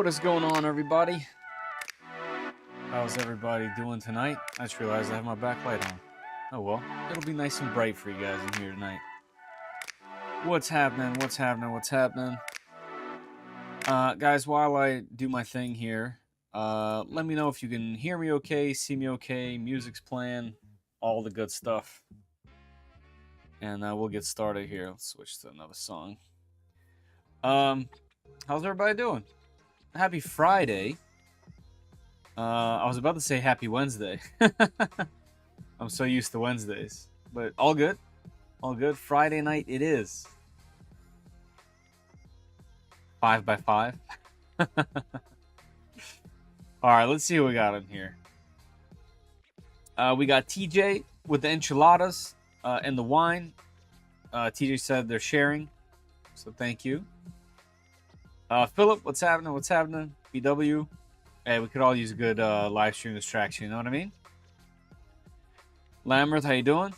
What is going on, everybody? How's everybody doing tonight? I just realized I have my backlight on. Oh well, it'll be nice and bright for you guys in here tonight. What's happening? What's happening? What's happening? Guys, while I do my thing here, let me know if you can hear me okay, see me okay, music's playing, all the good stuff. And we'll get started here. Let's switch to another song. How's everybody doing? Happy Friday. I was about to say happy Wednesday. I'm so used to Wednesdays. But all good. All good. Friday night it is. 5 by 5. Alright, let's see what we got in here. We got TJ with the enchiladas and the wine. TJ said they're sharing. So thank you. Philip, what's happening? What's happening? BW. Hey, we could all use a good live stream distraction, you know what I mean? Lamberth, how you doing?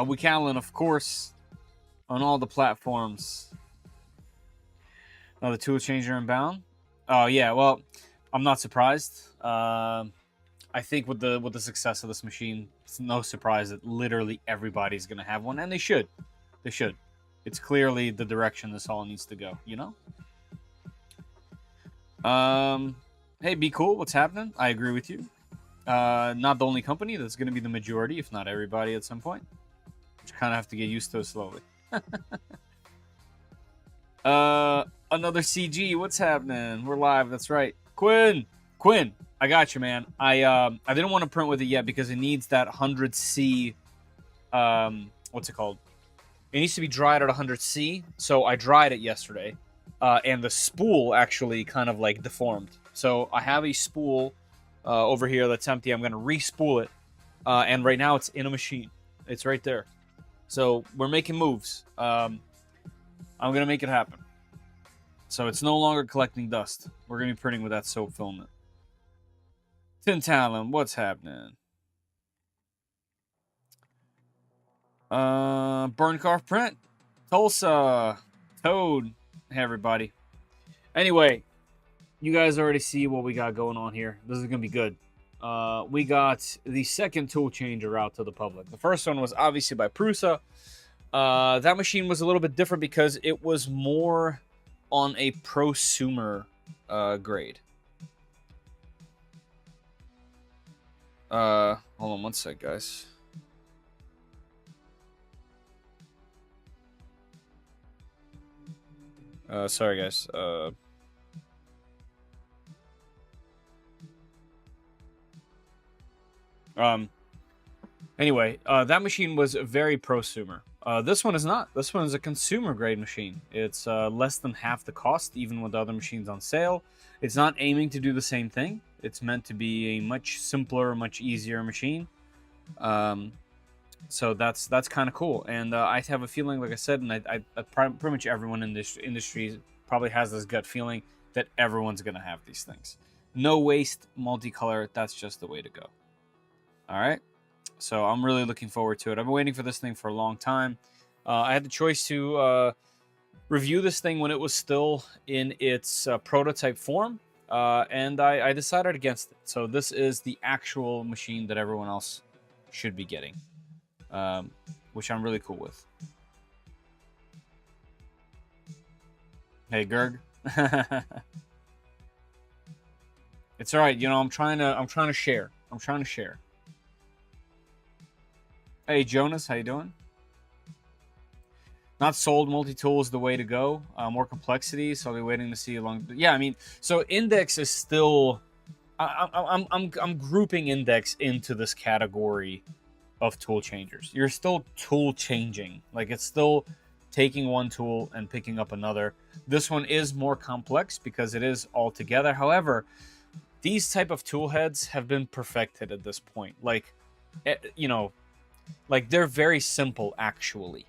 We Callan, of course, on all the platforms. Another tool changer inbound. Oh yeah, well, I'm not surprised. I think with the success of this machine, it's no surprise that literally everybody's gonna have one, and they should. They should. It's clearly the direction this all needs to go, you know? Hey, be cool. What's happening? I agree with you. Not the only company. That's going to be the majority, if not everybody at some point. Which kind of have to get used to slowly. Another CG. What's happening? We're live. That's right. Quinn, I got you, man. I didn't want to print with it yet because it needs that 100C. What's it called? It needs to be dried at 100C. So I dried it yesterday. And the spool actually kind of like deformed. So I have a spool over here that's empty. I'm going to re-spool it. And right now it's in a machine. It's right there. So we're making moves. I'm going to make it happen. So it's no longer collecting dust. We're going to be printing with that soap filament. Tin Talon, what's happening? Burncarf Print. Tulsa. Toad. Hey, everybody. Anyway, you guys already see what we got going on here. This is going to be good. We got the second tool changer out to the public. The first one was obviously by Prusa. That machine was a little bit different because it was more on a prosumer grade. Hold on one sec, guys. Sorry, guys. Anyway, that machine was very prosumer. This one is not. This one is a consumer grade machine. It's less than half the cost, even with other machines on sale. It's not aiming to do the same thing. It's meant to be a much simpler, much easier machine. So that's kind of cool, and I have a feeling, like I said, and I pretty much everyone in this industry probably has this gut feeling that everyone's gonna have these things. No waste, multicolor. That's just the way to go. All right, so I'm really looking forward to it. I've been waiting for this thing for a long time. I had the choice to review this thing when it was still in its prototype form, and I decided against it. So this is the actual machine that everyone else should be getting. Which I'm really cool with. Hey, Gerg. It's all right. You know, I'm trying to share. I'm trying to share. Hey, Jonas, how you doing? Not sold. Multi-tool is the way to go. More complexity, so I'll be waiting to see along. Yeah, I mean, so Index is still. I'm grouping Index into this category of tool changers. You're still tool changing. Like, it's still taking one tool and picking up another. This one is more complex because it is all together. However, these type of tool heads have been perfected at this point. Like, you know, like they're very simple actually.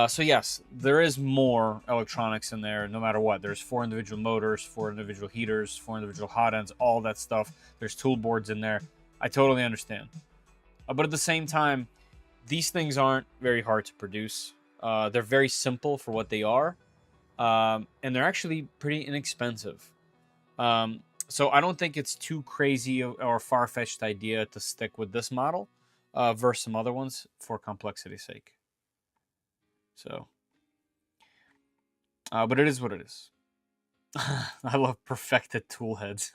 So yes, there is more electronics in there no matter what. There's 4 individual motors, 4 individual heaters, 4 individual hot ends, all that stuff. There's tool boards in there. I totally understand. But at the same time, these things aren't very hard to produce. They're very simple for what they are. and they're actually pretty inexpensive. So I don't think it's too crazy or far-fetched idea to stick with this model versus some other ones for complexity's sake. So, but it is what it is. I love perfected tool heads.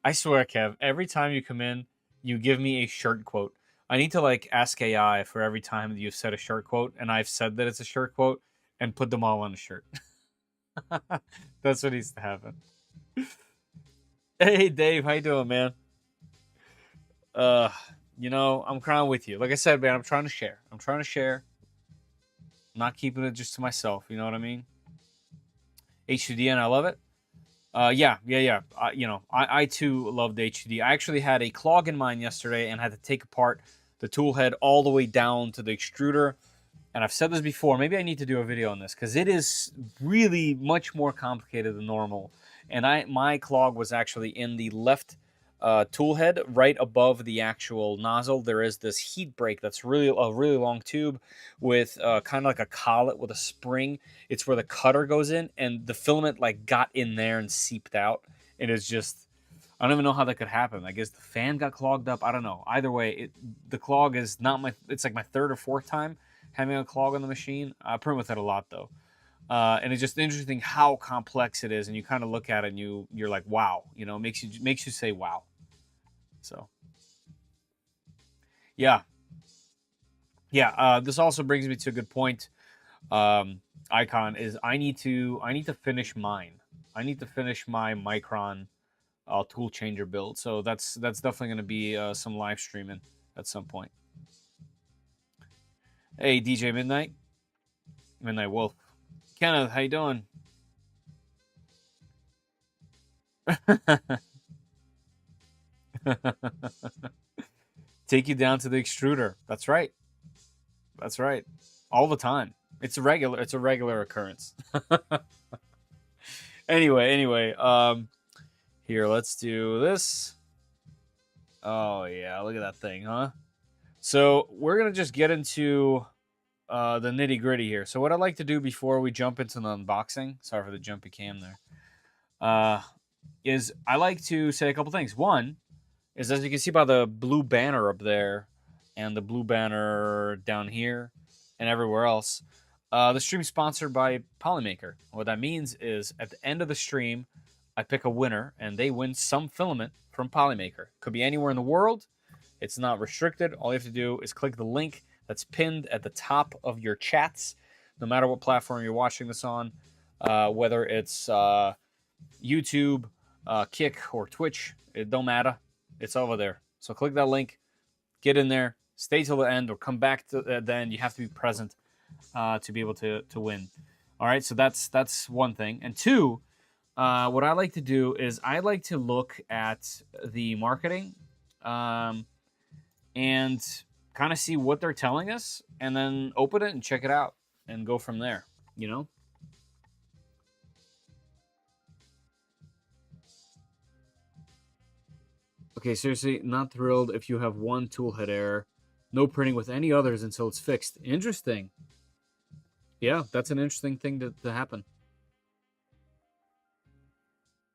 I swear, Kev, every time you come in, you give me a shirt quote. I need to like ask AI for every time that you've said a shirt quote, and I've said that it's a shirt quote, and put them all on a shirt. That's what needs to happen. Hey, Dave, how you doing, man? Uh, I'm crying with you. Like I said, man, I'm trying to share. I'm trying to share. I'm not keeping it just to myself. You know what I mean? HUD, and I love it. Yeah. I too loved HUD. I actually had a clog in mine yesterday and had to take apart the tool head all the way down to the extruder. And I've said this before. Maybe I need to do a video on this because it is really much more complicated than normal. And my clog was actually in the left tool head, right above the actual nozzle. There is this heat break that's really a really long tube with kind of like a collet with a spring. It's where the cutter goes in, and the filament like got in there and seeped out. And it's just, I don't even know how that could happen. I guess the fan got clogged up. I don't know. Either way, the clog is not my. It's like my third or fourth time having a clog on the machine. I print with it a lot though. And it's just interesting how complex it is, and you kind of look at it and you're like, wow, makes you say wow. So, yeah. This also brings me to a good point. Icon is I need to finish mine. I need to finish my Micron tool changer build. So that's definitely going to be some live streaming at some point. Hey, DJ Midnight Wolf, Kenneth, how you doing? Take you down to the extruder. That's right. That's right. All the time. It's a regular occurrence. Anyway, here, let's do this. Oh yeah, look at that thing, huh? So we're gonna just get into the nitty-gritty here. So what I'd like to do before we jump into the unboxing, sorry for the jumpy cam there, is I like to say a couple things. One is, as you can see by the blue banner up there and the blue banner down here and everywhere else, the stream is sponsored by Polymaker. What that means is at the end of the stream, I pick a winner and they win some filament from Polymaker. Could be anywhere in the world. It's not restricted. All you have to do is click the link that's pinned at the top of your chats, no matter what platform you're watching this on, whether it's YouTube, Kick, or Twitch. It don't matter. It's over there. So click that link, get in there, stay till the end, or come back to the end. You have to be present to be able to win. All right, so that's one thing. And two, what I like to do is I like to look at the marketing and kind of see what they're telling us, and then open it and check it out and go from there, Okay, seriously, not thrilled if you have one toolhead error. No printing with any others until it's fixed. Interesting. Yeah, that's an interesting thing to happen.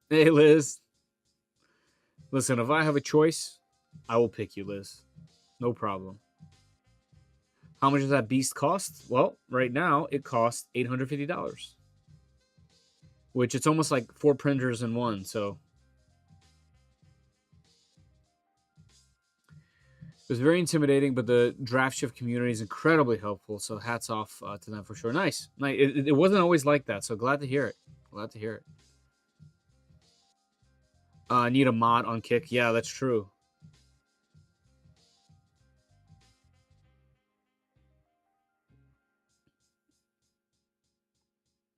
Hey, Liz. Listen, if I have a choice, I will pick you, Liz. No problem. How much does that beast cost? Well, right now, it costs $850. Which it's almost like 4 printers in one, so... It was very intimidating, but the draft shift community is incredibly helpful, so hats off to them for sure. Nice. It wasn't always like that, so glad to hear it. Glad to hear it. Need a mod on Kick. Yeah, that's true.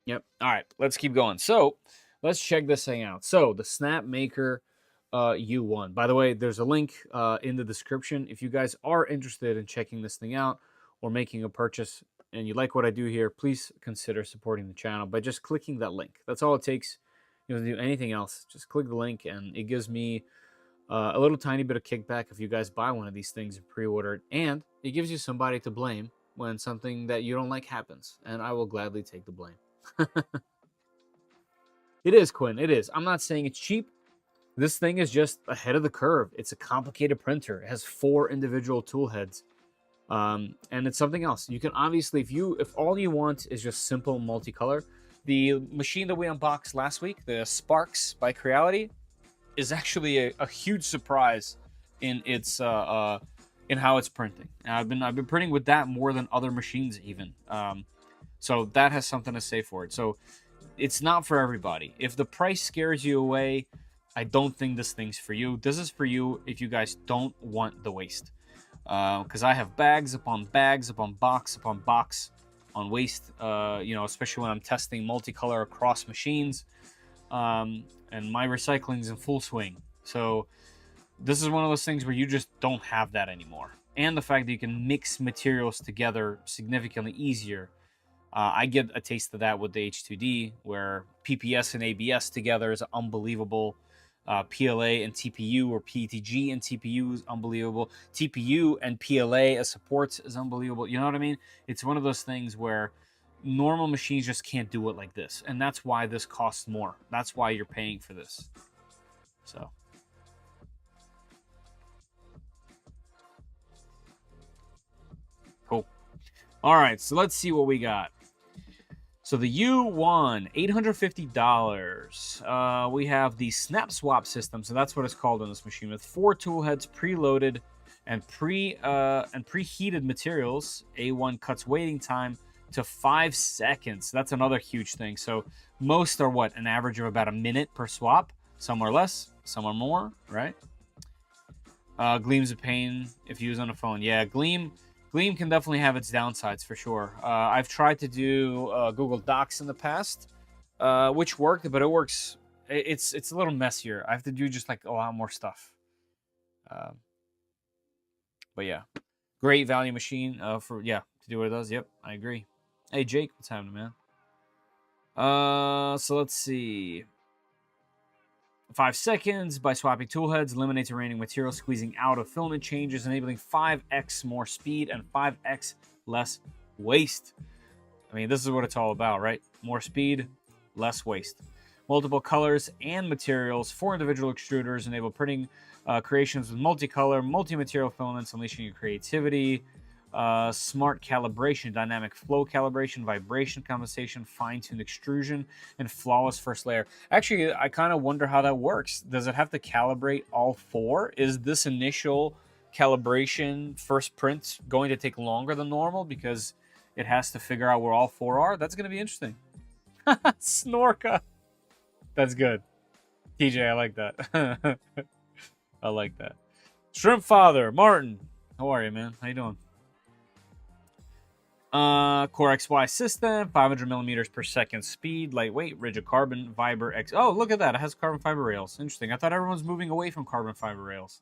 Yep. All right, let's keep going. So let's check this thing out. So the Snapmaker U1. By the way, there's a link in the description. If you guys are interested in checking this thing out or making a purchase and you like what I do here, please consider supporting the channel by just clicking that link. That's all it takes. You don't do anything else. Just click the link and it gives me a little tiny bit of kickback if you guys buy one of these things and pre-order it. And it gives you somebody to blame when something that you don't like happens. And I will gladly take the blame. It is, Quinn. It is. I'm not saying it's cheap. This thing is just ahead of the curve. It's a complicated printer. It has 4 individual tool heads. And it's something else. You can obviously, if all you want is just simple multicolor, the machine that we unboxed last week, the Sparks by Creality, is actually a huge surprise in its in how it's printing. And I've been printing with that more than other machines even. So that has something to say for it. So it's not for everybody. If the price scares you away, I don't think this thing's for you. This is for you if you guys don't want the waste. Because I have bags upon box upon box on waste, especially when I'm testing multicolor across machines, and my recycling's in full swing. So this is one of those things where you just don't have that anymore. And the fact that you can mix materials together significantly easier. I get a taste of that with the H2D, where PPS and ABS together is unbelievable. PLA and TPU, or PETG and TPU, is unbelievable. TPU and PLA as supports is unbelievable. You know what I mean? It's one of those things where normal machines just can't do it like this. And that's why this costs more. That's why you're paying for this. So. Cool. All right, so let's see what we got. So the U1, $850. We have the snap swap system, so that's what it's called on this machine, with 4 tool heads preloaded and preheated materials. A1 cuts waiting time to 5 seconds. That's another huge thing. So most are what, an average of about a minute per swap. Some are less, some are more, right? Gleam's a pain if used on a phone. Yeah, Gleam can definitely have its downsides for sure. I've tried to do Google Docs in the past, which worked, but it works. It's a little messier. I have to do just like a lot more stuff. But yeah, great value machine to do what it does. Yep, I agree. Hey Jake, what's happening, man? So let's see. 5 seconds by swapping tool heads, eliminates remaining material, squeezing out of filament changes, enabling 5x more speed and 5x less waste. I mean, this is what it's all about, right? More speed, less waste. Multiple colors and materials, 4 individual extruders, enable printing creations with multicolor, multi-material filaments, unleashing your creativity. Smart calibration, dynamic flow calibration, vibration compensation, fine-tuned extrusion, and flawless first layer. Actually, I kind of wonder how that works. Does it have to calibrate all 4? Is this initial calibration first print going to take longer than normal because it has to figure out where all 4 are? That's going to be interesting. Snorka. That's good. TJ, I like that. I like that. Shrimp Father, Martin. How are you, man? How you doing? Core XY system, 500 millimeters per second speed, lightweight, rigid carbon fiber X. Oh, look at that. It has carbon fiber rails. Interesting. I thought everyone's moving away from carbon fiber rails.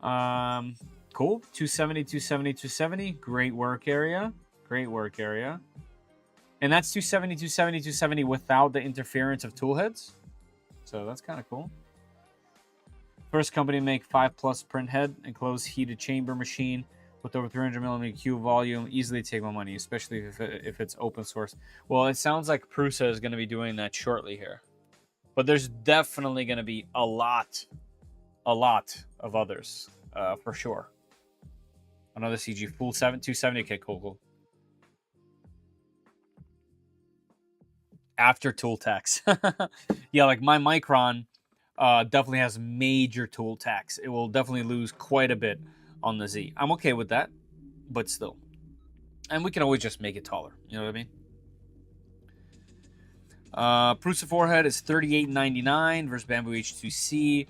Cool. 270, 270, 270. Great work area. Great work area. And that's 270, 270, 270 without the interference of tool heads. So that's kind of cool. First company to make 5+ print head enclosed heated chamber machine with over 300 millimeter cube volume. Easily take my money, especially if it's open source. Well, it sounds like Prusa is going to be doing that shortly here. But there's definitely going to be a lot of others, for sure. Another CG full 270. Okay, cool. After tool tax. Yeah, like my Micron definitely has major tool tax. It will definitely lose quite a bit on the Z. I'm okay with that, but still. And we can always just make it taller. You know what I mean? Prusa forehead is $38.99 versus Bamboo H2C,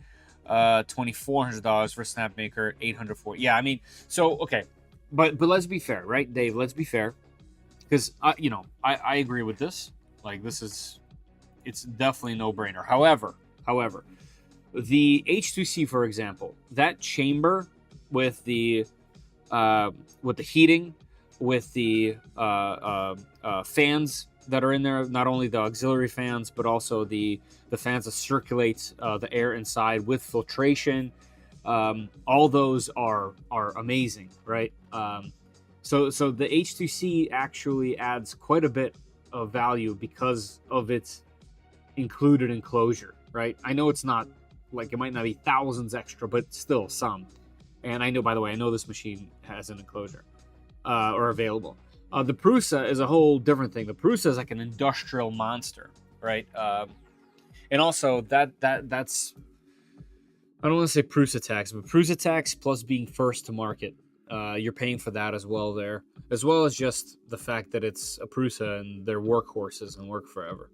$2,400 versus Snapmaker, $840. Yeah, I mean, so okay, but let's be fair, right, Dave? Let's be fair, because I agree with this. Like, it's definitely no brainer. However, the H2C, for example, that chamber with the heating, with the fans that are in there, not only the auxiliary fans, but also the fans that circulate the air inside with filtration. All those are amazing, right? So the H2C actually adds quite a bit of value because of its included enclosure, right? I know it's not like, it might not be thousands extra, but still some. And I know, by the way, I know this machine has an enclosure or available. The Prusa is a whole different thing. The Prusa is like an industrial monster, right? And also that's, I don't want to say Prusa tax, but Prusa tax plus being first to market. You're paying for that as well there, as well as just the fact that it's a Prusa and they're workhorses and work forever.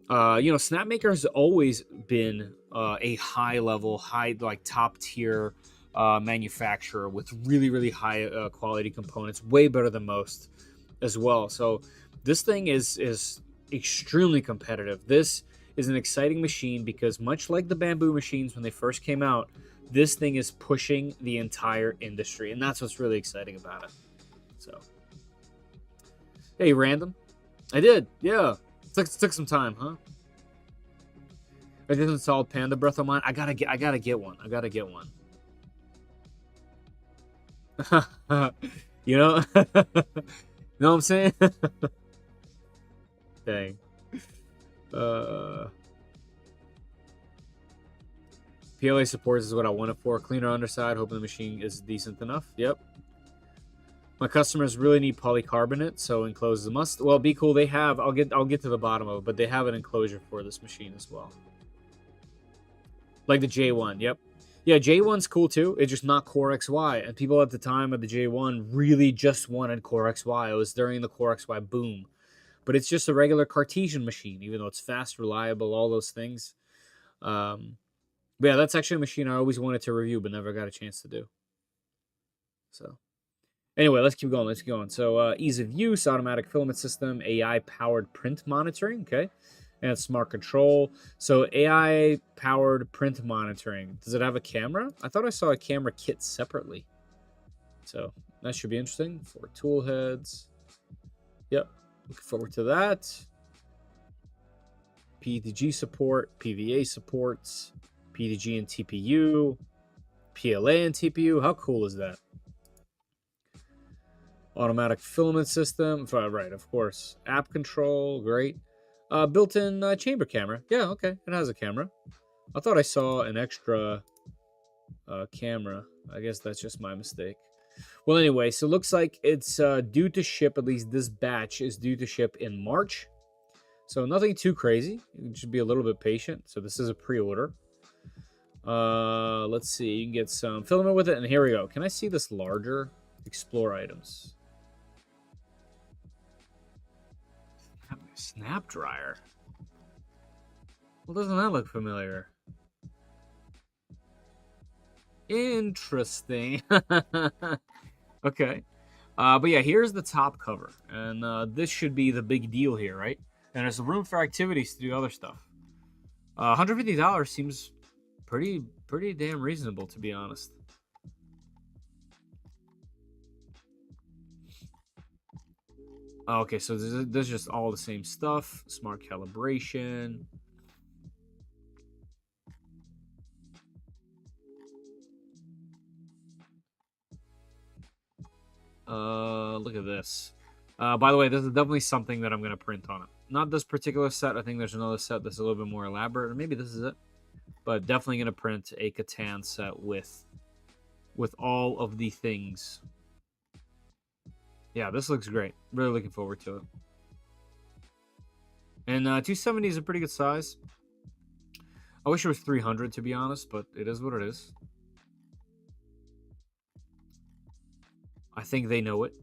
Snapmaker has always been a high level, like top tier manufacturer with really, really high quality components, way better than most as well. So this thing is extremely competitive. This is an exciting machine because much like the bamboo machines when they first came out, this thing is pushing the entire industry, and that's what's really exciting about it. So, hey, random, I did, yeah. Took some time, huh? I just installed Panda Breath on mine. I gotta get one. You know, know what I'm saying? Dang. PLA supports is what I wanted for. Cleaner underside, hoping the machine is decent enough. Yep. My customers really need polycarbonate, so enclose is a must. Well, be cool. They have. I'll get to the bottom of it, but they have an enclosure for this machine as well. Like the J1. Yep. Yeah, J1's cool too. It's just not Core XY, and people at the time of the J1 really just wanted Core XY. It was during the Core XY boom, but it's just a regular Cartesian machine, even though it's fast, reliable, all those things. But yeah, that's actually a machine I always wanted to review, but never got a chance to do. So. Anyway, let's keep going. So, ease of use, automatic filament system, AI-powered print monitoring, okay? And smart control. So, AI-powered print monitoring. Does it have a camera? I thought I saw a camera kit separately. So, that should be interesting. 4 tool heads. Yep, looking forward to that. PETG support, PVA supports, PETG and TPU, PLA and TPU. How cool is that? Automatic filament system, right, of course. App control, great. Built-in chamber camera. Yeah, okay, it has a camera. I thought I saw an extra camera. I guess that's just my mistake. Well, anyway, so it looks like it's due to ship, at least this batch is due to ship in March. So nothing too crazy. You should be a little bit patient. So this is a pre-order. Let's see. You can get some filament with it, and here we go. Can I see this larger? Explore items. Snap dryer. Well, doesn't that look familiar? Interesting. Okay. But yeah, here's the top cover. And this should be the big deal here, right? And there's room for activities to do other stuff. $150 seems pretty damn reasonable, to be honest. Okay, so this is just all the same stuff. Smart calibration. Look at this. By the way, this is definitely something that I'm going to print on it. Not this particular set. I think there's another set that's a little bit more elaborate. Or maybe this is it. But definitely going to print a Catan set with all of the things. Yeah, this looks great. Really looking forward to it. And 270 is a pretty good size. I wish it was 300, to be honest, but it is what it is. I think they know it.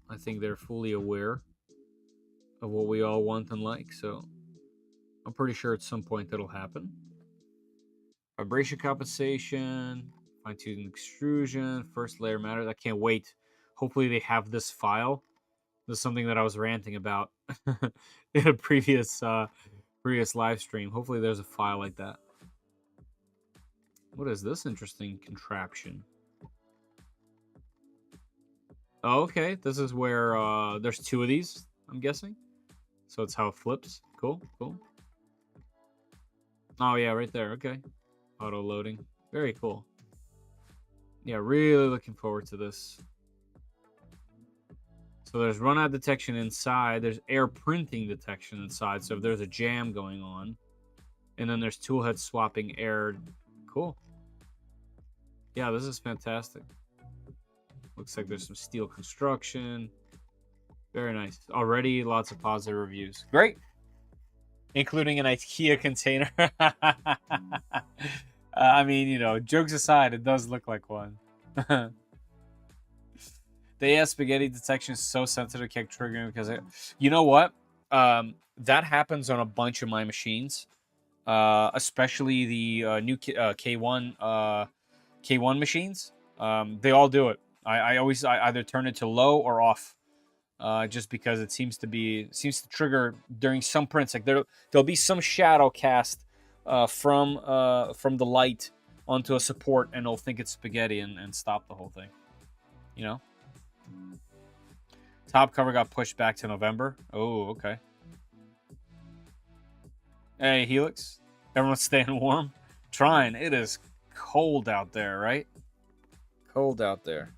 I think they're fully aware of what we all want and like, so I'm pretty sure at some point that'll happen. Vibration compensation, fine-tuning extrusion, first layer matters. I can't wait. Hopefully they have this file. This is something that I was ranting about in a previous live stream. Hopefully there's a file like that. What is this interesting contraption? Oh, okay. This is where there's 2 of these, I'm guessing. So it's how it flips. Cool, cool. Oh, yeah, right there. Okay. Auto loading. Very cool. Yeah, really looking forward to this. So there's run-out detection inside. There's air printing detection inside. So if there's a jam going on. And then there's toolhead swapping air. Cool. Yeah, this is fantastic. Looks like there's some steel construction. Very nice. Already lots of positive reviews. Great. Including an IKEA container. I mean, you know, jokes aside, it does look like one. The AS spaghetti detection is so sensitive, kept triggering because you know what? That happens on a bunch of my machines, especially the new K1 machines. They all do it. I always either turn it to low or off, just because it seems to trigger during some prints. Like there'll be some shadow cast from the light onto a support, and it'll think it's spaghetti and stop the whole thing. You know. Top cover got pushed back to November. Oh, okay. Hey, Helix. Everyone's staying warm. Trying. It is cold out there, right? Cold out there.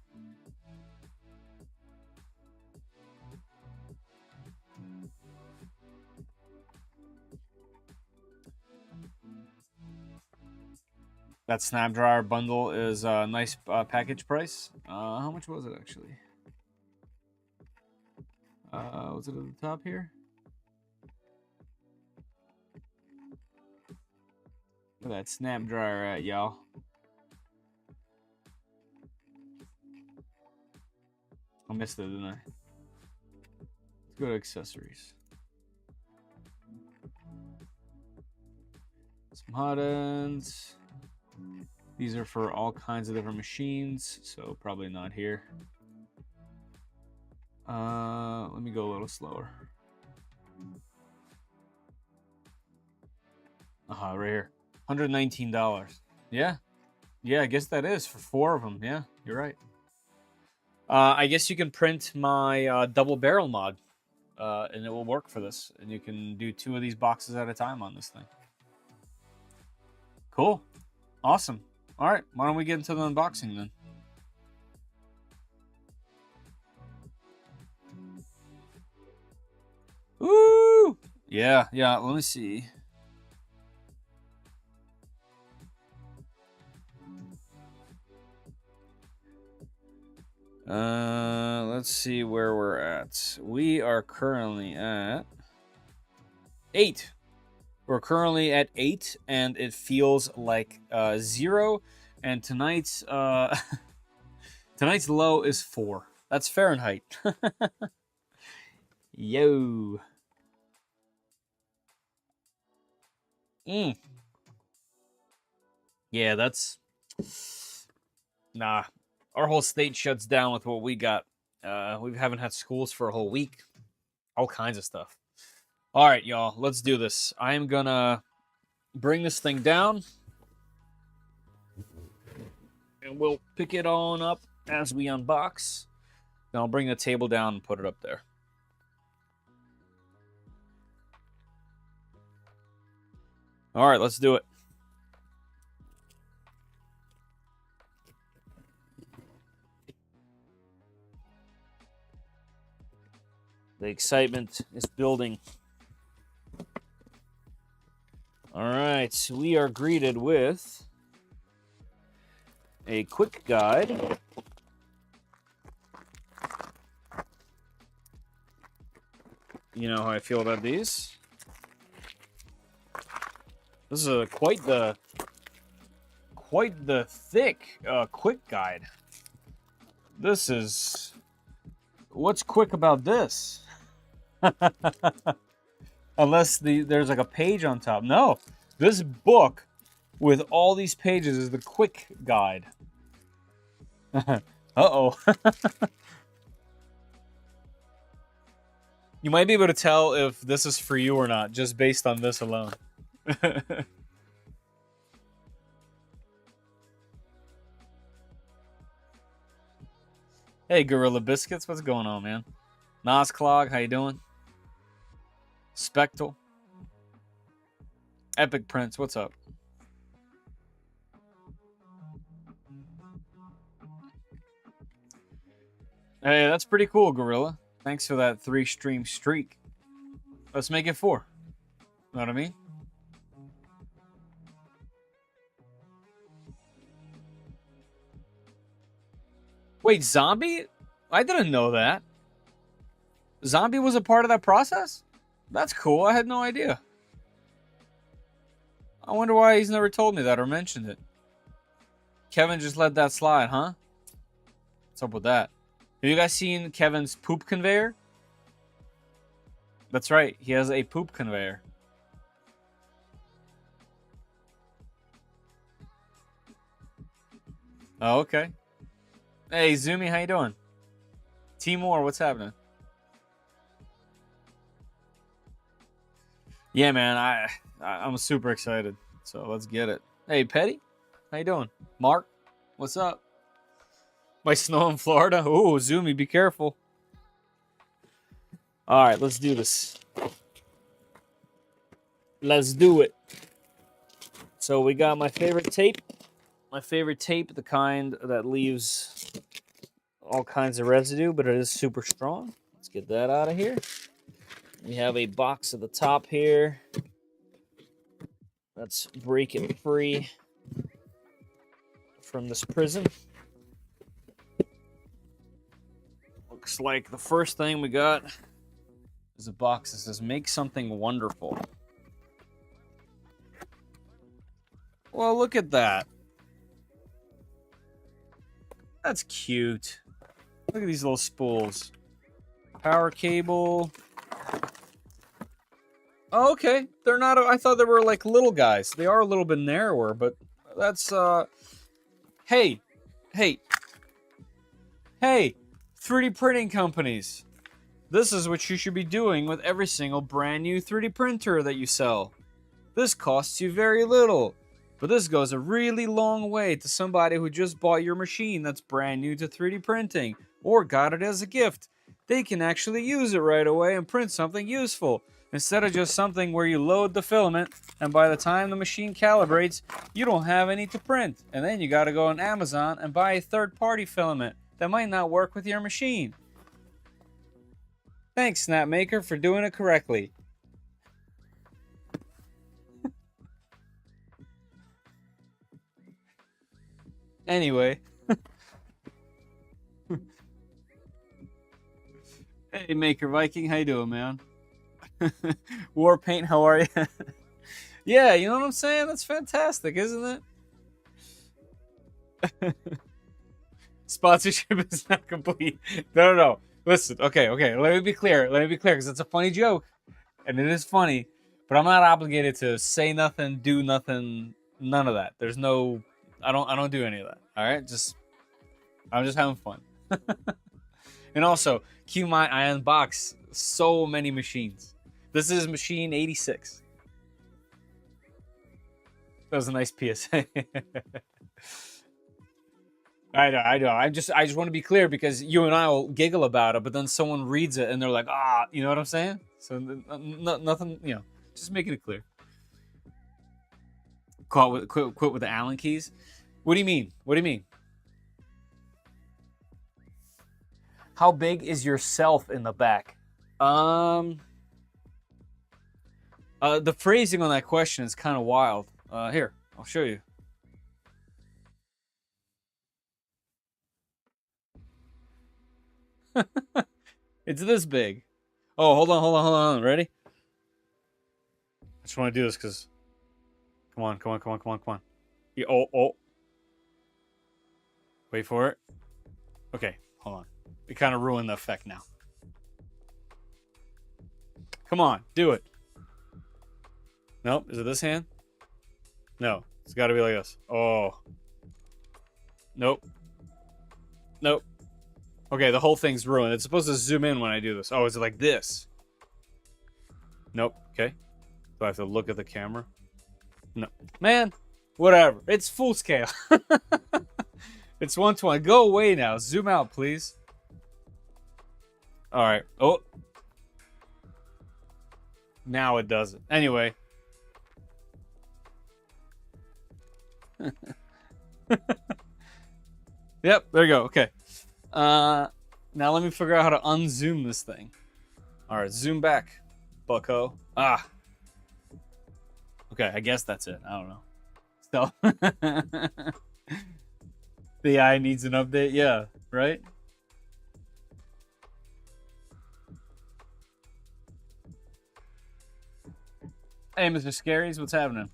That snap dryer bundle is a nice package price. How much was it actually? Was it at the top here? Where that snap dryer at, y'all? I missed it, didn't I? Let's go to accessories. Some hot ends. These are for all kinds of different machines, so probably not here. Let me go a little slower. Right here. $119. Yeah. Yeah, I guess that is for 4 of them. Yeah, you're right. I guess you can print my double barrel mod, and it will work for this. And you can do 2 of these boxes at a time on this thing. Cool. Awesome. All right, why don't we get into the unboxing then? Woo! Yeah, let me see. Let's see where we're at. We are currently at 8. We're currently at 8, and it feels like 0. And tonight's tonight's low is 4. That's Fahrenheit. Yo. Yeah, that's... Nah. Our whole state shuts down with what we got. We haven't had schools for a whole week. All kinds of stuff. All right, y'all. Let's do this. I am going to bring this thing down. And we'll pick it on up as we unbox. Then I'll bring the table down and put it up there. All right, let's do it. The excitement is building. All right, so we are greeted with a quick guide. You know how I feel about these. This is quite the thick quick guide. This is... What's quick about this? Unless there's like a page on top. No, this book with all these pages is the quick guide. Uh-oh. You might be able to tell if this is for you or not just based on this alone. Hey, Gorilla Biscuits, what's going on, man? Nas Clog, how you doing? Spectral. Epic Prince, what's up? Hey, that's pretty cool, Gorilla. Thanks for that 3-stream streak. Let's make it 4. Know what I mean? Wait, Zombie? I didn't know that. Zombie was a part of that process? That's cool. I had no idea. I wonder why he's never told me that or mentioned it. Kevin just let that slide, huh? What's up with that? Have you guys seen Kevin's poop conveyor? That's right. He has a poop conveyor. Oh, okay. Hey, Zumi, how you doing? Timor, what's happening? Yeah, man, I'm super excited. So let's get it. Hey, Petty, how you doing? Mark, what's up? Might snow in Florida. Oh, Zumi, be careful. All right, let's do this. Let's do it. So we got my favorite tape. My favorite tape, the kind that leaves all kinds of residue, but it is super strong. Let's get that out of here. We have a box at the top here. Let's break it free from this prison. Looks like the first thing we got is a box that says, "Make something wonderful." Well, look at that. That's cute. Look at these little spools. Power cable. Oh, okay. They're not, I thought they were like little guys. They are a little bit narrower, but that's, hey, 3D printing companies. This is what you should be doing with every single brand new 3D printer that you sell. This costs you very little, but this goes a really long way to somebody who just bought your machine that's brand new to 3D printing or got it as a gift. They can actually use it right away and print something useful, instead of just something where you load the filament and by the time the machine calibrates, you don't have any to print. And then you gotta go on Amazon and buy a third-party filament that might not work with your machine. Thanks, Snapmaker, for doing it correctly. Anyway. Hey, Maker Viking, how you doing, man? Warpaint, how are you? Yeah, you know what I'm saying? That's fantastic, isn't it? Sponsorship is not complete. No. Listen, okay. Let me be clear, because it's a funny joke, and it is funny, but I'm not obligated to say nothing, do nothing, none of that. There's no, I don't do any of that. All right, I'm just having fun. And also, keep my eye on box. So many machines. This is machine 86. That was a nice PSA. I know. I just want to be clear because you and I will giggle about it, but then someone reads it and they're like, you know what I'm saying? So nothing, just making it clear. Quit with the Allen keys. What do you mean? How big is yourself in the back? The phrasing on that question is kind of wild. Here, I'll show you. It's this big. Oh, hold on. Ready? I just want to do this because... Come on. Yeah, oh. Wait for it. Okay, hold on. It kind of ruined the effect now. Come on, do it. Nope, is it this hand? No, it's got to be like this. Oh. Nope. Okay, the whole thing's ruined. It's supposed to zoom in when I do this. Oh, is it like this? Nope. Okay. Do I have to look at the camera? No. Man, whatever. It's full scale. It's 120. Go away now. Zoom out, please. All right. Oh. Now it doesn't. Anyway. Yep, there you go. Okay. Now let me figure out how to unzoom this thing. All right, zoom back, bucko. Ah. Okay, I guess that's it. I don't know. So the AI needs an update. Yeah, right? Hey, Mr. Scaries, what's happening?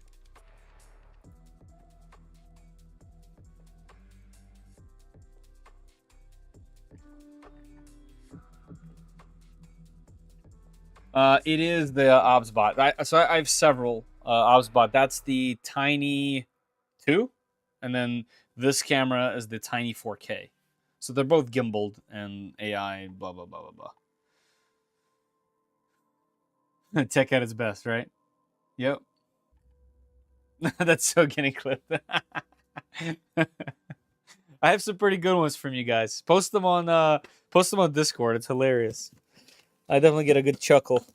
It is the OBSBot. I have several OBSBot. That's the Tiny 2, and then this camera is the Tiny 4K. So they're both gimbaled and AI, blah, blah, blah, blah, blah. Tech at its best, right? Yep. That's so getting clipped. I have some pretty good ones from you guys. Post them on Discord. It's hilarious. I definitely get a good chuckle.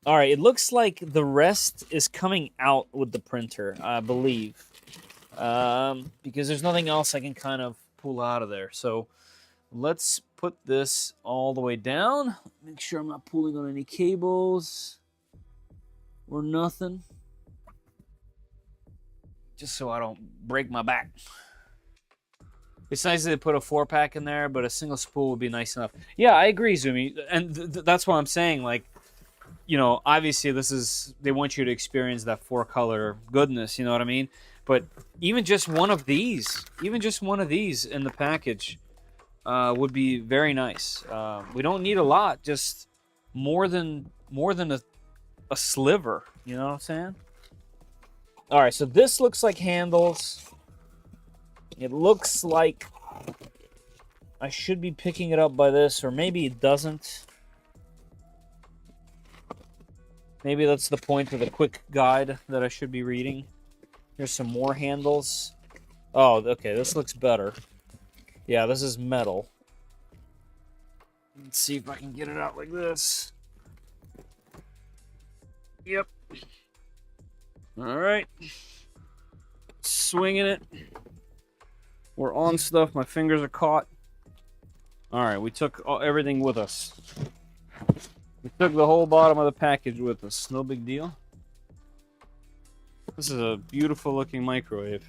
All right, it looks like the rest is coming out with the printer, I believe, because there's nothing else I can kind of pull out of there. So let's put this all the way down. Make sure I'm not pulling on any cables or nothing, just so I don't break my back. It's nice that they put a 4-pack in there, but a single spool would be nice enough. Yeah, I agree, Zumi, and that's what I'm saying. Like, you know, obviously they want you to experience that 4-color goodness. You know what I mean? But even just one of these, in the package, would be very nice. We don't need a lot, just more than a sliver. You know what I'm saying? All right, so this looks like handles. It looks like I should be picking it up by this, or maybe it doesn't. Maybe that's the point of the quick guide that I should be reading. Here's some more handles. Oh, okay, this looks better. Yeah, this is metal. Let's see if I can get it out like this. Yep. All right. Swinging it. We're on stuff. My fingers are caught. All right, we took everything with us. We took the whole bottom of the package with us. No big deal. This is a beautiful looking microwave.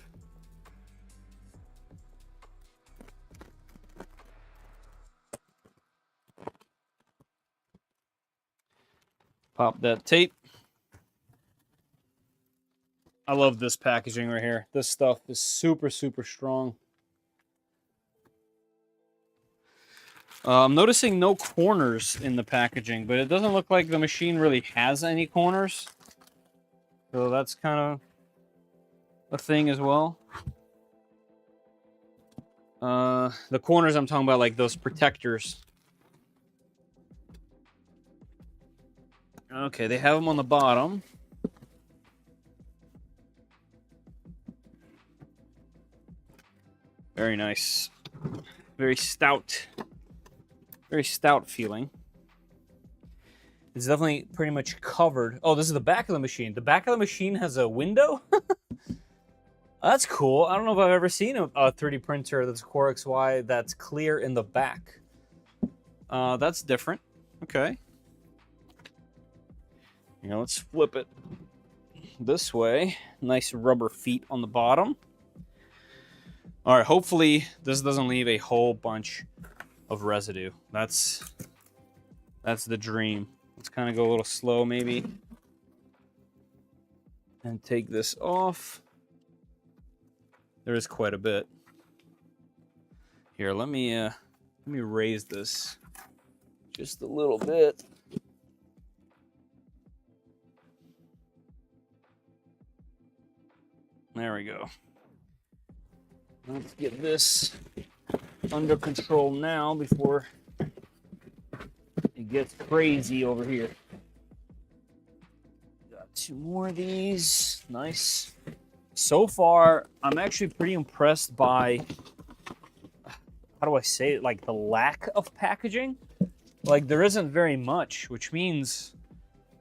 Pop that tape. I love this packaging right here. This stuff is super, super strong. I'm noticing no corners in the packaging, but it doesn't look like the machine really has any corners. So that's kind of a thing as well. The corners I'm talking about, like those protectors. Okay, they have them on the bottom. Very nice. Very stout. Very stout feeling. It's definitely pretty much covered. Oh, this is the back of the machine. The back of the machine has a window? That's cool. I don't know if I've ever seen a 3D printer that's Core XY that's clear in the back. That's different. Okay. You know, let's flip it this way. Nice rubber feet on the bottom. All right, hopefully this doesn't leave a whole bunch of residue. That's the dream. Let's kind of go a little slow maybe. And take this off. There is quite a bit. Here, let me raise this just a little bit. There we go. Let's get this under control now before it gets crazy over here. Got 2 more of these. Nice. So far, I'm actually pretty impressed by, how do I say it, like the lack of packaging. Like there isn't very much, which means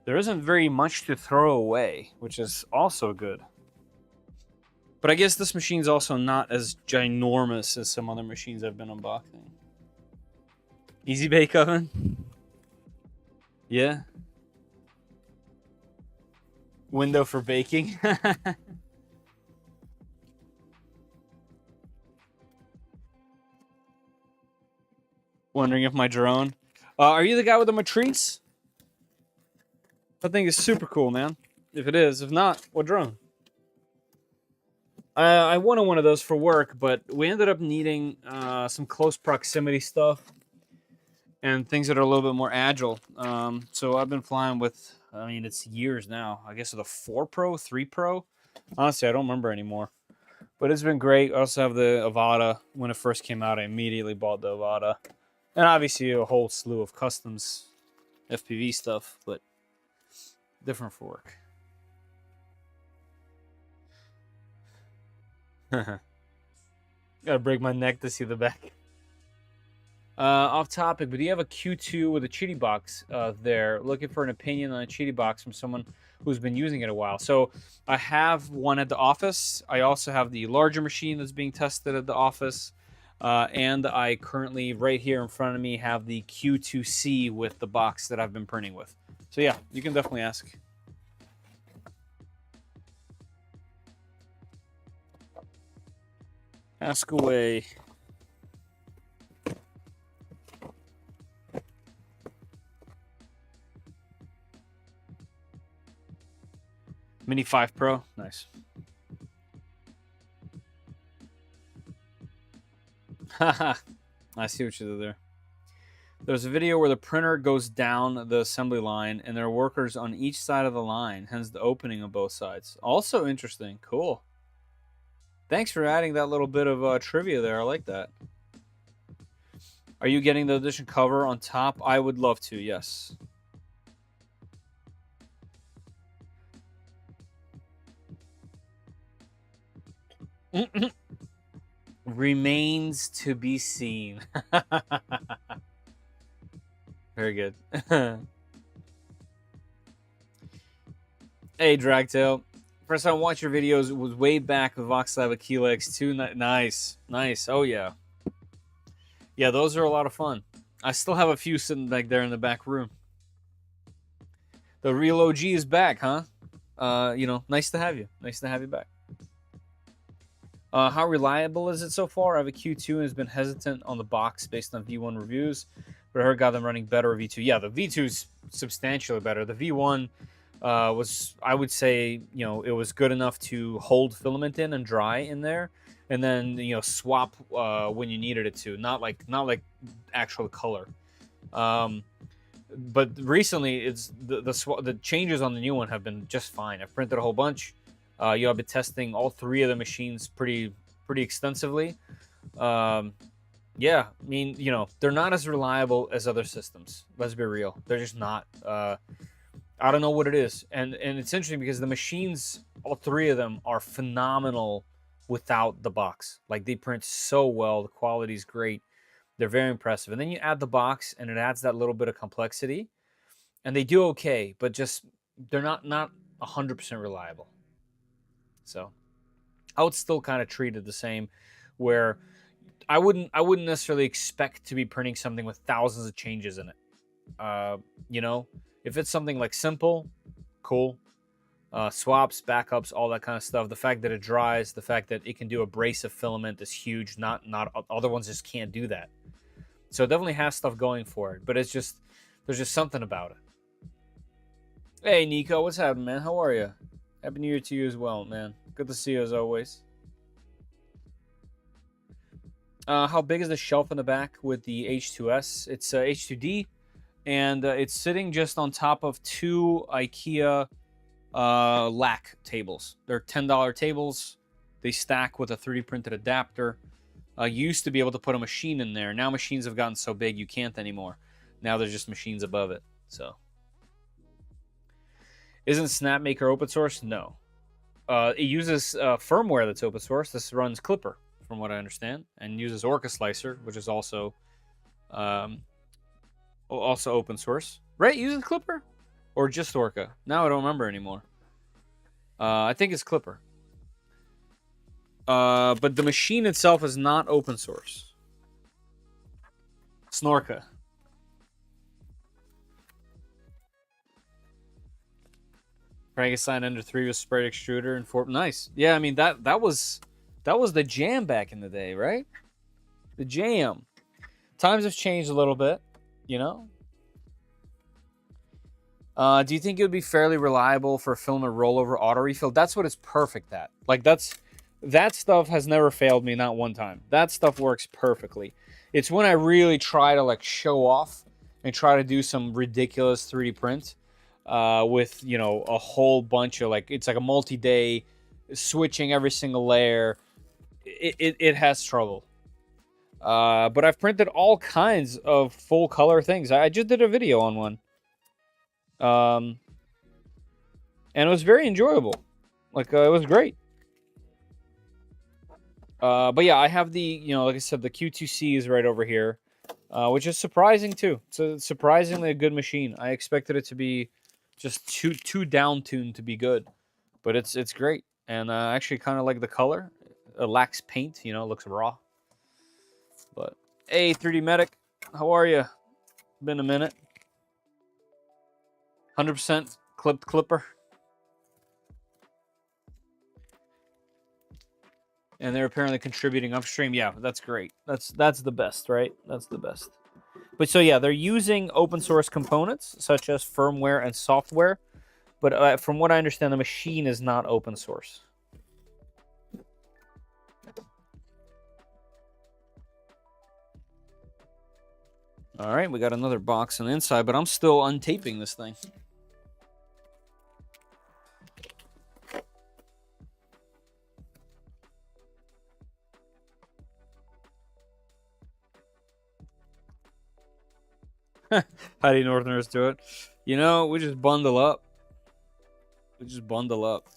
there isn't very much to throw away, which is also good. But I guess this machine's also not as ginormous as some other machines I've been unboxing. Easy bake oven. Yeah. Window for baking. Wondering if my drone. Are you the guy with the Matrice? That thing is super cool, man. If it is, if not, what drone? I wanted one of those for work, but we ended up needing some close proximity stuff and things that are a little bit more agile. So I've been flying with, I mean, it's years now. I guess with a 4 Pro, 3 Pro. Honestly, I don't remember anymore. But it's been great. I also have the Avata. When it first came out, I immediately bought the Avata. And obviously a whole slew of customs FPV stuff, but different for work. Gotta break my neck to see the back. Off topic, but do you have a Q2 with a Chitty box there? Looking for an opinion on a Chitty box from someone who's been using it a while. So I have one at the office. I also have the larger machine that's being tested at the office. And I currently, right here in front of me, have the Q2C with the box that I've been printing with. So yeah, you can definitely ask. Ask away. Mini 5 Pro, nice. Haha, I see what you did there. There's a video where the printer goes down the assembly line and there are workers on each side of the line, hence the opening on both sides. Also interesting, cool. Thanks for adding that little bit of trivia there, I like that. Are you getting the edition cover on top? I would love to, yes. Remains to be seen. Very good. Hey, Dragtail. First time I watched your videos was way back with Voxlab Aquila X2. Nice. Nice. Oh, yeah. Yeah, those are a lot of fun. I still have a few sitting back there in the back room. The real OG is back, huh? You know, nice to have you. Nice to have you back. How reliable is it so far? I have a Q2 and has been hesitant on the box based on V1 reviews, but I heard got them running better with V2. Yeah, the V2 is substantially better. The V1 was, I would say, you know, it was good enough to hold filament in and dry in there, and then, you know, swap when you needed it to. Not like actual color. But recently, it's the changes on the new one have been just fine. I've printed a whole bunch. You know, I've been testing all 3 of the machines pretty extensively. Yeah, I mean, you know, they're not as reliable as other systems. Let's be real. They're just not. I don't know what it is. And it's interesting because the machines, all 3 of them, are phenomenal without the box. Like, they print so well. The quality's great. They're very impressive. And then you add the box, and it adds that little bit of complexity. And they do okay, but just they're not 100% reliable. So I would still kind of treat it the same, where I wouldn't necessarily expect to be printing something with thousands of changes in it. You know, if it's something like simple, cool, swaps, backups, all that kind of stuff. The fact that it dries, the fact that it can do abrasive filament is huge. Not other ones just can't do that. So it definitely has stuff going for it, but it's just there's just something about it. Hey Nico, what's happening, man? How are you? Happy New Year to you as well, man. Good to see you as always. How big is the shelf in the back with the H2S? It's H2D, and it's sitting just on top of 2 IKEA LAC tables. They're $10 tables. They stack with a 3D printed adapter. You used to be able to put a machine in there. Now machines have gotten so big you can't anymore. Now there's just machines above it. So, isn't Snapmaker open source? No. It uses firmware that's open source. This runs Clipper, from what I understand, and uses Orca Slicer, which is also open source. Right? Uses Clipper? Or just Orca? Now I don't remember anymore. I think it's Clipper. But the machine itself is not open source. Snorka. Frankenstein Ender 3 with sprayed extruder and 4. Nice. Yeah, I mean that was the jam back in the day, right? The jam. Times have changed a little bit, you know. Do you think it would be fairly reliable for filament rollover auto refill? That's what it's perfect at. Like that stuff has never failed me, not one time. That stuff works perfectly. It's when I really try to like show off and try to do some ridiculous 3D print with, you know, a whole bunch of like, it's like a multi-day switching every single layer. It has trouble. But I've printed all kinds of full color things. I just did a video on one. And it was very enjoyable. Like, it was great. But yeah, I have the, you know, like I said, the Q2C is right over here, which is surprising too. It's a surprisingly a good machine. I expected it to be just too down-tuned to be good, but it's great. And I actually kind of like the color. It lacks paint, you know, it looks raw. But hey, 3D Medic, how are you? Been a minute. 100% clipped clipper. And they're apparently contributing upstream. Yeah, that's great. That's the best, right? That's the best. But so yeah, they're using open source components such as firmware and software. But from what I understand, the machine is not open source. All right, we got another box on the inside, but I'm still untaping this thing. How do you Northerners do it? You know, we just bundle up. We just bundle up.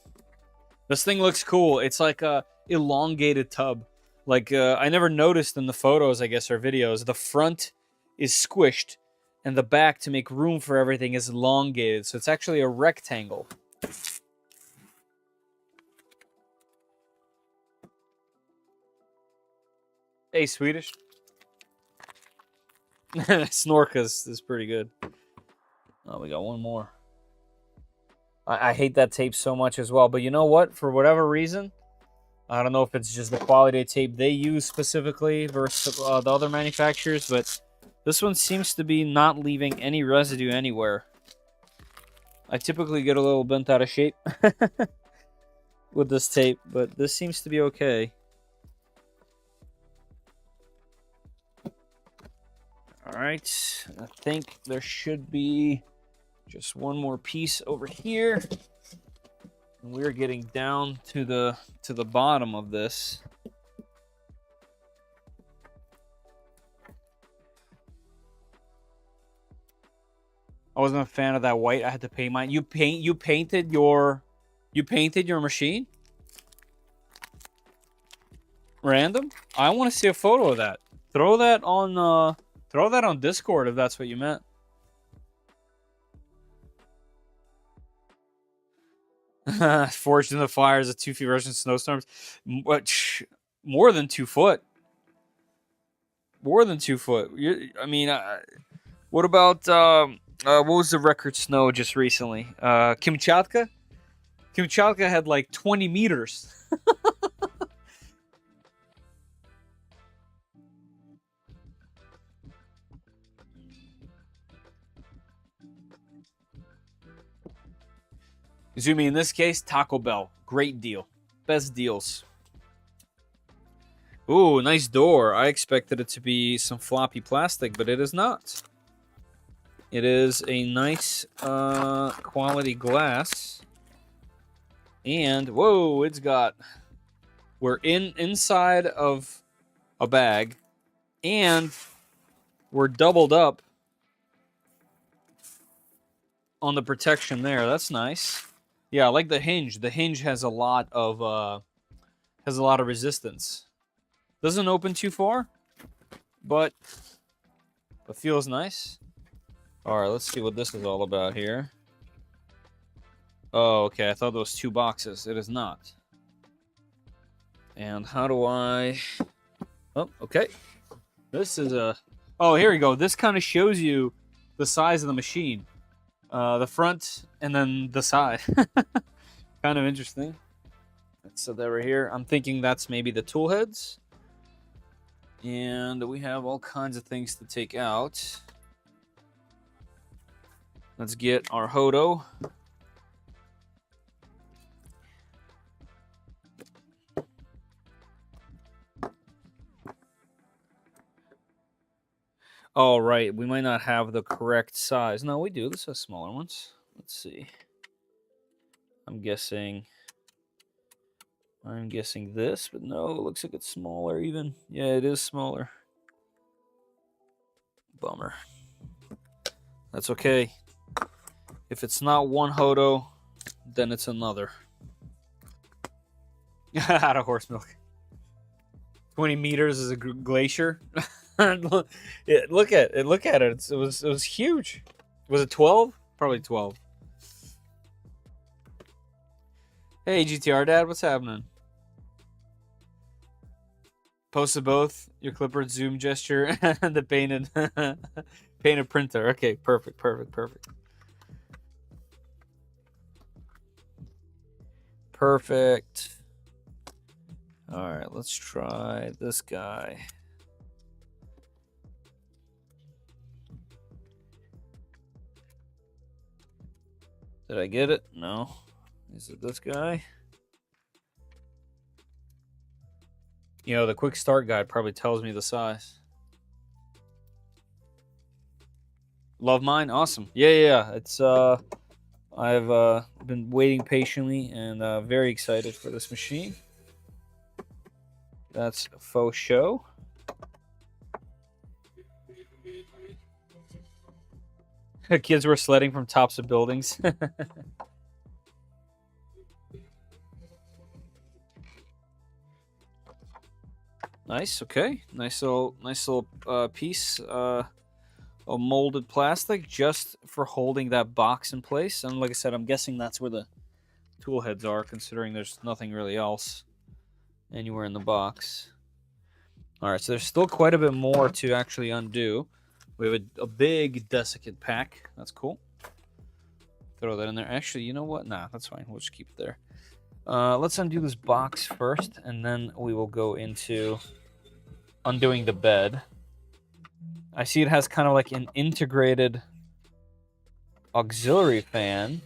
This thing looks cool. It's like a elongated tub. Like, I never noticed in the photos, I guess, or videos, the front is squished, and the back, to make room for everything, is elongated. So it's actually a rectangle. Hey, Swedish. Snorkas is pretty good. Oh, we got one more. I hate that tape so much as well. But you know what? For whatever reason, I don't know if it's just the quality of tape they use specifically versus the other manufacturers, but this one seems to be not leaving any residue anywhere. I typically get a little bent out of shape with this tape, but this seems to be okay. All right, I think there should be just one more piece over here. And we're getting down to the bottom of this. I wasn't a fan of that white. I had to paint mine. You painted your machine? Random? I want to see a photo of that. Throw that on Discord if that's what you meant. Forged in the fires of 2 feet Russian snowstorms. What? More than 2 foot. More than 2 foot. I mean, what about what was the record snow just recently? Kamchatka? Kamchatka had like 20 meters. Zumi, in this case, Taco Bell. Great deal. Best deals. Ooh, nice door. I expected it to be some floppy plastic, but it is not. It is a nice quality glass. And, whoa, we're inside of a bag. And we're doubled up on the protection there. That's nice. Yeah, I like the hinge. The hinge has a lot of resistance. Doesn't open too far, but it feels nice. All right, let's see what this is all about here. Oh, okay. I thought there was 2 boxes. It is not. And how do I? Oh, okay. This is a. Oh, here we go. This kind of shows you the size of the machine. The front and then the side. Kind of interesting. Let's set that right here. I'm thinking that's maybe the tool heads. And we have all kinds of things to take out. Let's get our Hodo. All right, we might not have the correct size. No, we do. This has smaller ones. Let's see. I'm guessing this, but no, it looks like it's smaller even. Yeah, it is smaller. Bummer. That's okay. If it's not one Hodo, then it's another. Out of horse milk. 20 meters is a glacier. Look at it. It was huge. Was it 12? Probably 12. Hey, GTR Dad, what's happening? Posted both your clipboard zoom gesture and the painted printer. Okay, perfect. Perfect. All right, let's try this guy. Did I get it? No. Is it this guy? You know, the quick start guide probably tells me the size. Love mine? Awesome. Yeah. It's I've been waiting patiently and very excited for this machine. That's faux show. Kids were sledding from tops of buildings. Nice. Okay. Nice little piece of molded plastic just for holding that box in place. And like I said, I'm guessing that's where the tool heads are, considering there's nothing really else anywhere in the box. All right. So there's still quite a bit more to actually undo. We have a big desiccant pack. That's cool. Throw that in there. Actually, you know what? Nah, that's fine. We'll just keep it there. Let's undo this box first, and then we will go into undoing the bed. I see it has kind of like an integrated auxiliary fan.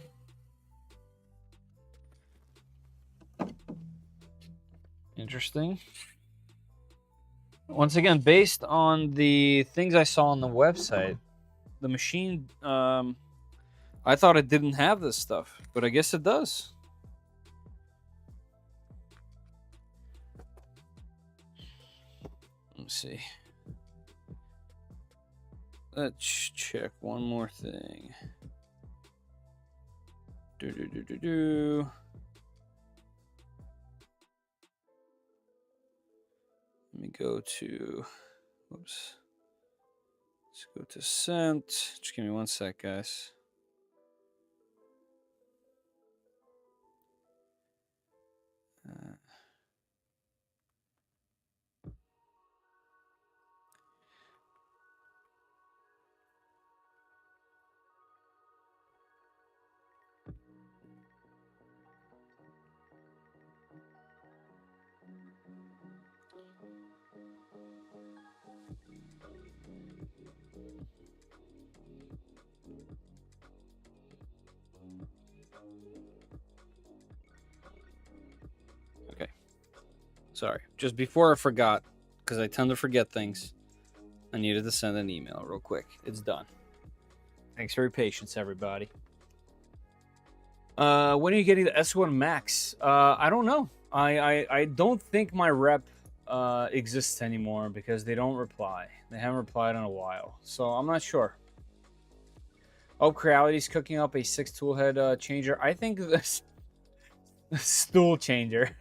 Interesting. Once again, based on the things I saw on the website, the machine, I thought it didn't have this stuff, but I guess it does. Let's see. Let's check one more thing. Let me go to, whoops. Let's go to sent. Just give me one sec, guys. Okay. Sorry. Just before I forgot, because I tend to forget things, I needed to send an email real quick. It's done. Thanks for your patience, everybody. When are you getting the S1 Max? I don't know. I don't think my rep exists anymore because they don't reply. They haven't replied in a while, so I'm not sure. Oh, Creality's cooking up a 6 tool head changer. I think this stool changer.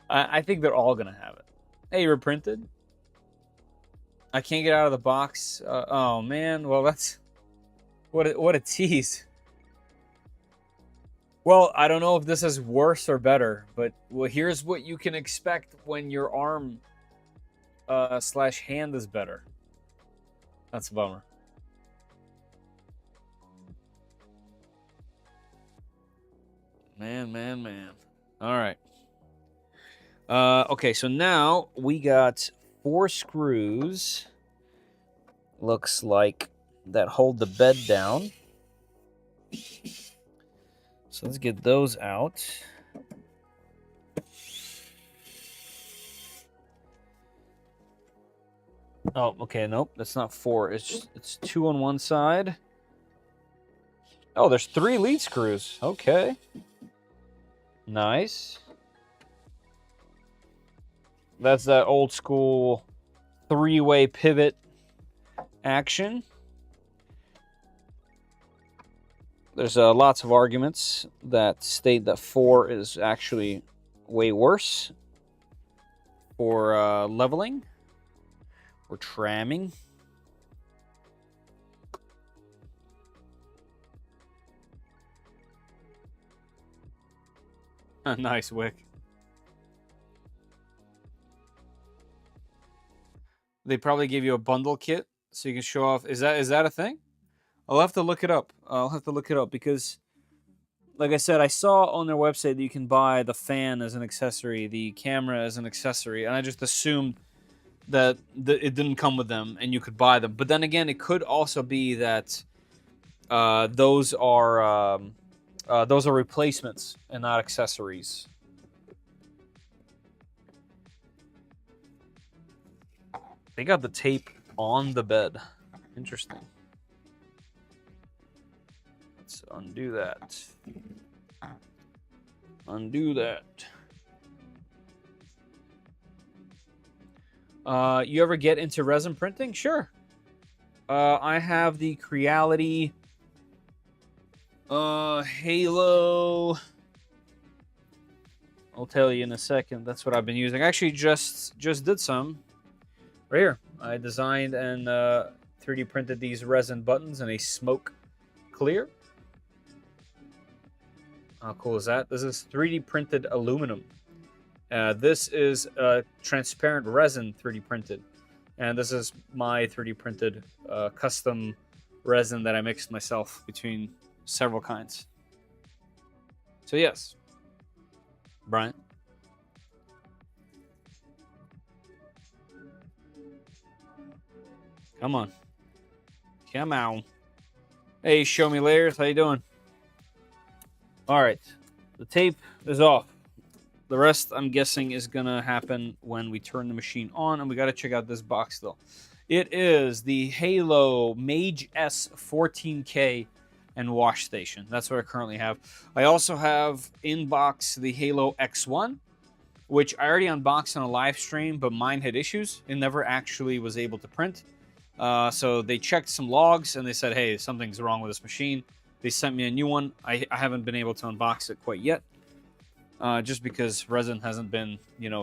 I think they're all gonna have it. Hey, you reprinted? I can't get out of the box. Oh man, well that's what a tease. Well, I don't know if this is worse or better, but well, here's what you can expect when your arm slash hand is better. That's a bummer. Man. All right. Okay, so now we got 4 screws. Looks like that hold the bed down. So let's get those out. Oh, okay, nope, that's not 4. It's 2 on one side. Oh, there's 3 lead screws. Okay. Nice. That's that old school 3-way pivot action. There's lots of arguments that state that 4 is actually way worse for leveling or tramming. Nice, Wick. They probably give you a bundle kit so you can show off. Is that a thing? I'll have to look it up. Because, like I said, I saw on their website that you can buy the fan as an accessory, the camera as an accessory, and I just assumed that it didn't come with them and you could buy them. But then again, it could also be that those are replacements and not accessories. They got the tape on the bed. Interesting. Let's undo that. Undo that. You ever get into resin printing? Sure. I have the Creality Halo. I'll tell you in a second. That's what I've been using. I actually just did some right here. I designed and 3D printed these resin buttons in a smoke clear. How cool is that? This is 3D printed aluminum. This is transparent resin 3D printed. And this is my 3D printed custom resin that I mixed myself between several kinds. So yes, Brian. Come on. Come on. Hey, Show Me Layers. How you doing? All right. The tape is off. The rest, I'm guessing, is going to happen when we turn the machine on. And we got to check out this box still. It is the Halo Mage S 14K and wash station. That's what I currently have. I also have in box the Halo X1, which I already unboxed on a live stream, but mine had issues. It never actually was able to print. So they checked some logs and they said, hey, something's wrong with this machine. They sent me a new one. I haven't been able to unbox it quite yet. Just because resin hasn't been,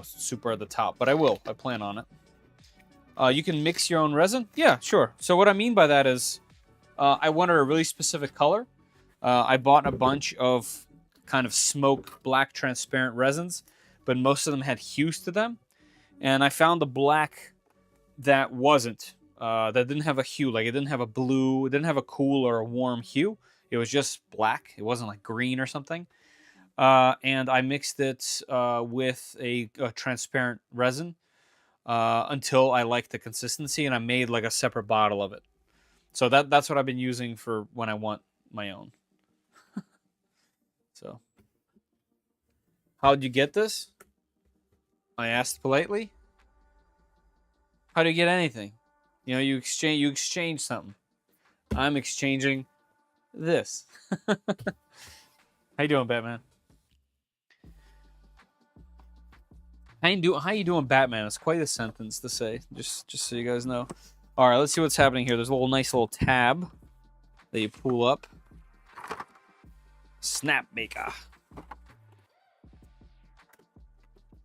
super at the top. But I will. I plan on it. You can mix your own resin? Yeah, sure. So what I mean by that is I wanted a really specific color. I bought a bunch of kind of smoke black transparent resins, but most of them had hues to them. And I found the black that wasn't. That didn't have a hue. Like, it didn't have a blue. It didn't have a cool or a warm hue. It was just black. It wasn't like green or something. And I mixed it with a transparent resin until I liked the consistency, and I made like a separate bottle of it. So that's what I've been using for when I want my own. So, how'd you get this? I asked politely. How do you get anything? You exchange something. I'm exchanging this. How you doing, Batman? How you doing, Batman? It's quite a sentence to say, just so you guys know. All right, let's see what's happening here. There's a nice little tab that you pull up. Snapmaker.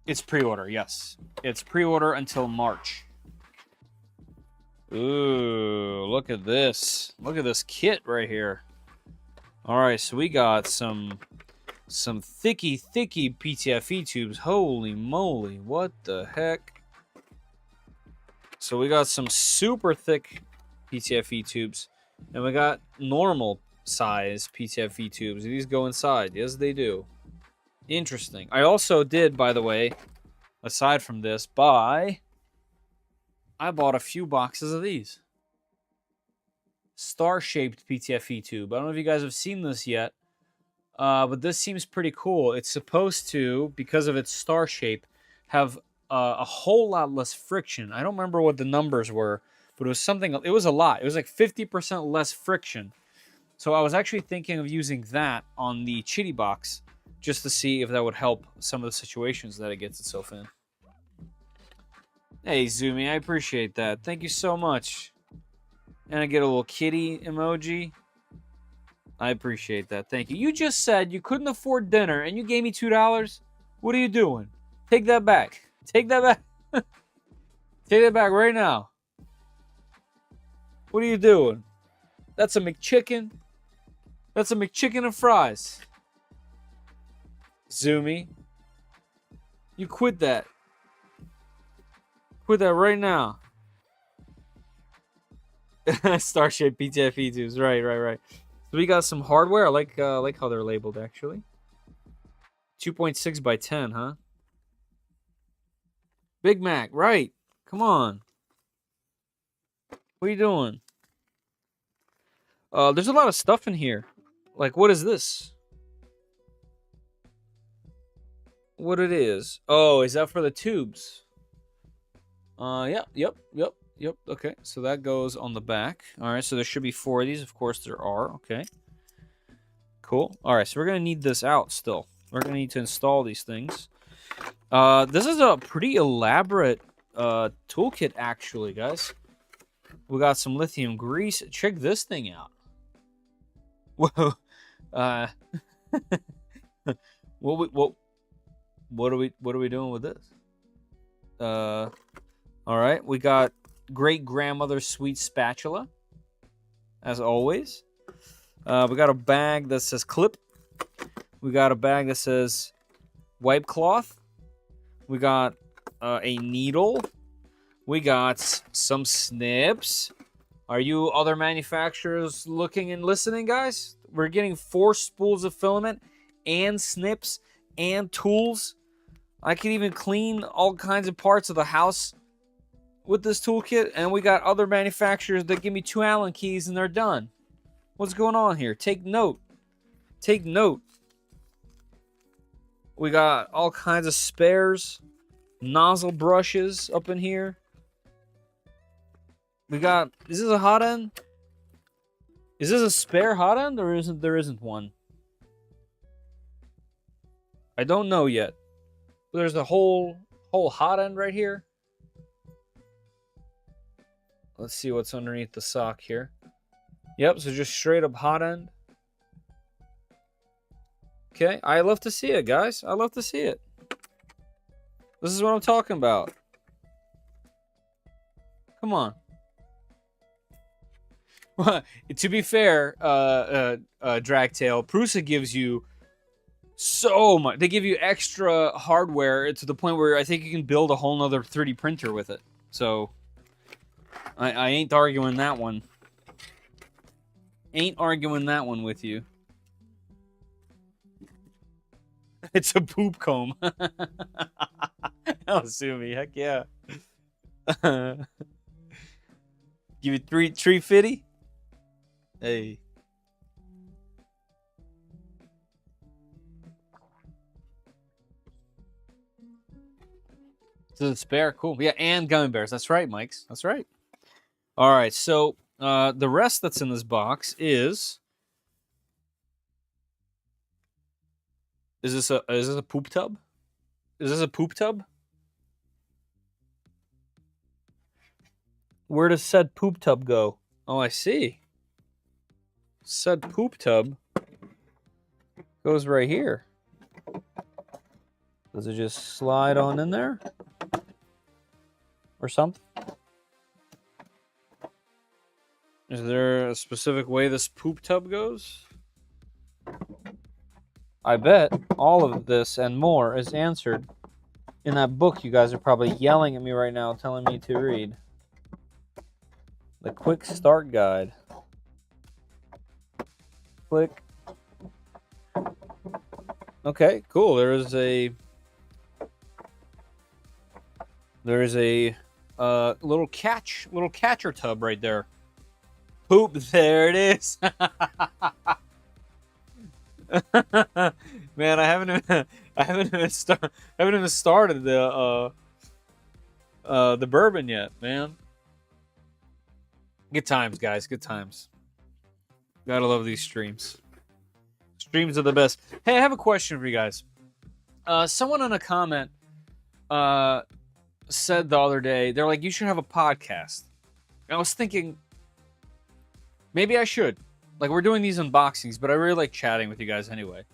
It's pre-order, yes. It's pre-order until March. Ooh, look at this. Look at this kit right here. All right, so we got some thicky PTFE tubes. Holy moly, what the heck? So we got some super thick PTFE tubes, and we got normal size PTFE tubes. These go inside. Yes, they do. Interesting. I also did, by the way, aside from this, I bought a few boxes of these. Star-shaped PTFE tube. I don't know if you guys have seen this yet, but this seems pretty cool. It's supposed to, because of its star shape, have a whole lot less friction. I don't remember what the numbers were, but it was something. It was a lot. It was like 50% less friction. So I was actually thinking of using that on the Chitty box, just to see if that would help some of the situations that it gets itself in. Hey, Zumi, I appreciate that. Thank you so much. And I get a little kitty emoji. I appreciate that. Thank you. You just said you couldn't afford dinner and you gave me $2. What are you doing? Take that back. Take that back. Take that back right now. What are you doing? That's a McChicken. That's a McChicken and fries. Zumi. You quit that. Quit that right now. Star-shaped PTFE tubes. Right. So we got some hardware. I like how they're labeled, actually. 2.6 by 10, huh? Big Mac, right. Come on. What are you doing? There's a lot of stuff in here. Like, what is this? What it is? Oh, is that for the tubes? Yep. Okay, so that goes on the back. All right, so there should be 4 of these. Of course, there are. Okay. Cool. All right, so we're going to need this out still. We're going to need to install these things. This is a pretty elaborate toolkit, actually, guys. We got some lithium grease. Check this thing out. Whoa. What are we doing with this? All right, we got great grandmother's sweet spatula, as always. We got a bag that says clip. We got a bag that says wipe cloth. We got a needle. We got some snips. Are you other manufacturers looking and listening, guys? We're getting 4 spools of filament and snips and tools. I can even clean all kinds of parts of the house with this toolkit. And we got other manufacturers that give me 2 Allen keys and they're done. What's going on here? Take note. Take note. We got all kinds of spares. Nozzle brushes up in here. We got... Is this a hot end? Is this a spare hot end or isn't one? I don't know yet. There's a whole hot end right here. Let's see what's underneath the sock here. Yep, so just straight up hot end. Okay, I love to see it, guys. I love to see it. This is what I'm talking about. Come on. To be fair, Dragtail, Prusa gives you so much. They give you extra hardware to the point where I think you can build a whole nother 3D printer with it. So, I ain't arguing that one. Ain't arguing that one with you. It's a poop comb. Oh, sue me. Heck yeah. Give it 350. Hey. So it's spare. Cool. Yeah, and gummy bears. That's right, Mikes. That's right. All right, so the rest that's in this box is this a poop tub? Is this a poop tub? Where does said poop tub go? Oh, I see. Said poop tub goes right here. Does it just slide on in there? Or something? Is there a specific way this poop tub goes? I bet all of this and more is answered in that book you guys are probably yelling at me right now, telling me to read. The Quick Start Guide. Click. Okay, cool. There is a little catcher tub right there. Poop. There it is. Man, I haven't even started the bourbon yet, man. Good times, guys. Good times. Gotta love these streams. Streams are the best. Hey, I have a question for you guys. Someone in a comment uh said the other day, they're like, you should have a podcast. And I was thinking, maybe I should. Like, we're doing these unboxings, but I really like chatting with you guys anyway.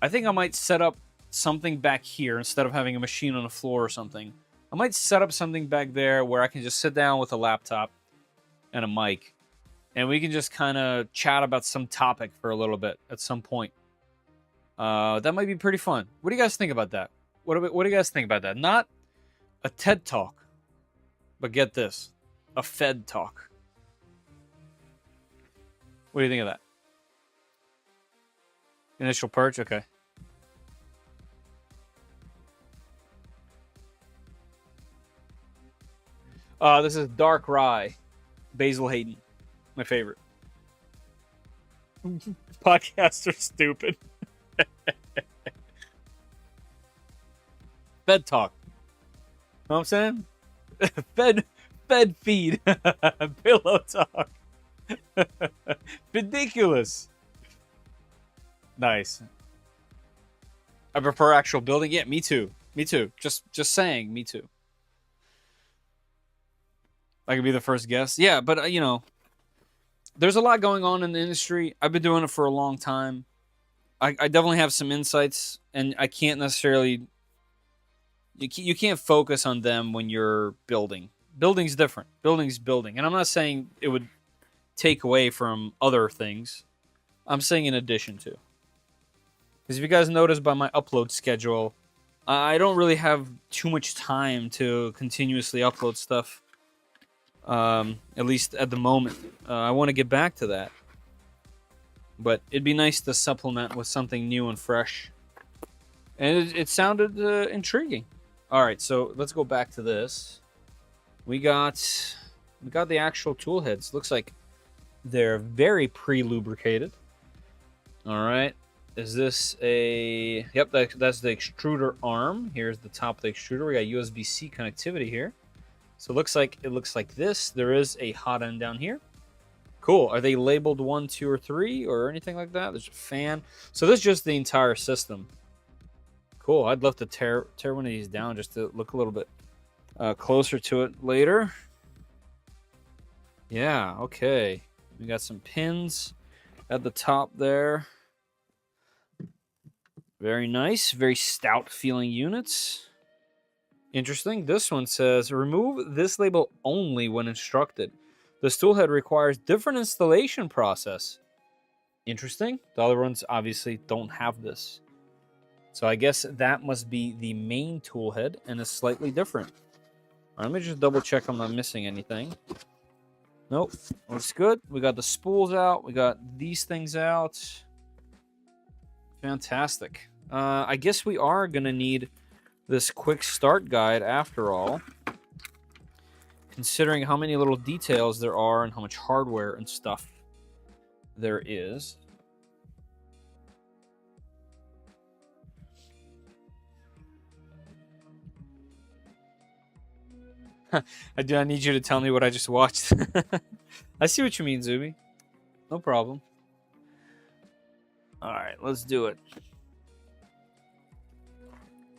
I think I might set up something back here instead of having a machine on the floor or something. I might set up something back there where I can just sit down with a laptop and a mic, and we can just kind of chat about some topic for a little bit at some point. That might be pretty fun. What do you guys think about that? What do you guys think about that? Not a TED Talk, but get this, a Fed Talk. What do you think of that? Initial purge? Okay. This is Dark Rye. Basil Hayden. My favorite. Podcasts are stupid. Fed Talk. Know what I'm saying? Fed feed. Pillow Talk. Ridiculous. Nice. I prefer actual building. Yeah, me too. Me too. Just saying, me too. I could be the first guest. Yeah, but you know, there's a lot going on in the industry. I've been doing it for a long time. I definitely have some insights, and I can't necessarily. You can't focus on them when you're building. Building's different. Building's building, and I'm not saying it would take away from other things. I'm saying in addition to. Because if you guys notice by my upload schedule, I don't really have too much time to continuously upload stuff. At least at the moment. I want to get back to that. But it'd be nice to supplement with something new and fresh. And it sounded intriguing. Alright, so let's go back to this. We got the actual tool heads. Looks like they're very pre-lubricated. Alright. Is this a... Yep, that's the extruder arm. Here's the top of the extruder. We got USB-C connectivity here. So it looks like this. There is a hot end down here. Cool. Are they labeled 1, 2, or 3 or anything like that? There's a fan. So this is just the entire system. Cool. I'd love to tear one of these down just to look a little bit closer to it later. Yeah, okay. We got some pins at the top there. Very nice. Very stout feeling units. Interesting. This one says, remove this label only when instructed. This tool head requires different installation process. Interesting. The other ones obviously don't have this. So I guess that must be the main tool head and is slightly different. All right, let me just double check I'm not missing anything. Nope. Looks good. We got the spools out. We got these things out. Fantastic. I guess we are going to need this quick start guide after all, considering how many little details there are and how much hardware and stuff there is. I do not need you to tell me what I just watched. I see what you mean, Zuby. No problem. All right, let's do it.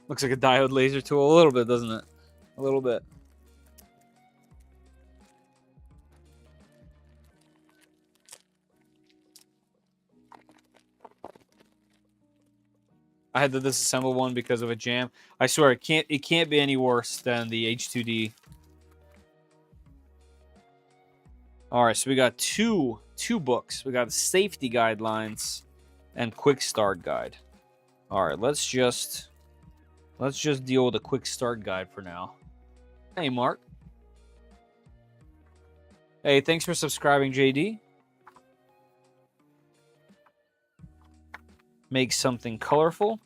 Looks like a diode laser tool a little bit, doesn't it? A little bit. I had to disassemble one because of a jam. I swear it can't be any worse than the H2D. All right, so we got two books. We got safety guidelines and quick start guide. All right, let's just deal with a quick start guide for now. Hey, Mark. Hey, thanks for subscribing, JD. make something colorful,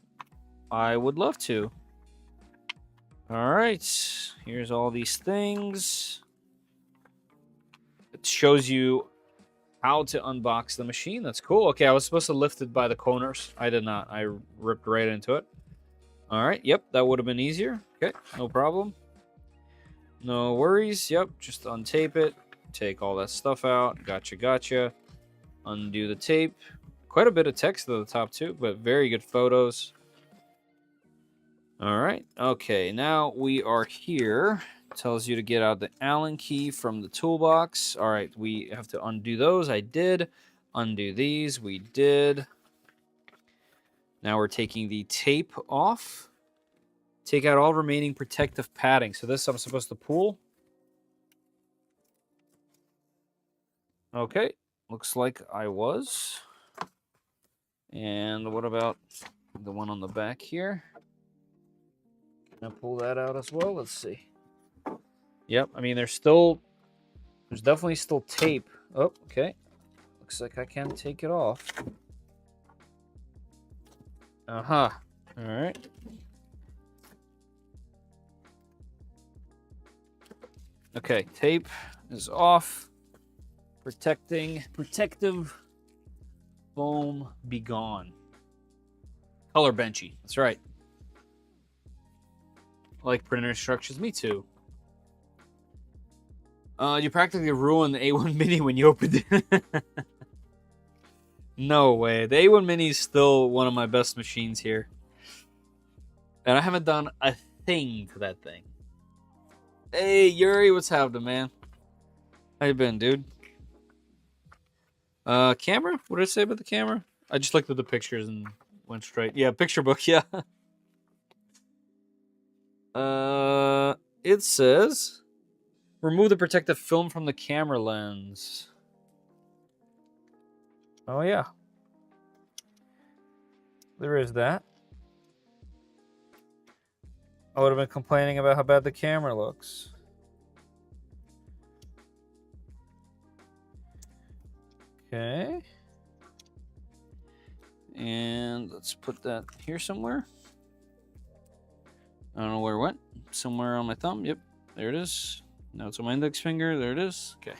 I would love to. All right, here's all these things. It shows you how to unbox the machine. That's cool. Okay, I was supposed to lift it by the corners. I did not. I ripped right into it. All right, yep, that would have been easier. Okay, no problem. No worries. Yep, just untape it. Take all that stuff out. Gotcha. Undo the tape. Quite a bit of text at the top too, but very good photos. All right. Okay, now we are here. Tells you to get out the Allen key from the toolbox. All right, we have to undo those. I did. Undo these. We did. Now we're taking the tape off. Take out all remaining protective padding. So this I'm supposed to pull. Okay, looks like I was. And what about the one on the back here? Can I pull that out as well? Let's see. Yep, I mean, there's definitely still tape. Oh, okay. Looks like I can take it off. Uh-huh. All right. Okay, tape is off. Protective foam be gone. Color benchy. That's right. I like printer instructions. Me too. You practically ruined the A1 Mini when you opened it. No way. The A1 Mini is still one of my best machines here. And I haven't done a thing to that thing. Hey, Yuri, what's happening, man? How you been, dude? Camera? What did I say about the camera? I just looked at the pictures and went straight. Yeah, picture book, yeah. It says, remove the protective film from the camera lens. Oh, yeah. There is that. I would have been complaining about how bad the camera looks. Okay. And let's put that here somewhere. I don't know where it went. Somewhere on my thumb. Yep, there it is. Now it's on my index finger. There it is. Okay.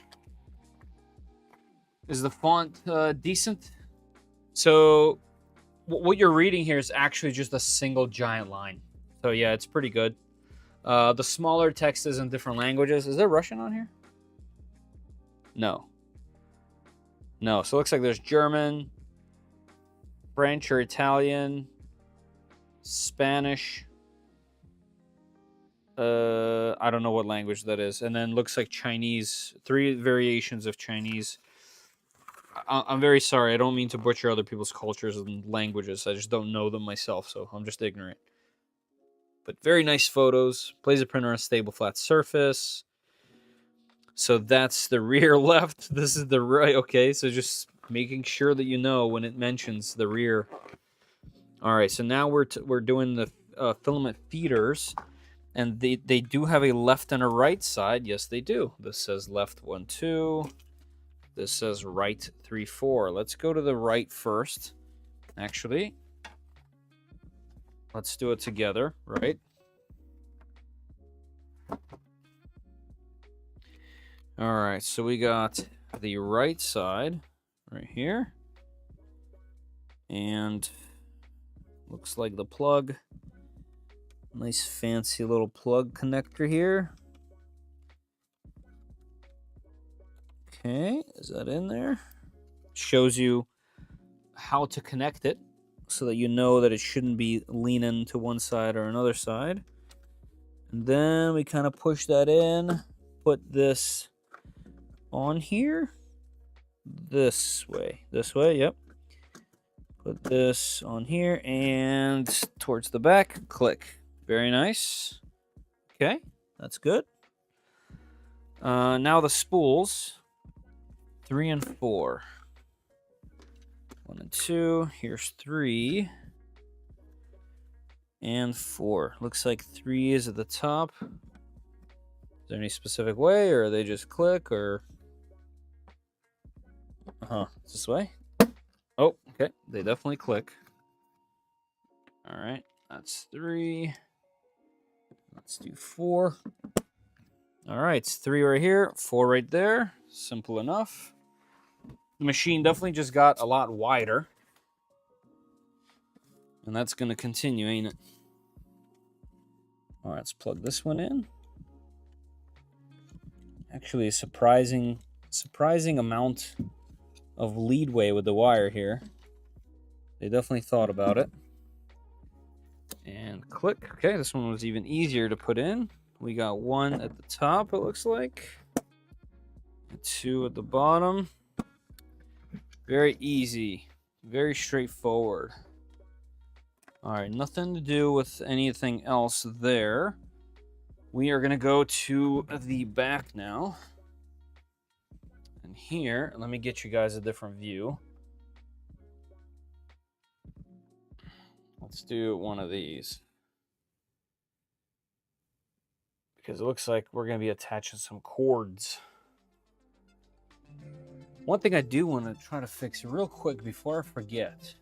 Is the font decent? So what you're reading here is actually just a single giant line. So yeah, it's pretty good. The smaller text is in different languages. Is there Russian on here? No. No, so it looks like there's German, French or Italian, Spanish. I don't know what language that is. And then looks like Chinese, 3 variations of Chinese. I'm very sorry. I don't mean to butcher other people's cultures and languages. I just don't know them myself, so I'm just ignorant. But very nice photos. Plays a printer on a stable flat surface. So that's the rear left. This is the right. Okay, so just making sure that you know when it mentions the rear. All right, so now we're doing the filament feeders. And they do have a left and a right side. Yes, they do. This says left 1, 2. This says right 3, 4. Let's go to the right first. Actually, let's do it together, right? All right, so we got the right side right here. And looks like the plug. Nice fancy little plug connector here. Okay, is that in there? Shows you how to connect it so that you know that it shouldn't be leaning to one side or another side. And then we kind of push that in, put this on here. This way, yep. Put this on here and towards the back, click. Very nice. Okay, that's good. Now the spools, 3 and 4. 1 and 2. Here's 3 and 4. Looks like 3 is at the top. Is there any specific way, or are they just click, or? This way. Oh, okay. They definitely click. All right, that's 3. Let's do 4. All right, it's 3 right here, 4 right there. Simple enough. The machine definitely just got a lot wider. And that's going to continue, ain't it? All right, let's plug this one in. Actually, a surprising amount of leadway with the wire here. They definitely thought about it. And click. Okay, this one was even easier to put in. We got 1 at the top, it looks like. 2 at the bottom. Very easy. Very straightforward. All right, nothing to do with anything else there. We are going to go to the back now. And here, let me get you guys a different view. Let's do one of these. Because it looks like we're going to be attaching some cords. One thing I do want to try to fix real quick before I forget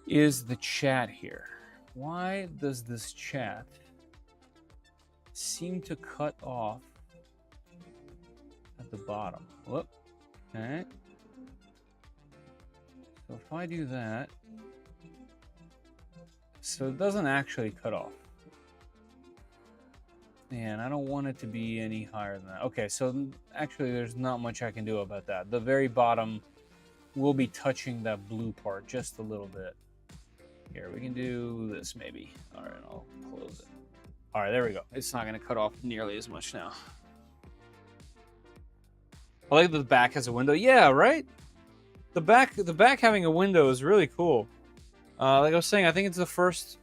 is the chat here. Why does this chat seem to cut off at the bottom? Whoop. Okay. So if I do that, so it doesn't actually cut off. And I don't want it to be any higher than that. Okay, so actually there's not much I can do about that. The very bottom will be touching that blue part just a little bit. Here, we can do this maybe. All right, I'll close it. All right, there we go. It's not going to cut off nearly as much now. I like that the back has a window. Yeah, right? The back having a window is really cool. Like I was saying, I think it's the first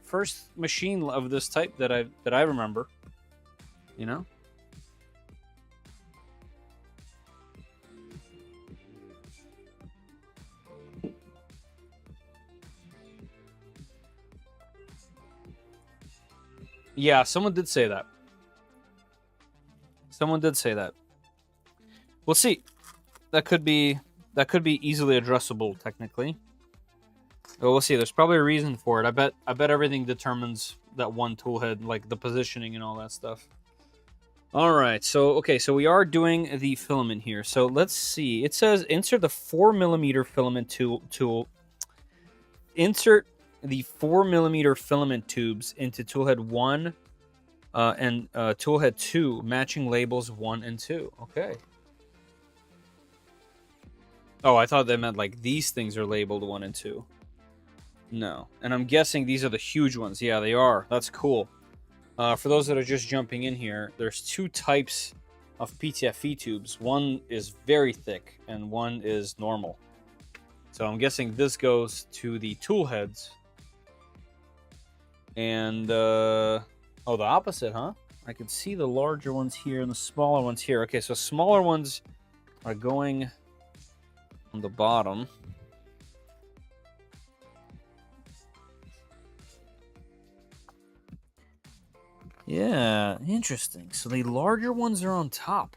machine of this type that I remember. You know? Yeah, someone did say that. Someone did say that. We'll see. That could be easily addressable technically. But we'll see. There's probably a reason for it. I bet everything determines that one tool head, like the positioning and all that stuff. All right, so we are doing the filament here. So let's see. It says insert the 4mm filament tool. Insert the 4mm filament tubes into toolhead 1 and toolhead 2, matching labels 1 and 2. Okay. Oh, I thought they meant like these things are labeled 1 and 2. No, and I'm guessing these are the huge ones. Yeah, they are. That's cool. For those that are just jumping in here, there's 2 types of PTFE tubes. One is very thick, and one is normal. So I'm guessing this goes to the tool heads. And, oh, the opposite, huh? I can see the larger ones here and the smaller ones here. Okay, so smaller ones are going on the bottom. Yeah, interesting. So the larger ones are on top.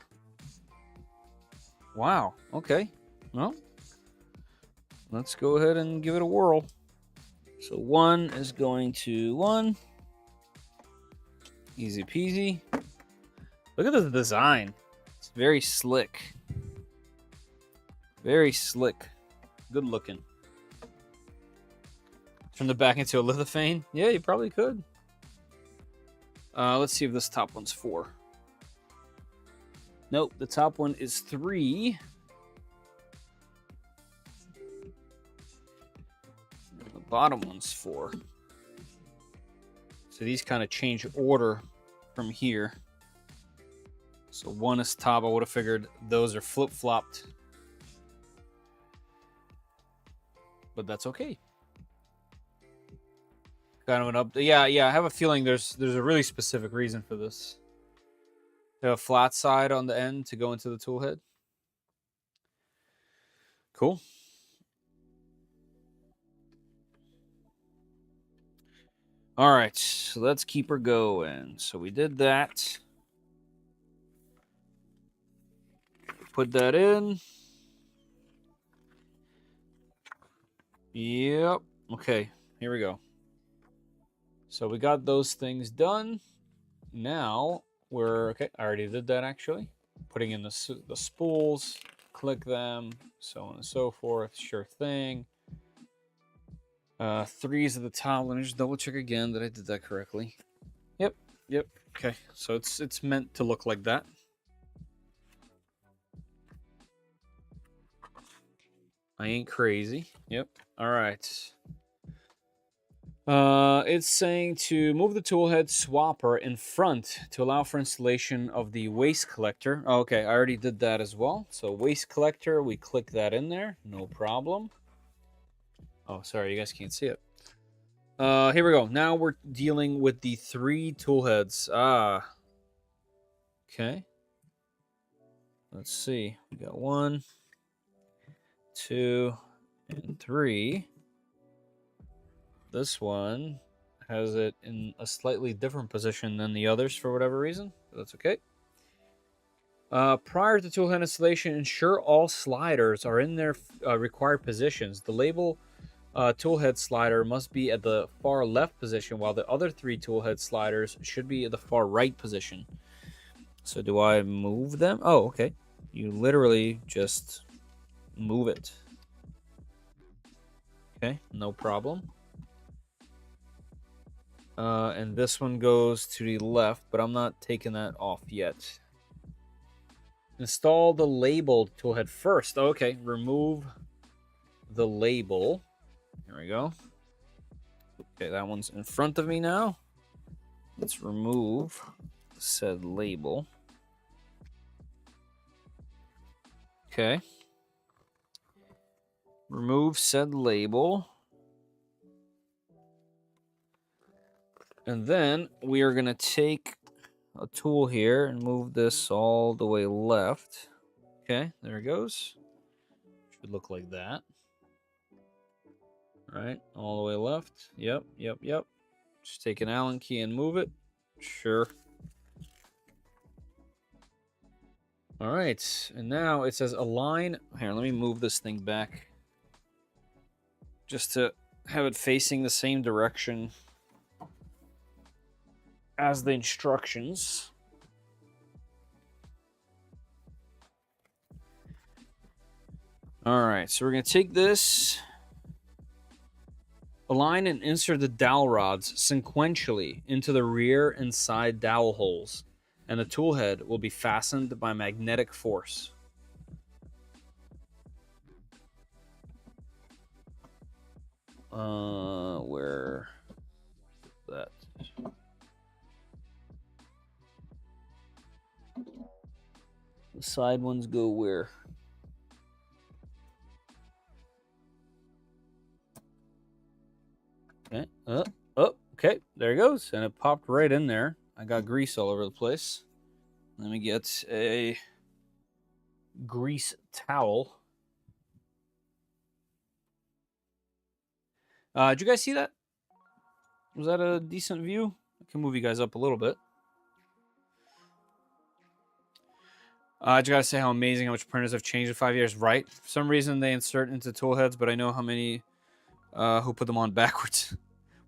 Wow, okay. Well, let's go ahead and give it a whirl. So 1 is going to 1. Easy peasy. Look at the design. It's very slick. Very slick. Good looking. Turn the back into a lithophane? Yeah, you probably could. Let's see if this top one's 4. Nope, the top one is 3. And the bottom one's 4. So these kind of change order from here. So 1 is top. I would have figured those are flip-flopped. But that's okay. Kind of an update. Yeah, I have a feeling there's a really specific reason for this. They have a flat side on the end to go into the tool head. Cool. All right, so let's keep her going. So we did that. Put that in. Yep. Okay. here we go. So we got those things done. Now we're okay. I already did that actually. Putting in the spools, click them, so on and so forth. Sure thing. 3's at the top. Let me just double check again that I did that correctly. Yep. Okay, so it's meant to look like that. I ain't crazy. Yep. All right. It's saying to move the toolhead swapper in front to allow for installation of the waste collector. Okay, I already did that as well. So waste collector, we click that in there. No problem. Oh, sorry, you guys can't see it. Here we go. Now we're dealing with the 3 toolheads. Okay. Let's see. We got 1, 2, and 3. This one has it in a slightly different position than the others for whatever reason. But that's okay. Prior to toolhead installation, ensure all sliders are in their required positions. The label toolhead slider must be at the far left position, while the other 3 toolhead sliders should be at the far right position. So do I move them? Oh, okay. You literally just move it. Okay, no problem. And this one goes to the left, but I'm not taking that off yet. Install the labeled toolhead first. Okay, remove the label. Here we go. Okay, that one's in front of me now. Let's remove said label. Okay. Remove said label. And then we are going to take a tool here and move this all the way left. Okay, there it goes. Should look like that. All right, all the way left. Yep. Just take an Allen key and move it. Sure. All right, and now it says align. Here, let me move this thing back just to have it facing the same direction as the instructions. All right, so we're going to take this, align and insert the dowel rods sequentially into the rear and side dowel holes, and the tool head will be fastened by magnetic force. Where that? The side ones go where? Okay. Okay. There it goes, and it popped right in there. I got grease all over the place. Let me get a grease towel. Did you guys see that? Was that a decent view? I can move you guys up a little bit. I just gotta say how amazing how much printers have changed in 5 years. Right? For some reason they insert into tool heads, but I know how many who put them on backwards.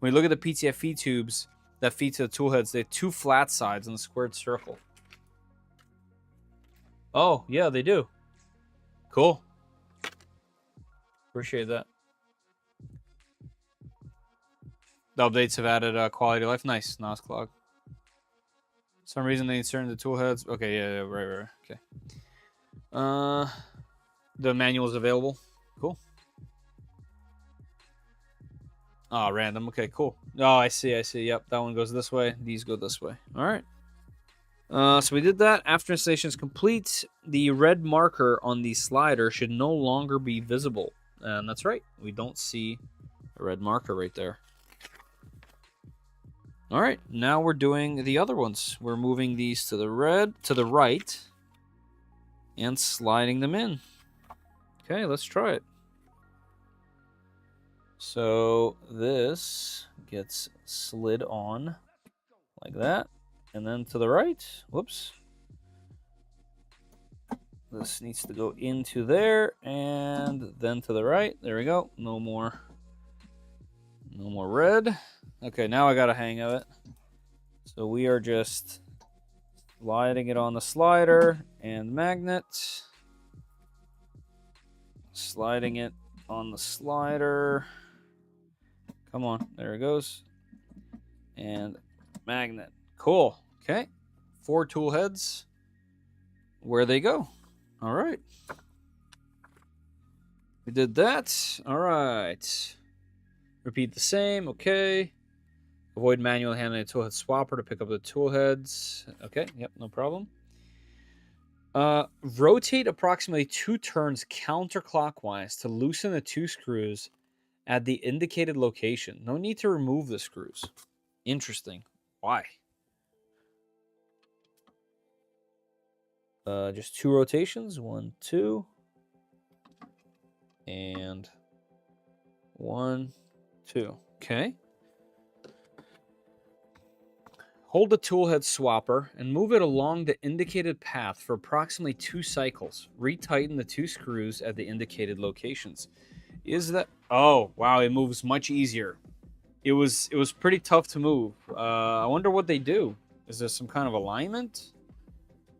When you look at the PTFE tubes that feed to the tool heads, they have 2 flat sides and a squared circle. Oh, yeah, they do. Cool. Appreciate that. The updates have added quality of life. Nice. NOS clog. For some reason they insert into tool heads. Okay, yeah, right. Okay. The manual is available. Cool. Oh, random. Okay, cool. Oh, I see. Yep, that one goes this way. These go this way. All right. So we did that. After installation is complete, the red marker on the slider should no longer be visible. And that's right. We don't see a red marker right there. All right. Now we're doing the other ones. We're moving these to the right, and sliding them in. Okay, let's try it. So this gets slid on like that, and then to the right. Whoops. This needs to go into there, and then to the right. There we go. No more No more red. Okay, now I got a hang of it. So we are just sliding it on the slider and magnet. Sliding it on the slider. Come on, there it goes. And magnet. Cool. Okay. 4 tool heads. Where they go. All right. We did that. All right. Repeat the same. Okay. Avoid manually handling a toolhead swapper to pick up the tool heads. Okay. Yep. No problem. Rotate approximately 2 turns counterclockwise to loosen the 2 screws at the indicated location. No need to remove the screws. Interesting. Why? Just 2 rotations. 1, 2. And 1, 2. Okay. Hold the toolhead swapper and move it along the indicated path for approximately 2 cycles. Retighten the 2 screws at the indicated locations. Is that... Oh, wow, it moves much easier. It was pretty tough to move. I wonder what they do. Is there some kind of alignment?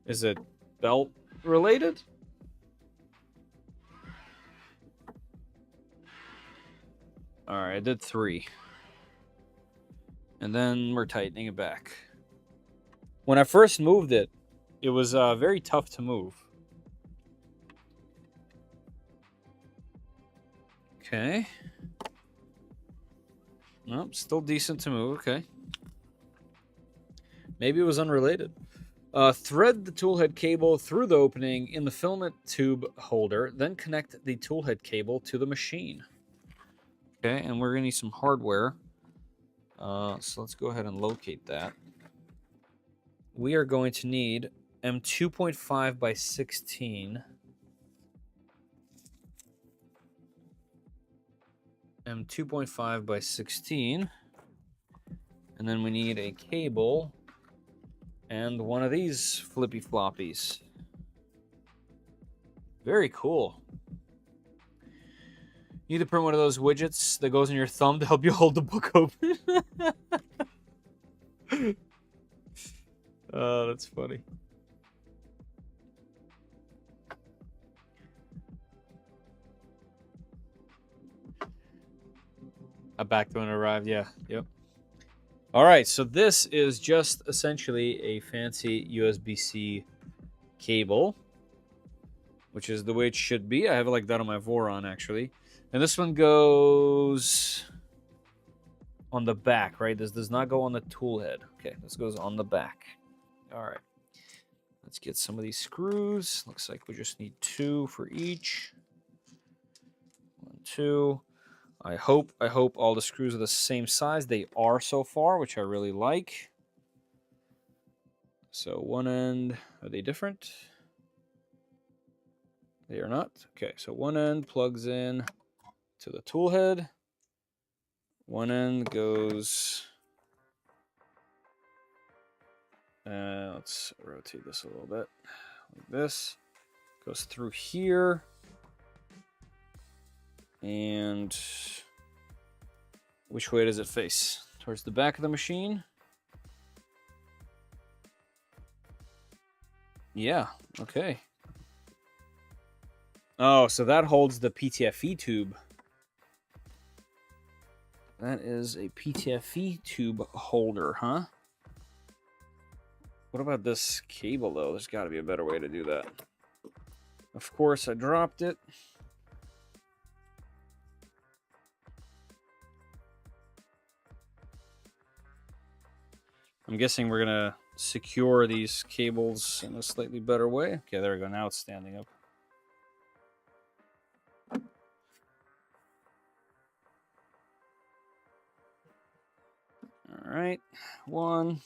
Is it belt related? All right, I did 3. And then we're tightening it back. When I first moved it, it was very tough to move. Okay. Nope, still decent to move. Okay. Maybe it was unrelated. Thread the toolhead cable through the opening in the filament tube holder, then connect the toolhead cable to the machine. Okay, and we're going to need some hardware. So let's go ahead and locate that. We are going to need M2.5 by 16. M2.5 by 16. And then we need a cable and one of these flippy floppies. Very cool. You need to print one of those widgets that goes in your thumb to help you hold the book open. Oh, that's funny. A back when it arrived, yeah. Yep. All right, so this is just essentially a fancy USB-C cable, which is the way it should be. I have it like that on my Voron, actually. And this one goes on the back, right? This does not go on the tool head. Okay, this goes on the back. All right. Let's get some of these screws. Looks like we just need 2 for each. 1, 2. I hope all the screws are the same size. They are so far, which I really like. So one end, are they different? They are not. Okay, so one end plugs in to the tool head. One end goes... let's rotate this a little bit. Like this. Goes through here. And which way does it face? Towards the back of the machine? Yeah, okay. Oh, so that holds the PTFE tube. That is a PTFE tube holder, huh? What about this cable, though? There's got to be a better way to do that. Of course, I dropped it. I'm guessing we're going to secure these cables in a slightly better way. Okay, there we go. Now it's standing up. All right. 1.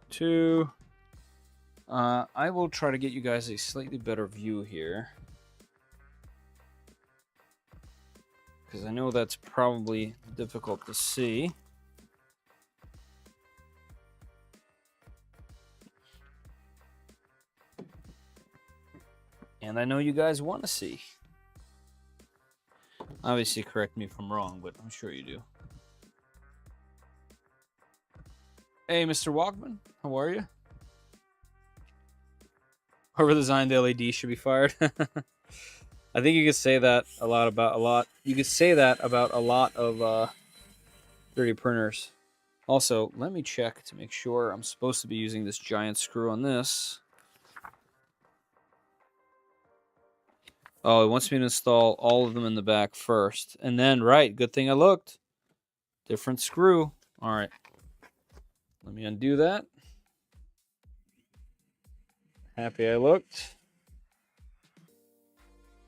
2. I will try to get you guys a slightly better view here, because I know that's probably difficult to see. And I know you guys want to see. Obviously, correct me if I'm wrong, but I'm sure you do. Hey, Mr. Walkman, how are you? Whoever designed the LED should be fired. I think you could say that You could say that about a lot of 3D printers. Also, let me check to make sure I'm supposed to be using this giant screw on this. Oh, it wants me to install all of them in the back first. And then, right, good thing I looked. Different screw. All right. Let me undo that. Happy I looked.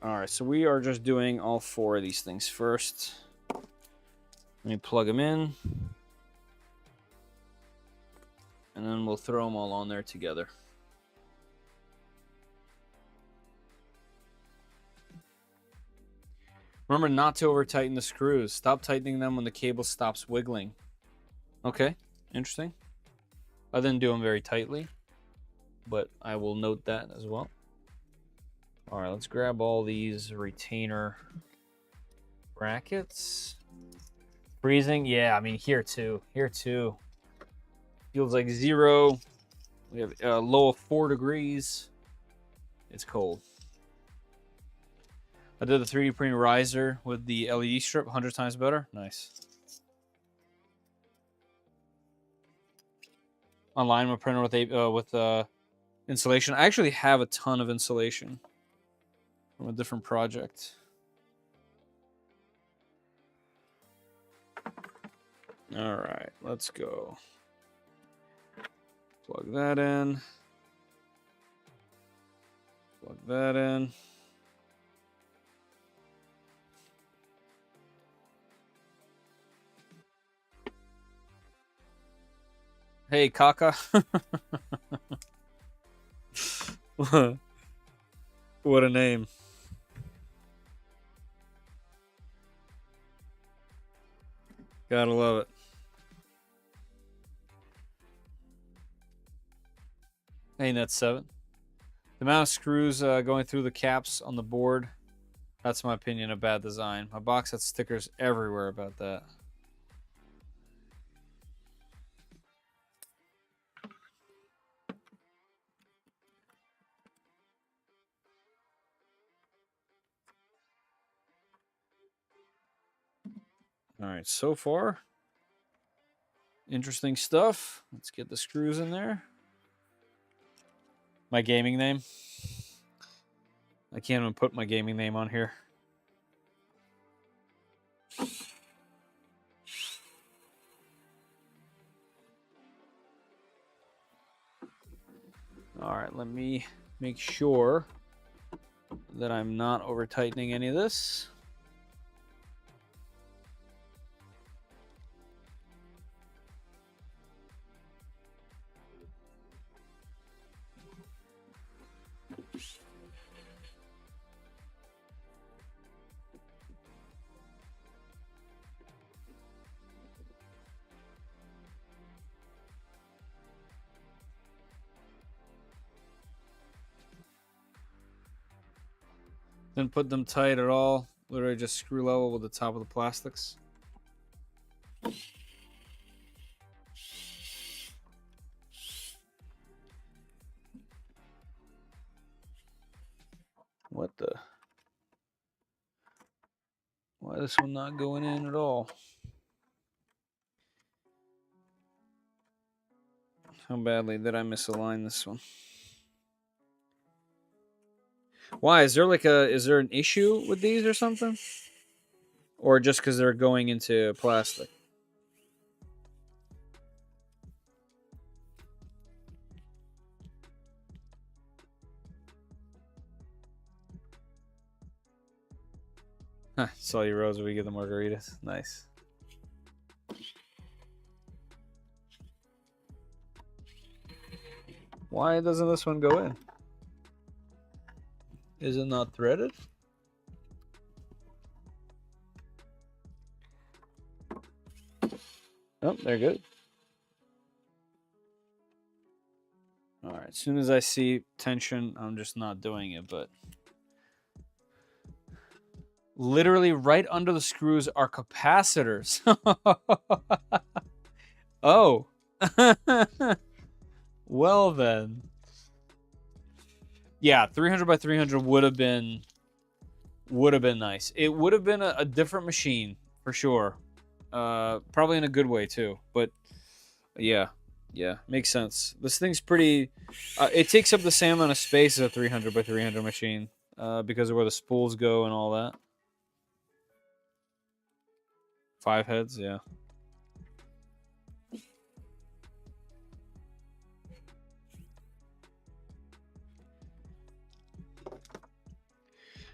All right, so we are just doing all 4 of these things first. Let me plug them in. And then we'll throw them all on there together. Remember not to over tighten the screws. Stop tightening them when the cable stops wiggling. Okay, interesting. I didn't do them very tightly, but I will note that as well. All right, let's grab all these retainer brackets. Freezing? Yeah, I mean, here too. Here too. Feels like 0. We have a low of 4 degrees. It's cold. I did the 3D printing riser with the LED strip, 100 times better. Nice. Alignment printer with insulation. I actually have a ton of insulation from a different project. All right, let's go. Plug that in. Plug that in. Hey, Kaka. What a name. Gotta love it. Hey, Net7. The amount of screws going through the caps on the board, that's my opinion of bad design. My box has stickers everywhere about that. All right, so far, interesting stuff. Let's get the screws in there. My gaming name. I can't even put my gaming name on here. All right, let me make sure that I'm not over tightening any of this. Didn't put them tight at all. Literally just screw level with the top of the plastics. What the? Why is this one not going in at all? How badly did I misalign this one? Why? Is there an issue with these or something? Or just because they're going into plastic? Huh, saw you, Rose. We get the margaritas. Nice. Why doesn't this one go in? Is it not threaded? Oh, they're good. All right. As soon as I see tension, I'm just not doing it, but Literally right under the screws are capacitors. Oh. Well then. Yeah, 300 by 300 would have been nice. It would have been a different machine for sure. Probably in a good way too. But yeah, makes sense. This thing's pretty. It takes up the same amount of space as a 300 by 300 machine because of where the spools go and all that. 5 heads, yeah.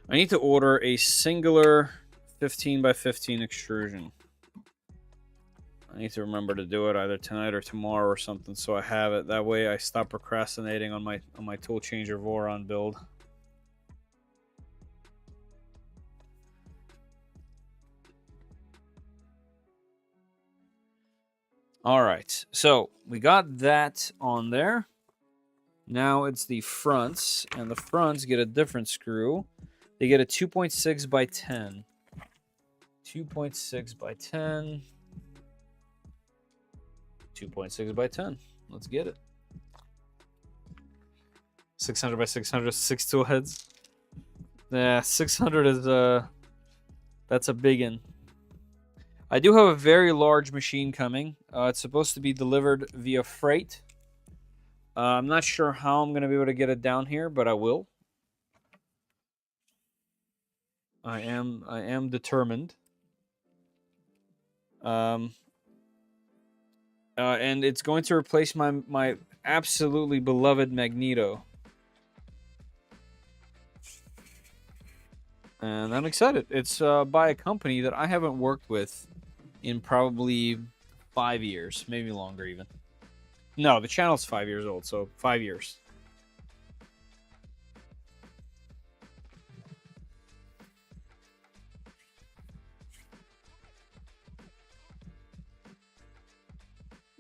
I need to order a singular 15 by 15 extrusion. I need to remember to do it either tonight or tomorrow or something, so I have it. That way, I stop procrastinating on my tool changer Voron build. All right, so we got that on there. Now it's the fronts, and the fronts get a different screw. They get a 2.6 by 10. 2.6 by 10. 2.6 by 10. Let's get it. 600 by 600, 6 tool heads. Yeah, 600 is that's a big one. I do have a very large machine coming. It's supposed to be delivered via freight. I'm not sure how I'm going to be able to get it down here, but I will. I am determined. And it's going to replace my absolutely beloved Magneto. And I'm excited. It's by a company that I haven't worked with in probably 5 years, maybe longer even. No, the channel's 5 years old, so 5 years.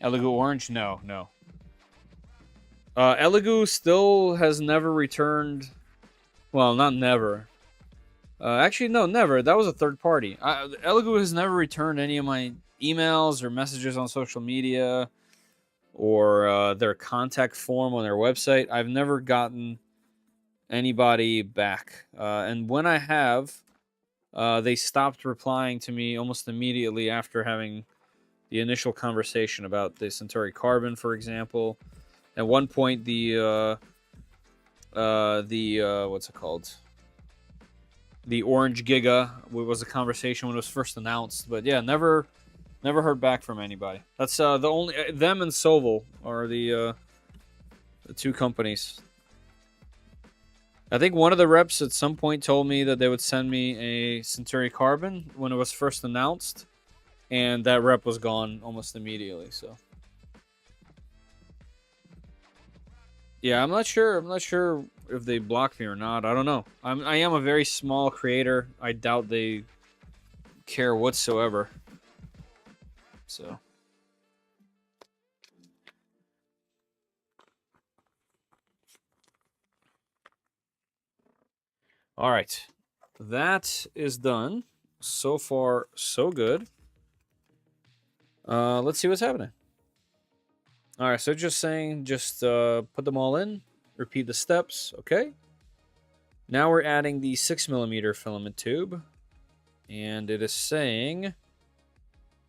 Elegoo Orange? No. Elegoo still has never returned. Well, not never. Actually, no, never. That was a third party. Elegoo has never returned any of my emails or messages on social media or their contact form on their website. I've never gotten anybody back. And when I have, they stopped replying to me almost immediately after having the initial conversation about the Centauri Carbon, for example. At one point, the what's it called? The Orange Giga was a conversation when it was first announced, but yeah, never heard back from anybody. That's the only them and Soval are the 2 companies. I think one of the reps at some point told me that they would send me a Centauri Carbon when it was first announced, and that rep was gone almost immediately. So yeah, I'm not sure if they blocked me or not. I don't know. I am a very small creator. I doubt they care whatsoever. So. All right. That is done. So far, so good. Let's see what's happening. All right, so just put them all in, repeat the steps, okay? Now we're adding the 6mm filament tube, and it is saying,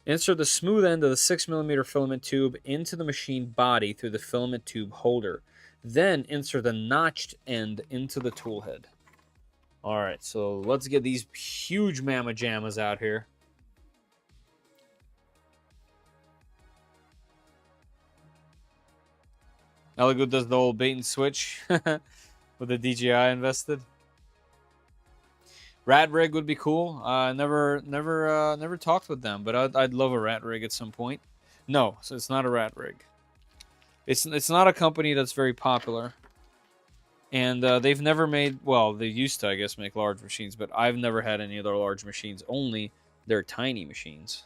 insert the smooth end of the 6mm filament tube into the machine body through the filament tube holder. Then insert the notched end into the tool head. All right, so let's get these huge mamma jammas out here. Elegoo does the old bait and switch with the DJI invested. Rat rig would be cool. Never talked with them, but I'd love a rat rig at some point. No, so it's not a rat rig. It's not a company that's very popular, and they've never made. Well, they used to, I guess, make large machines, but I've never had any of their large machines. Only their tiny machines.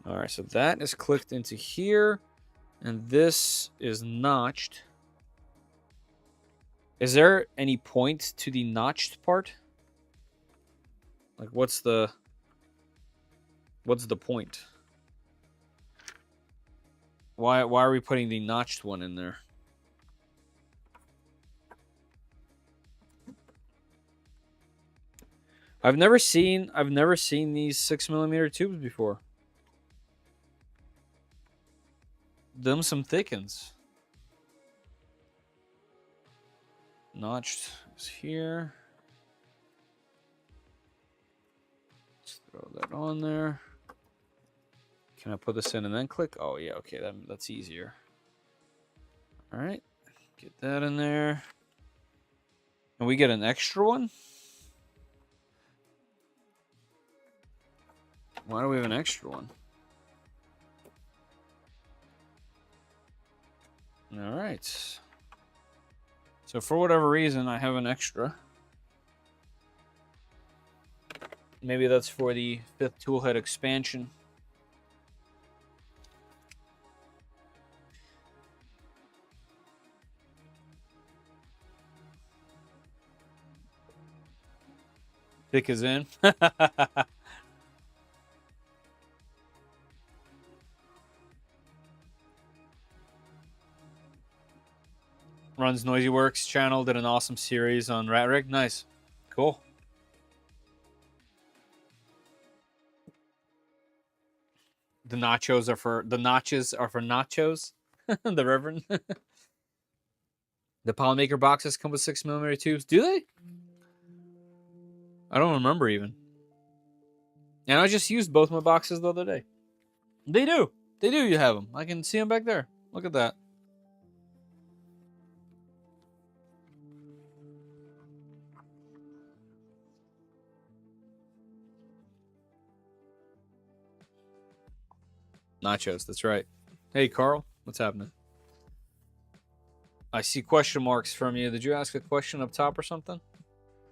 All right, so that is clicked into here, and this is notched. Is there any point to the notched part? Like, what's the point? Why are we putting the notched one in there? I've never seen these 6mm tubes before. Them some thickens. Notched is here. Let's throw that on there. Can I put this in and then click? Oh yeah, okay, that's easier. All right, get that in there. And we get an extra one? Why do we have an extra one? All right. So for whatever reason, I have an extra. Maybe that's for the 5th toolhead expansion. Thick is in. Runs Noisy Works channel, did an awesome series on Rat Rig. Nice. Cool. The nachos are for nachos. The Reverend. The Polymaker boxes come with 6mm tubes. Do they? I don't remember even. And I just used both my boxes the other day. They do. They do. You have them. I can see them back there. Look at that. Nachos. That's right. Hey, Carl. What's happening? I see question marks from you. Did you ask a question up top or something?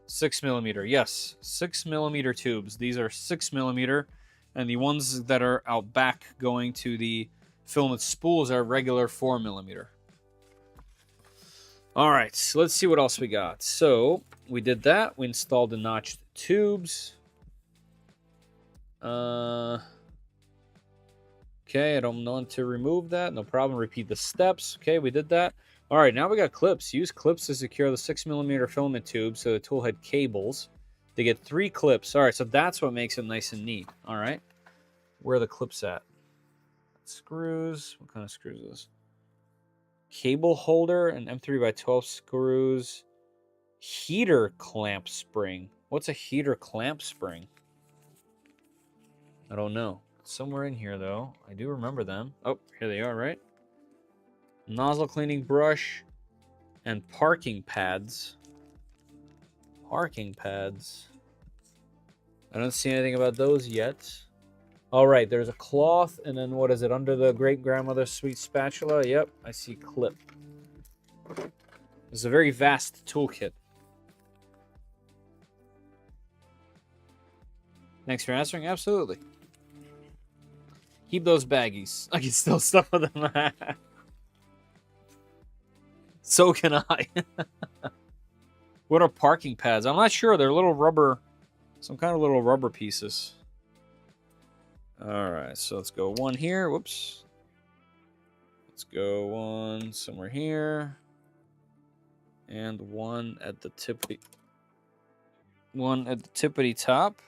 6mm. Yes. 6mm tubes. These are 6mm. And the ones that are out back going to the filament spools are regular 4mm. All right, so let's see what else we got. So we did that. We installed the notched tubes. Okay, I don't want to remove that. No problem. Repeat the steps. Okay, we did that. All right, now we got clips. Use clips to secure the 6mm filament tube so the tool head cables. They get 3 clips. All right, so that's what makes it nice and neat. All right, where are the clips at? Screws. What kind of screws is this? Cable holder and M3x12 screws. Heater clamp spring. What's a heater clamp spring? I don't know. Somewhere in here, though. I do remember them. Oh, here they are, right? Nozzle cleaning brush and parking pads. Parking pads. I don't see anything about those yet. All right, there's a cloth, and then what is it? Under the great-grandmother's sweet spatula? Yep, I see clip. It's a very vast toolkit. Thanks for answering. Absolutely. Keep those baggies. I can still stuff with them. So can I. What are parking pads? I'm not sure. They're little rubber, some kind of little rubber pieces. All right, so let's go one here. Whoops. Let's go one somewhere here. And one at the tippity. One at the tippity top.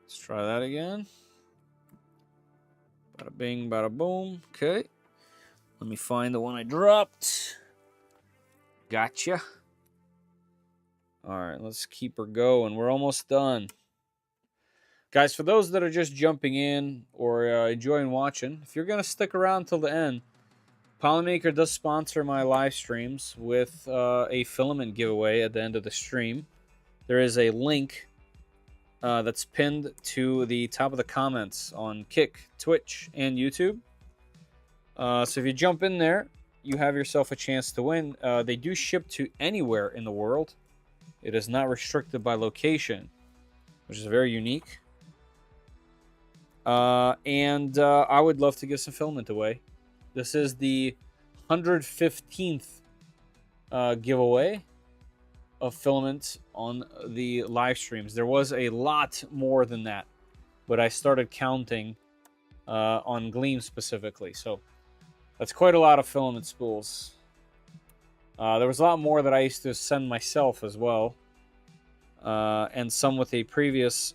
Let's try that again. Bada bing, bada boom. Okay. Let me find the one I dropped. Gotcha. All right, let's keep her going. We're almost done. Guys, for those that are just jumping in or enjoying watching, if you're going to stick around till the end, Polymaker does sponsor my live streams with a filament giveaway at the end of the stream. There is a link that's pinned to the top of the comments on Kick, Twitch, and YouTube. So if you jump in there, you have yourself a chance to win. They do ship to anywhere in the world. It is not restricted by location, which is very unique. And I would love to give some filament away. This is the 115th giveaway of filament on the live streams. There was a lot more than that, but I started counting on Gleam specifically. So that's quite a lot of filament spools. There was a lot more that I used to send myself as well, and some with a previous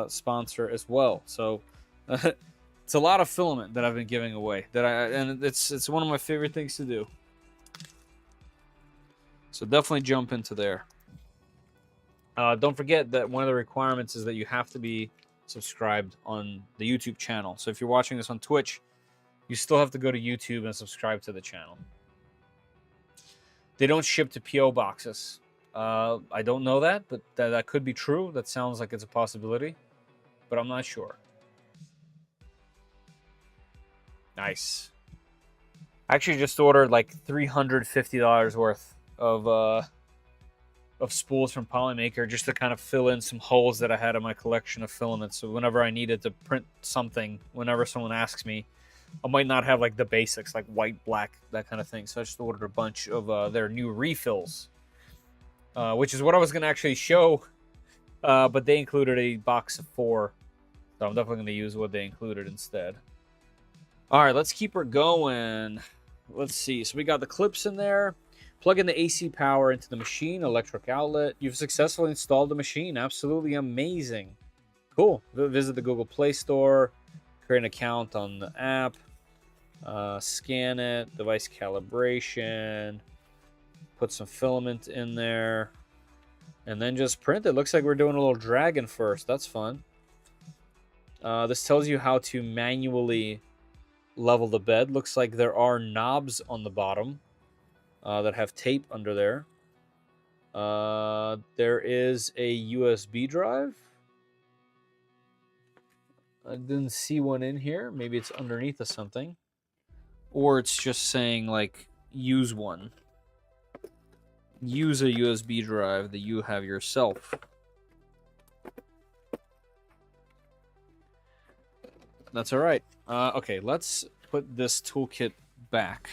sponsor as well. So it's a lot of filament that I've been giving away. And it's one of my favorite things to do. So definitely jump into there. Don't forget that one of the requirements is that you have to be subscribed on the YouTube channel. So if you're watching this on Twitch, you still have to go to YouTube and subscribe to the channel. They don't ship to PO boxes. I don't know that, but that could be true. That sounds like it's a possibility, but I'm not sure. Nice. I actually just ordered like $350 worth of spools from Polymaker just to kind of fill in some holes that I had in my collection of filaments. So whenever I needed to print something, whenever someone asks me, I might not have like the basics, like white, black, that kind of thing. So I just ordered a bunch of their new refills, which is what I was going to actually show, but they included a box of 4. So I'm definitely going to use what they included instead. All right, let's keep her going. Let's see. So we got the clips in there. Plug in the AC power into the machine, electric outlet. You've successfully installed the machine. Absolutely amazing. Cool. Visit the Google Play Store. Create an account on the app. Scan it. Device calibration. Put some filament in there. And then just print it. Looks like we're doing a little dragon first. That's fun. This tells you how to manually level the bed. Looks like there are knobs on the bottom that have tape under there. There is a USB drive. I didn't see one in here. Maybe it's underneath of something. Or it's just saying, like, use one. Use a USB drive that you have yourself. That's all right. Okay, let's put this toolkit back.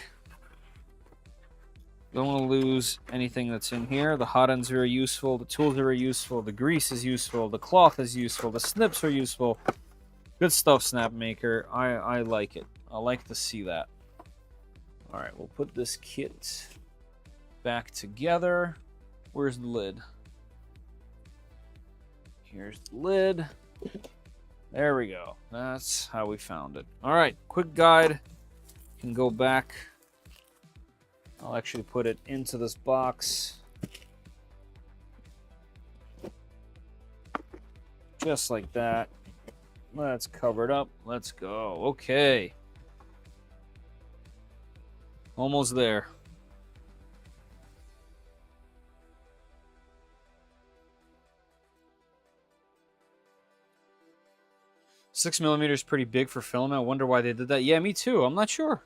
Don't want to lose anything that's in here. The hot ends are very useful. The tools are very useful. The grease is useful. The cloth is useful. The snips are useful. Good stuff, Snapmaker. I like it. I like to see that. All right, we'll put this kit back together. Where's the lid? Here's the lid. There we go. That's how we found it. All right, quick guide. You can go back. I'll actually put it into this box. Just like that. Let's cover it up. Let's go. Okay. Almost there. $6mm is pretty big for film. I wonder why they did that. Yeah, me too. I'm not sure.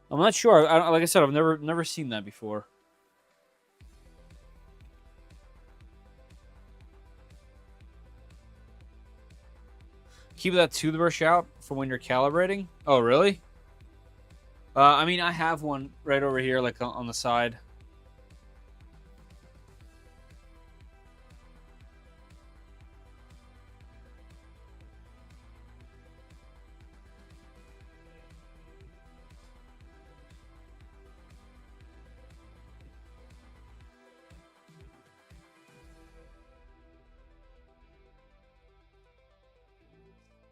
Like I said, I've never seen that before. Keep that toothbrush out for when you're calibrating. Oh, really? I mean, I have one right over here, like on the side.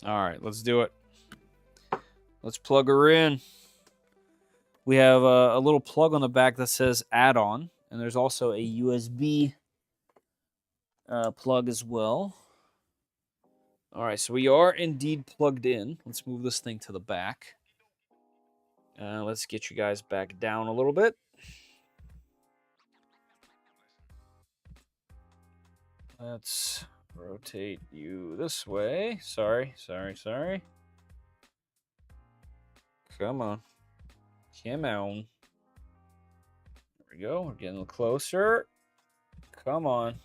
All right, let's do it. Let's plug her in. We have a little plug on the back that says add-on, and there's also a USB plug as well. All right, so we are indeed plugged in. Let's move this thing to the back. Let's get you guys back down a little bit. Let's rotate you this way. Sorry. Come on. There we go. We're getting closer. Come on.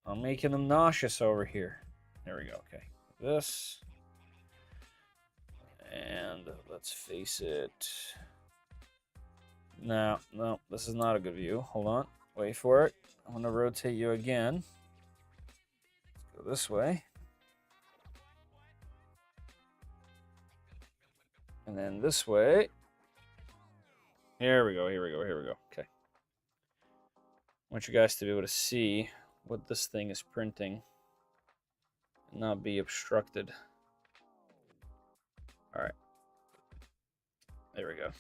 I'm making them nauseous over here. There we go. Okay. This. And let's face it. No, no, this is not a good view. Hold on. Wait for it. I'm going to rotate you again. Let's go this way. And then this way. Here we go, here we go, here we go. Okay. I want you guys to be able to see what this thing is printing and not be obstructed. All right. There we go.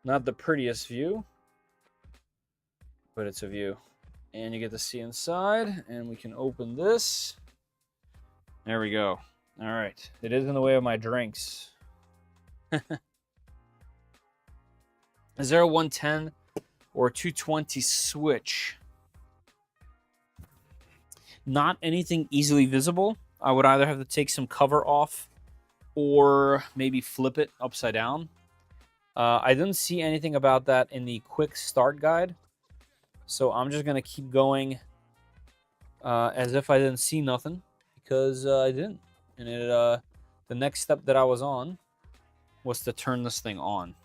Not the prettiest view, but it's a view. And you get to see inside, and we can open this. There we go. All right. It is in the way of my drinks. Is there a 110 or 220 switch? Not anything easily visible. I would either have to take some cover off or maybe flip it upside down. I didn't see anything about that in the quick start guide. So I'm just going to keep going as if I didn't see nothing, because I didn't. And the next step that I was on was to turn this thing on.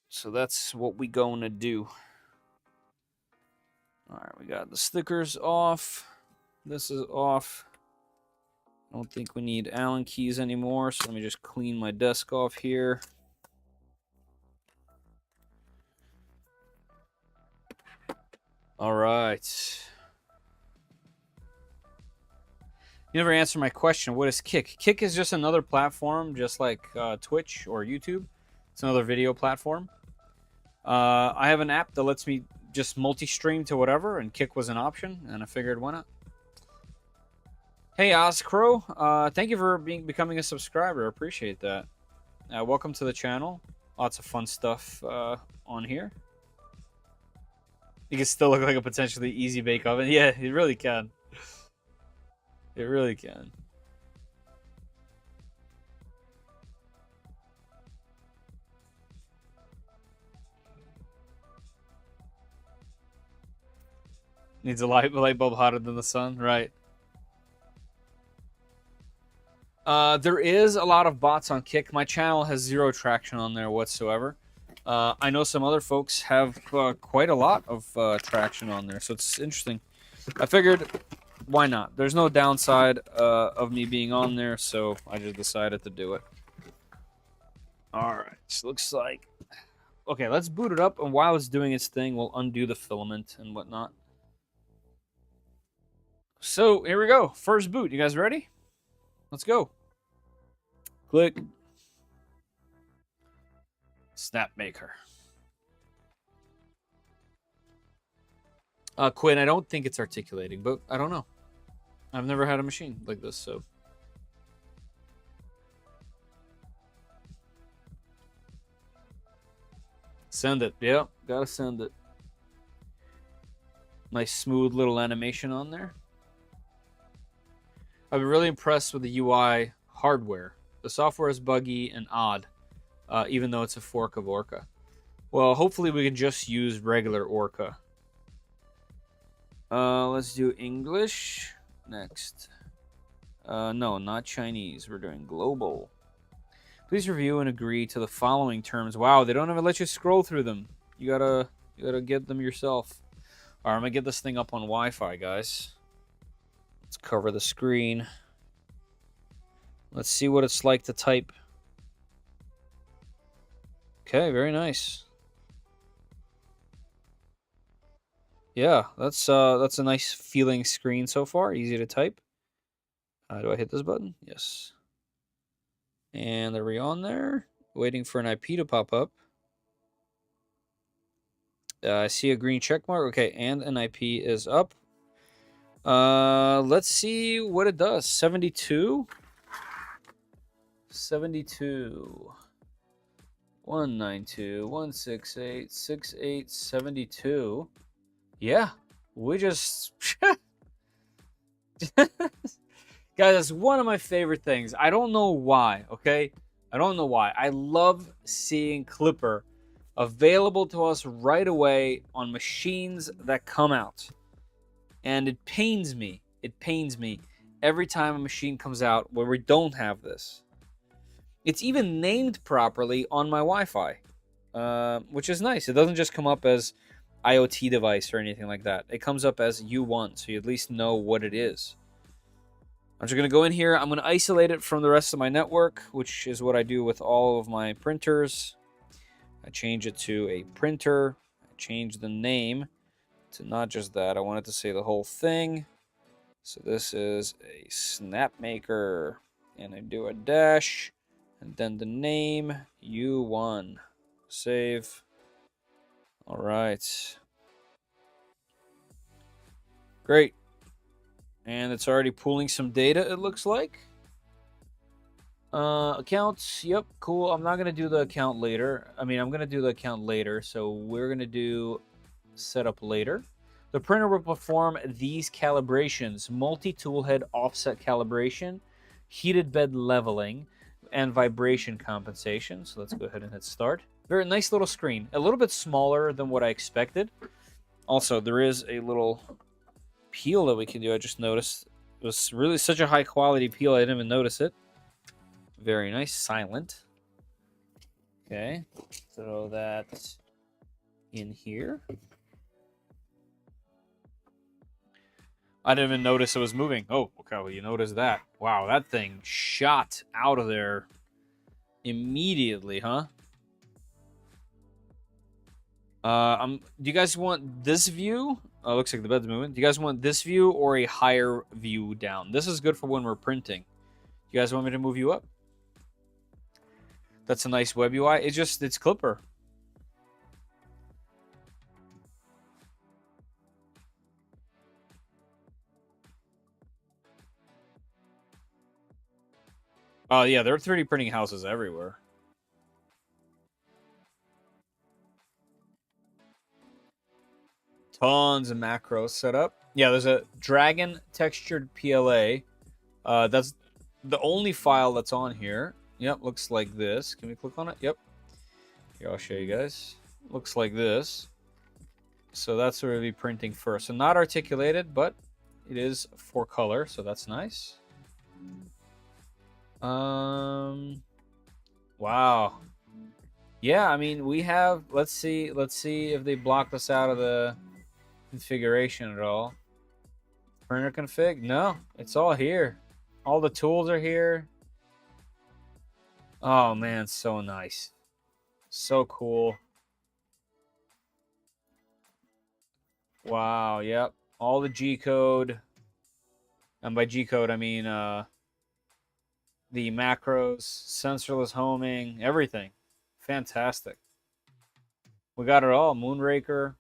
So that's what we going to do. All right, we got the stickers off. This is off. I don't think we need Allen keys anymore, so let me just clean my desk off here. All right. You never answered my question. What is Kick? Kick is just another platform, just like Twitch or YouTube. It's another video platform. I have an app that lets me just multi-stream to whatever, and Kick was an option, and I figured, why not? Hey, Ozcrow, thank you for becoming a subscriber. I appreciate that. Welcome to the channel. Lots of fun stuff on here. You can still look like a potentially easy bake oven. Yeah, it really can. It really can. Needs a light bulb hotter than the sun, right? There is a lot of bots on Kick. My channel has zero traction on there whatsoever. I know some other folks have quite a lot of traction on there, so it's interesting. I figured, why not? There's no downside of me being on there, so I just decided to do it. All right, so looks like... Okay, let's boot it up, and while it's doing its thing, we'll undo the filament and whatnot. So, here we go. First boot. You guys ready? Let's go. Click. Snapmaker. Quinn, I don't think it's articulating, but I don't know. I've never had a machine like this, so... Send it. Yeah, gotta send it. Nice smooth little animation on there. I've been really impressed with the UI hardware. The software is buggy and odd, even though it's a fork of Orca. Well, hopefully we can just use regular Orca. Let's do English next. No, not Chinese. We're doing global. Please review and agree to the following terms. Wow, they don't even let you scroll through them. You gotta get them yourself. All right, I'm gonna get this thing up on Wi-Fi, guys. Let's cover the screen. Let's see what it's like to type. Okay, very nice. Yeah, that's a nice feeling screen so far. Easy to type. Do I hit this button? Yes. And are we on there? Waiting for an IP to pop up. I see a green check mark. Okay, and an IP is up. Let's see what it does. 72. 72. 192.168.68.72. Yeah, we just... Guys, that's one of my favorite things. I don't know why, okay? I don't know why. I love seeing Clipper available to us right away on machines that come out. And it pains me. It pains me every time a machine comes out where we don't have this. It's even named properly on my Wi-Fi, which is nice. It doesn't just come up as IoT device or anything like that. It comes up as U1, so you at least know what it is. I'm just going to go in here. I'm going to isolate it from the rest of my network, which is what I do with all of my printers. I change it to a printer. I change the name to not just that. I want it to say the whole thing. So this is a Snapmaker. And I do a dash. And then the name, U1. Save. All right. Great. And it's already pulling some data, it looks like. Accounts, yep, cool. I'm not going to do the account later. I'm going to do the account later. So we're going to do setup later. The printer will perform these calibrations: multi-tool head offset calibration, heated bed leveling, and vibration compensation. So let's go ahead and hit start. Very nice little screen. A little bit smaller than what I expected. Also, there is a little peel that we can do. I just noticed it was really such a high quality peel I didn't even notice it. Very nice. Silent. Okay. Throw that in here. I didn't even notice it was moving. Oh, okay. Well, you noticed that. Wow, that thing shot out of there immediately, huh? Do you guys want this view? Oh, looks like the bed's moving. Do you guys want this view or a higher view down? This is good for when we're printing. You guys want me to move you up? That's a nice web UI. It's Clipper. Oh, yeah, they're 3D printing houses everywhere. Tons of macros set up. Yeah, there's a dragon textured PLA. That's the only file that's on here. Yep, looks like this. Can we click on it? Yep. Here, I'll show you guys. Looks like this. So that's what we'll be printing first. So not articulated, but it is for color, so that's nice. Wow. Yeah, we have, let's see if they blocked us out of the configuration at all. Printer config? No, it's all here. All the tools are here. Oh man, so nice. So cool. Wow, yep. All the G code. And by G code I mean the macros, sensorless homing, everything. Fantastic. We got it all. Moonraker.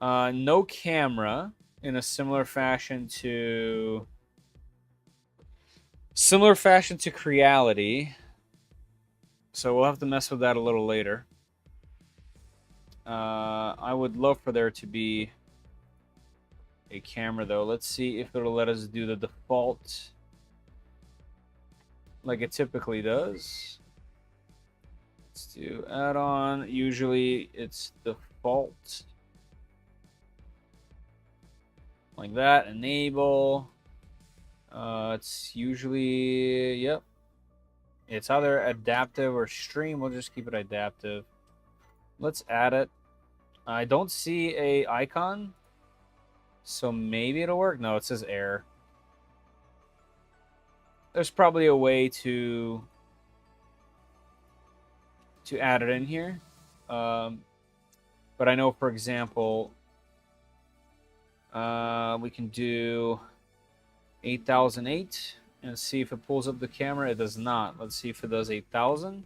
No camera in a similar fashion to Creality. So we'll have to mess with that a little later. I would love for there to be a camera though. Let's see if it'll let us do the default like it typically does. Let's do add-on. Usually it's default. Like that. Enable. It's usually, yep. It's either adaptive or stream. We'll just keep it adaptive. Let's add it. I don't see a icon, so maybe it'll work. No, it says error. There's probably a way to add it in here. But I know, for example, we can do 8008 and see if it pulls up the camera. It does not. Let's see if it does 8000.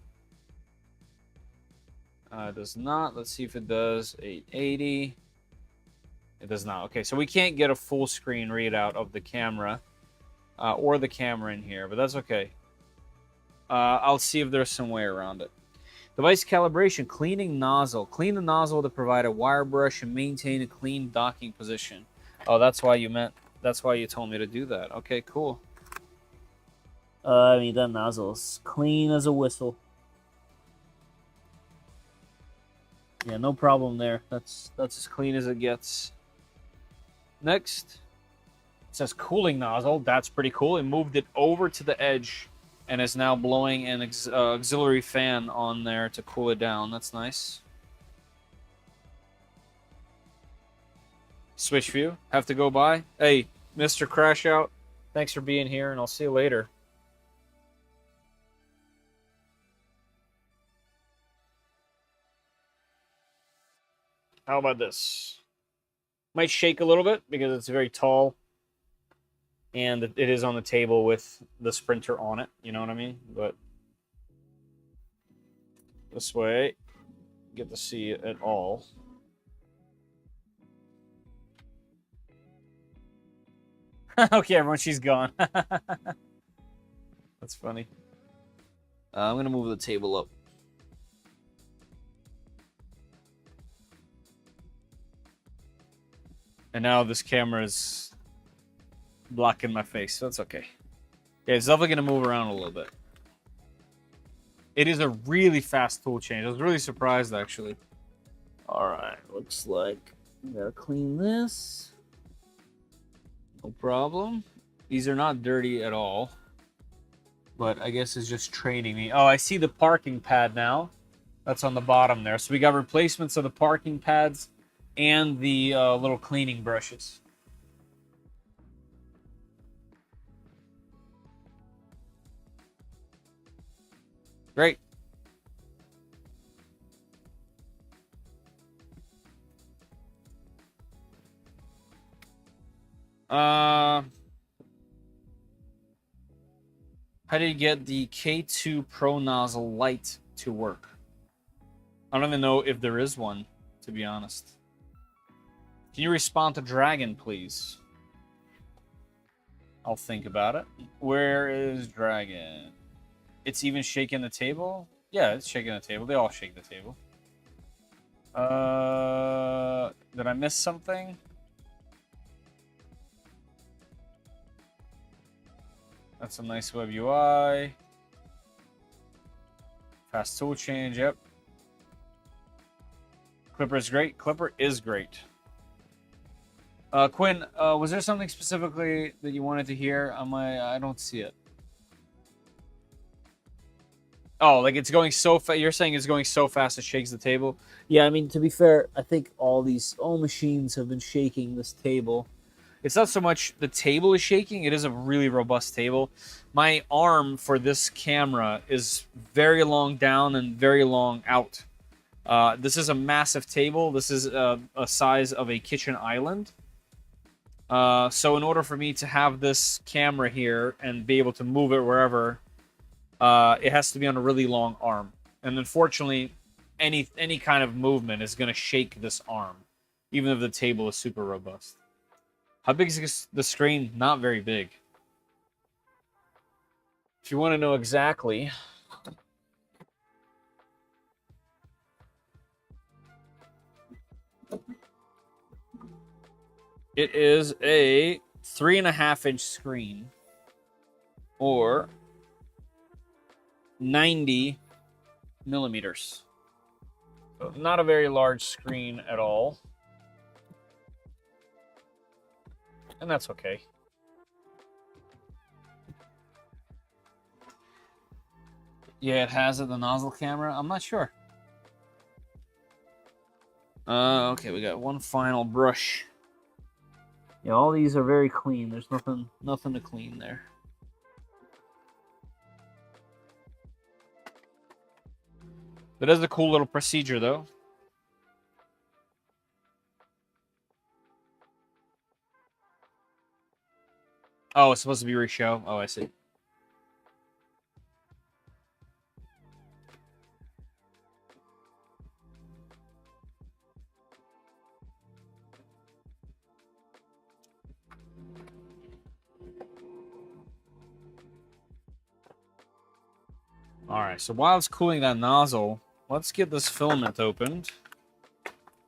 It does not. Let's see if it does 880. It does not. Okay, so we can't get a full screen readout of the camera or the camera in here, but that's okay. I'll see if there's some way around it. Device calibration, cleaning nozzle. Clean the nozzle to provide a wire brush and maintain a clean docking position. Oh, that's why you told me to do that. Okay, cool. That nozzle's clean as a whistle. Yeah, no problem there. That's as clean as it gets. Next, says cooling nozzle. That's pretty cool. It moved it over to the edge and is now blowing an auxiliary fan on there to cool it down. That's nice. Switch view. Have to go by. Hey, Mr. Crash Out. Thanks for being here, and I'll see you later. How about this? Might shake a little bit because it's very tall. And it is on the table with the Sprinter on it. You know what I mean? But this way, get to see it all. Okay, everyone, she's gone. That's funny. I'm going to move the table up. And now this camera is blocking my face, so that's okay. Yeah, it's definitely going to move around a little bit. It is a really fast tool change. I was really surprised, actually. All right, looks like I got to clean this. No problem. These are not dirty at all. But I guess it's just training me. Oh, I see the parking pad now. That's on the bottom there. So we got replacements of the parking pads and the little cleaning brushes. Great. How do you get the K2 Pro nozzle light to work? I don't even know if there is one, to be honest. Can you respond to Dragon, please? I'll think about it. Where is Dragon? It's even shaking the table? Yeah, it's shaking the table. They all shake the table. Did I miss something? That's a nice web UI. Fast tool change, yep. Clipper is great. Clipper is great. Quinn, was there something specifically that you wanted to hear? I don't see it. Oh, like it's going so fast. You're saying it's going so fast it shakes the table? Yeah, I mean, to be fair, I think all machines have been shaking this table. It's not so much the table is shaking. It is a really robust table. My arm for this camera is very long down and very long out. This is a massive table. This is a size of a kitchen island. So in order for me to have this camera here and be able to move it wherever, it has to be on a really long arm. And unfortunately, any kind of movement is going to shake this arm, even if the table is super robust. How big is the screen? Not very big. If you want to know exactly, it is a 3.5-inch screen, or 90 millimeters. So not a very large screen at all. And that's okay. Yeah, it has the nozzle camera. I'm not sure. Okay, we got one final brush. Yeah, all these are very clean. There's nothing to clean there. That is a cool little procedure, though. Oh, it's supposed to be reshow. Oh, I see. All right, so while it's cooling that nozzle, let's get this filament opened.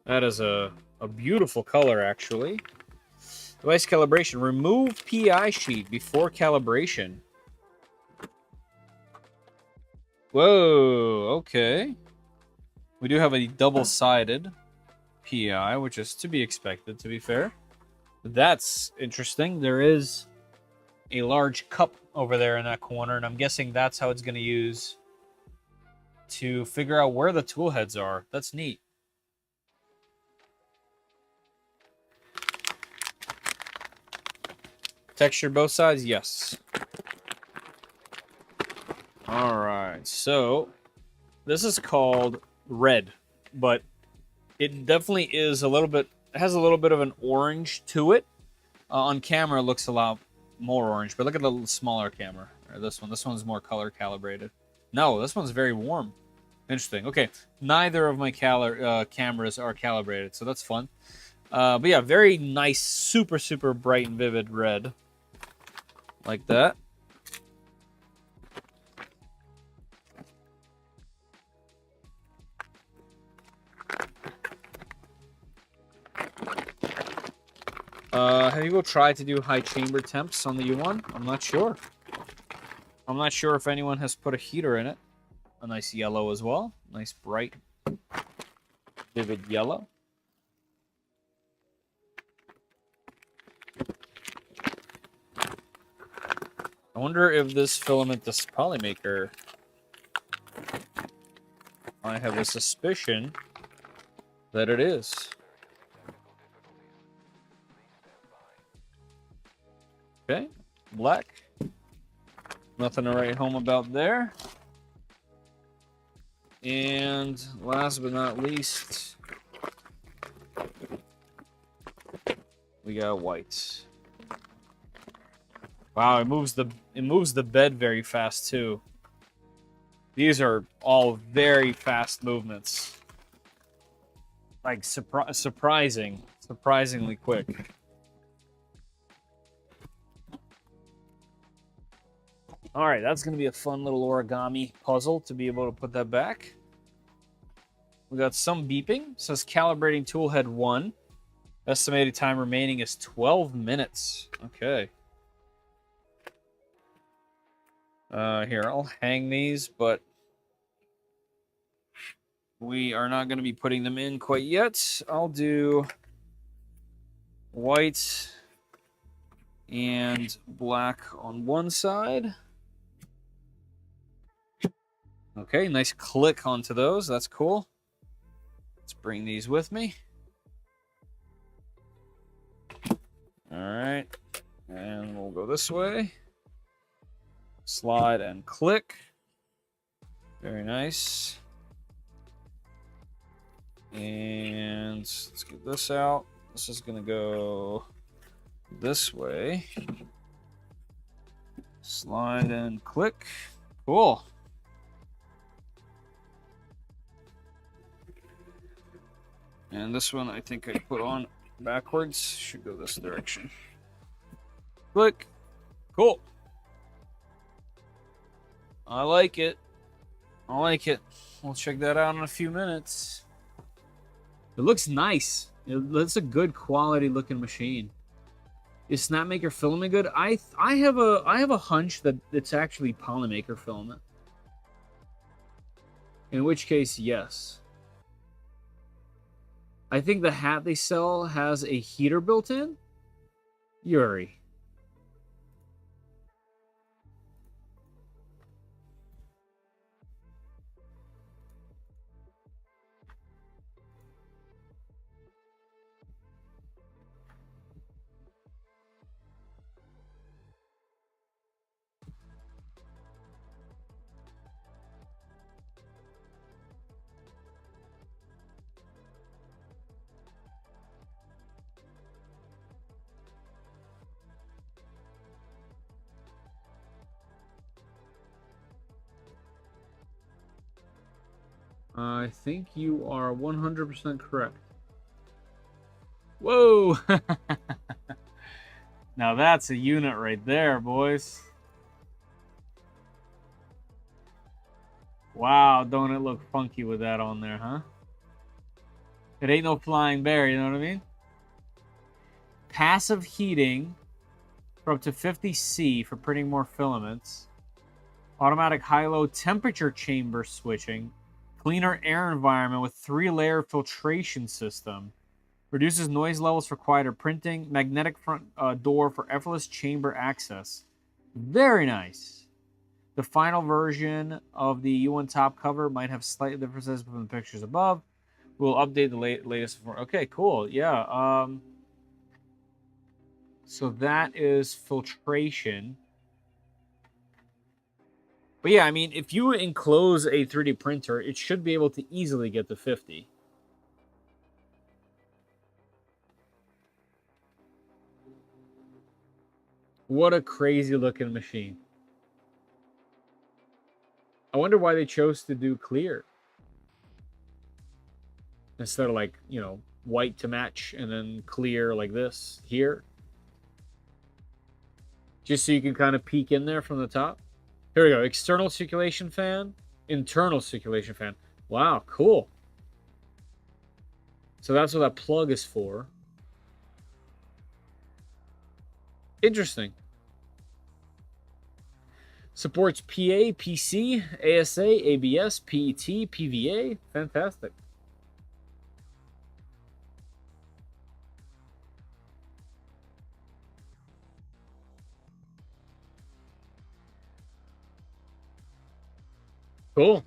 That is a beautiful color, actually. Device calibration. Remove PI sheet before calibration. Whoa, okay. We do have a double-sided PI, which is to be expected, to be fair. That's interesting. There is a large cup over there in that corner, and I'm guessing that's how it's going to use to figure out where the tool heads are. That's neat. Texture both sides? Yes. All right, so this is called red, but it definitely is a little bit, has a little bit of an orange to it. On camera, it looks a lot more orange, but look at the smaller camera. Or this one. This one's more color calibrated. No, this one's very warm. Interesting. Okay, neither of my cameras are calibrated, so that's fun. But yeah, very nice, super, super bright and vivid red. Like that. Have you tried to do high chamber temps on the U1? I'm not sure. I'm not sure if anyone has put a heater in it. A nice yellow as well. Nice bright, vivid yellow. I wonder if this filament, this Polymaker, I have a suspicion that it is. Okay, black. Nothing to write home about there. And last but not least, we got white. Wow, it moves the bed very fast too. These are all very fast movements. Like surprisingly quick. All right, that's going to be a fun little origami puzzle to be able to put that back. We got some beeping. It says calibrating toolhead 1. Estimated time remaining is 12 minutes. Okay. Here, I'll hang these, but we are not going to be putting them in quite yet. I'll do white and black on one side. Okay, nice click onto those. That's cool. Let's bring these with me. All right. And we'll go this way. Slide and click. Very nice. And let's get this out. This is going to go this way. Slide and click. Cool. And this one I think I put on backwards. Should go this direction. Click. Cool. I like it. I like it. We'll check that out in a few minutes. It looks nice. It's a good quality looking machine. Is Snapmaker filament good? I have a hunch that it's actually Polymaker filament. In which case, yes. I think the hat they sell has a heater built in. Yuri. I think you are 100% correct. Whoa! Now that's a unit right there, boys. Wow, don't it look funky with that on there, huh? It ain't no flying bear, you know what I mean? Passive heating for up to 50 C for printing more filaments. Automatic high-low temperature chamber switching. Cleaner air environment with 3-layer filtration system. Reduces noise levels for quieter printing. Magnetic front door for effortless chamber access. Very nice. The final version of the U1 top cover might have slight differences from the pictures above. We'll update the latest. Okay, cool. Yeah. So that is filtration. But yeah, I mean, if you enclose a 3D printer, it should be able to easily get to 50. What a crazy looking machine. I wonder why they chose to do clear instead of, like, you know, white to match and then clear like this here. Just so you can kind of peek in there from the top. Here we go. External circulation fan, internal circulation fan. Wow, cool. So that's what that plug is for. Interesting. Supports PA, PC, ASA, ABS, PET, PVA. Fantastic. Cool.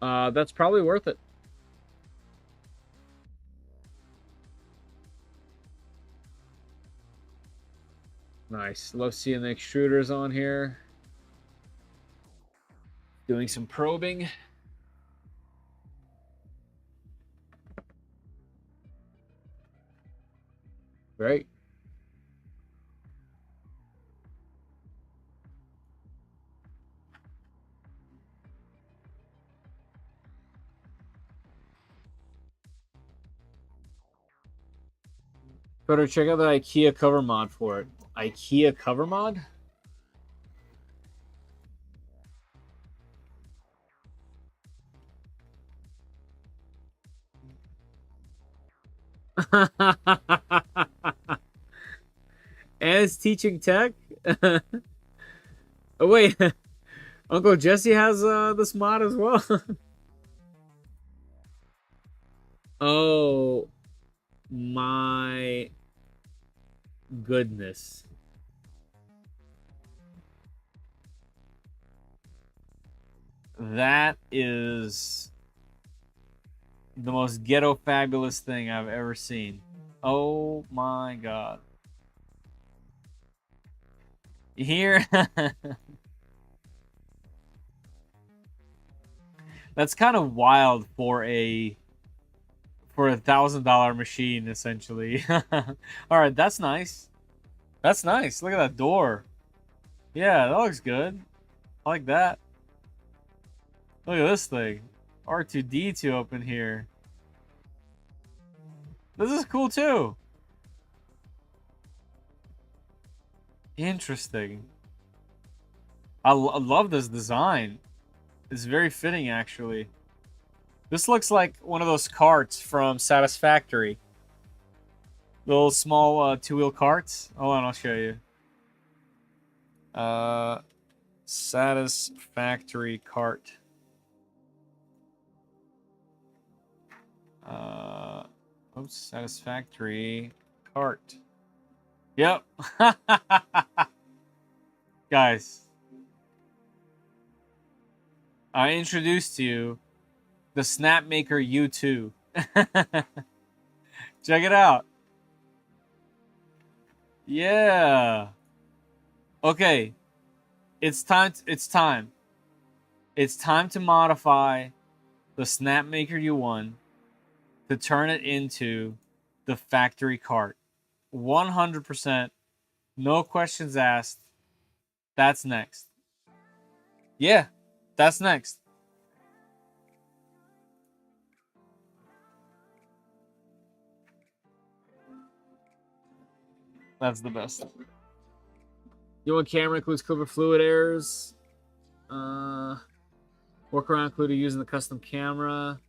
That's probably worth it. Nice. Love seeing the extruders on here. Doing some probing. Great. Better check out the IKEA cover mod for it. IKEA cover mod? As teaching tech? Oh, wait. Uncle Jesse has this mod as well? Oh my goodness. That is the most ghetto fabulous thing I've ever seen. Oh my god. Here. That's kind of wild for a $1,000 machine, essentially. All right, that's nice. That's nice. Look at that door. Yeah, that looks good. I like that. Look at this thing. R2D2 open here. This is cool too. Interesting. I love this design. It's very fitting, actually. This looks like one of those carts from Satisfactory. Little small two-wheel carts. Hold on, I'll show you. Satisfactory cart. Oops, Satisfactory cart. Yep. Guys, I introduced to you the Snapmaker U2. Check it out. Yeah. Okay. It's time to modify the Snapmaker U1 to turn it into the factory cart. 100%. No questions asked. That's next. Yeah, that's next. That's the best. U1 camera includes clipper fluid errors. Workaround included using the custom camera.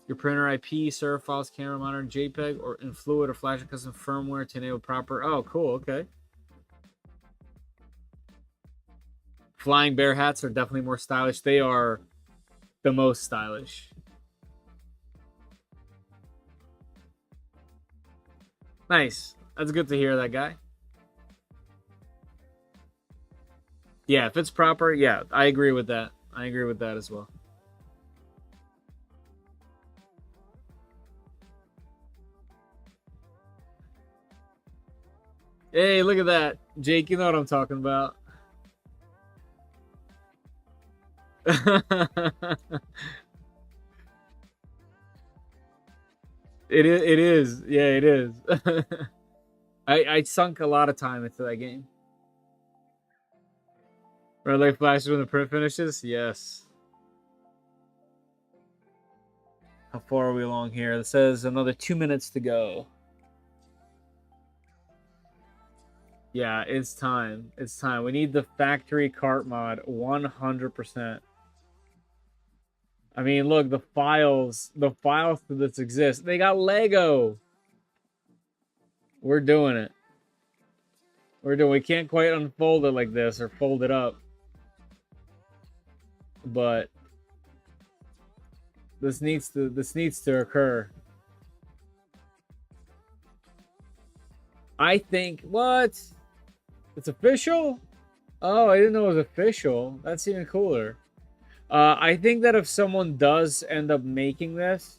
Your printer IP, server files, camera monitor, JPEG, or in Fluid or Flash custom firmware to enable proper. Oh, cool. Okay. Flying bear hats are definitely more stylish. They are the most stylish. Nice. That's good to hear, that guy. Yeah, if it's proper, yeah, I agree with that. I agree with that as well. Hey, look at that. Jake, you know what I'm talking about. It is. Yeah, it is. I sunk a lot of time into that game. Red light flashes when the print finishes? Yes. How far are we along here? It says another 2 minutes to go. Yeah, it's time. It's time. We need the factory cart mod 100%. I mean, look, the files for this exist. They got Lego. We're doing it. We can't quite unfold it like this or fold it up. But this needs to occur. I think what? It's official? Oh, I didn't know it was official. That's even cooler. I think that if someone does end up making this,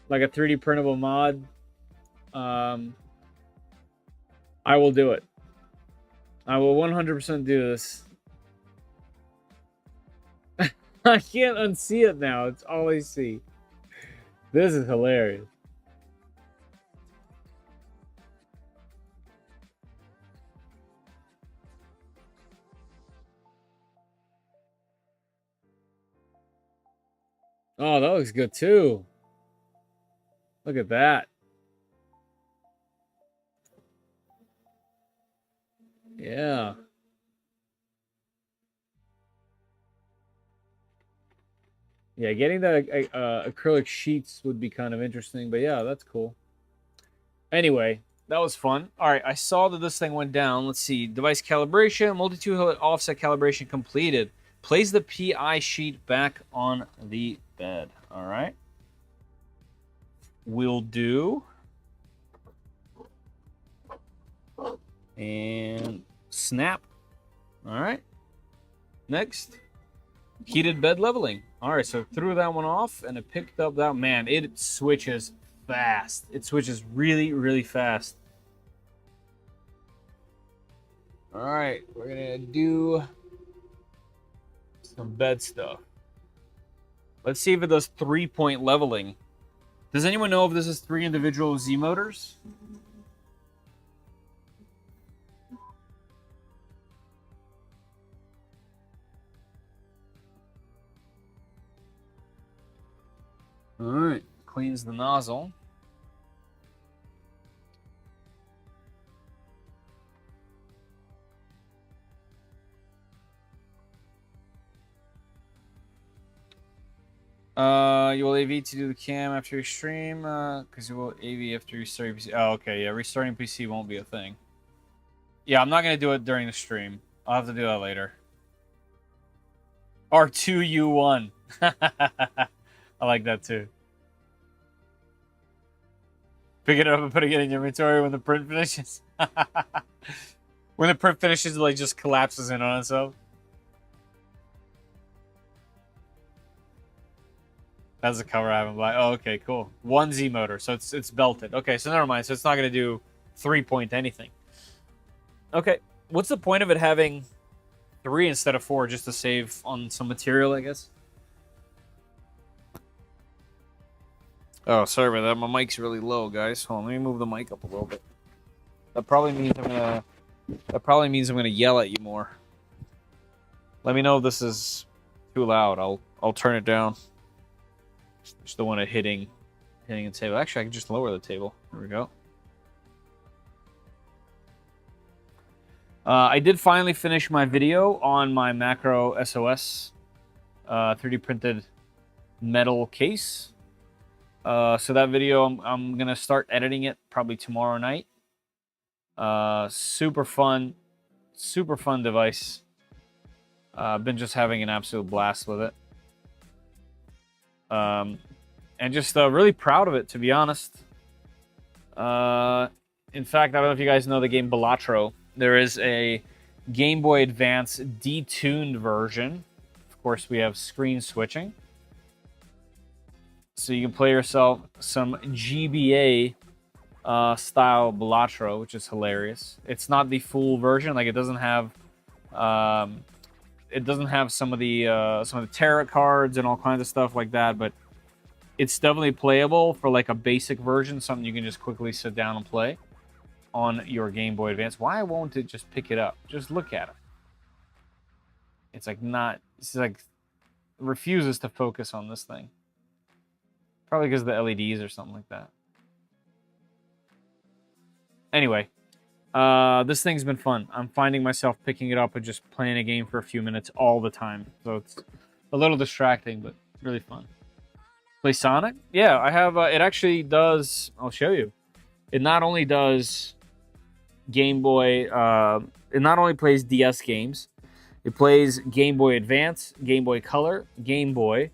like a 3D printable mod, I will do it. I will 100% do this. I can't unsee it now. It's all I see. This is hilarious. Oh, that looks good too. Look at that. Yeah. Yeah, getting the acrylic sheets would be kind of interesting, but yeah, that's cool. Anyway, that was fun. All right, I saw that this thing went down. Let's see. Device calibration, multi-tool offset calibration completed. Place the PI sheet back on the bed. All right. Will do. And snap. All right. Next. Heated bed leveling. All right, so threw that one off, and it picked up that. Man, it switches fast. It switches really, really fast. All right, we're going to do some bed stuff. Let's see if it does 3-point leveling. Does anyone know if this is 3 individual Z motors? All right, cleans the nozzle. You will AV to do the cam after you stream, because you will AV after you start your PC. Oh, okay, yeah, restarting PC won't be a thing. Yeah, I'm not going to do it during the stream. I'll have to do that later. R2U1. I like that too. Pick it up and putting it in your inventory when the print finishes. When the print finishes, it like just collapses in on itself. That's the cover I haven't black. Oh, okay, cool. 1 Z motor, so it's belted. Okay, so never mind. So it's not gonna do 3-point anything. Okay, what's the point of it having 3 instead of 4, just to save on some material, I guess? Oh, sorry about that. My mic's really low, guys. Hold on, let me move the mic up a little bit. That probably means I'm gonna yell at you more. Let me know if this is too loud. I'll turn it down. Just don't want it hitting the table. Actually, I can just lower the table. There we go. I did finally finish my video on my Macro SOS 3D printed metal case. So that video, I'm gonna start editing it probably tomorrow night. Super fun device. I've been just having an absolute blast with it. And just really proud of it, to be honest. In fact, I don't know if you guys know the game Balatro. There is a Game Boy Advance detuned version. Of course, we have screen switching. So you can play yourself some GBA style Balatro, which is hilarious. It's not the full version; like it doesn't have some of the tarot cards and all kinds of stuff like that. But it's definitely playable for like a basic version, something you can just quickly sit down and play on your Game Boy Advance. Why won't it just pick it up? Just look at it. It's like not. It's like refuses to focus on this thing. Probably because of the LEDs or something like that. Anyway, this thing's been fun. I'm finding myself picking it up and just playing a game for a few minutes all the time. So it's a little distracting, but really fun. Play Sonic? Yeah, I have. It actually does. I'll show you. It not only does Game Boy. It not only plays DS games. It plays Game Boy Advance, Game Boy Color, Game Boy.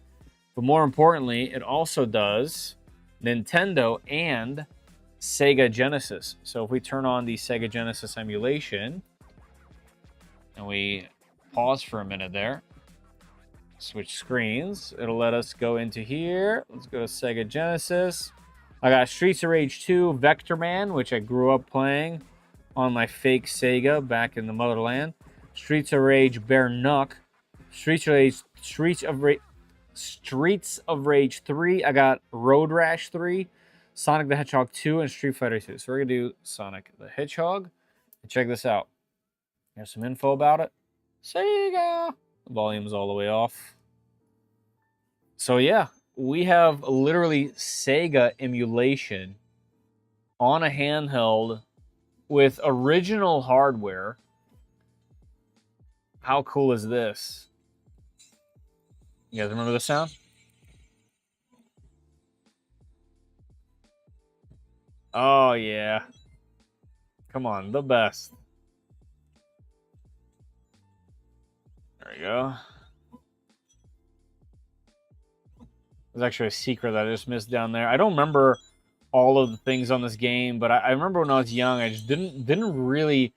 But more importantly, it also does Nintendo and Sega Genesis. So if we turn on the Sega Genesis emulation and we pause for a minute there, switch screens, it'll let us go into here. Let's go to Sega Genesis. I got Streets of Rage 2, Vector Man, which I grew up playing on my fake Sega back in the motherland. Streets of Rage Bare Knuck. Streets of Rage 3. I got Road Rash 3, Sonic the Hedgehog 2, and Street Fighter 2. So we're going to do Sonic the Hedgehog. And check this out. Here's some info about it. Sega. The volume's all the way off. So yeah, we have literally Sega emulation on a handheld with original hardware. How cool is this? You guys remember the sound? Oh, yeah. Come on, the best. There we go. There's actually a secret that I just missed down there. I don't remember all of the things on this game, but I remember when I was young, I just didn't really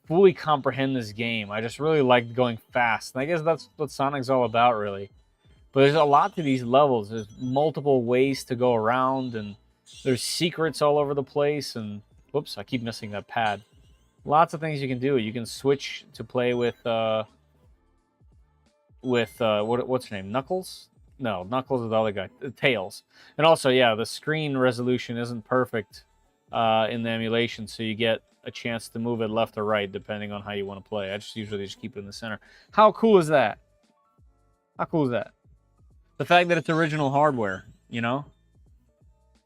fully comprehend this game. I just really liked going fast. And I guess that's what Sonic's all about, really. But there's a lot to these levels. There's multiple ways to go around, and there's secrets all over the place. And whoops, I keep missing that pad. Lots of things you can do. You can switch to play with what's her name? Knuckles? No, Knuckles is the other guy. Tails. And also, yeah, the screen resolution isn't perfect in the emulation, so you get a chance to move it left or right depending on how you want to play. I just usually just keep it in the center. How cool is that? How cool is that? The fact that it's original hardware, you know?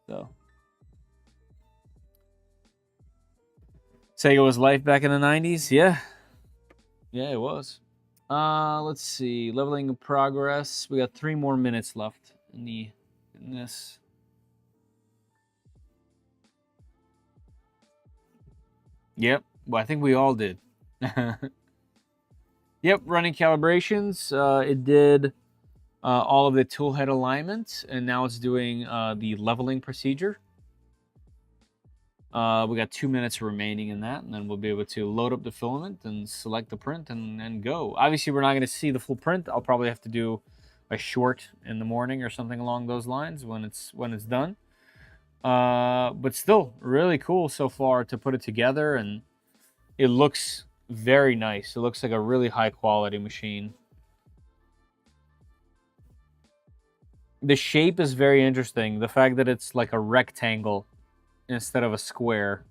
So. Sega was life back in the 90s? Yeah. Yeah, it was. Let's see. Leveling in progress. We got 3 more minutes left in this. Yep. Well, I think we all did. Yep, running calibrations. It did all of the toolhead alignment, and now it's doing the leveling procedure. We got 2 minutes remaining in that, and then we'll be able to load up the filament and select the print and go. Obviously, we're not going to see the full print. I'll probably have to do a short in the morning or something along those lines when it's done. But still, really cool so far to put it together, and it looks very nice. It looks like a really high quality machine. The shape is very interesting. The fact that it's like a rectangle instead of a square.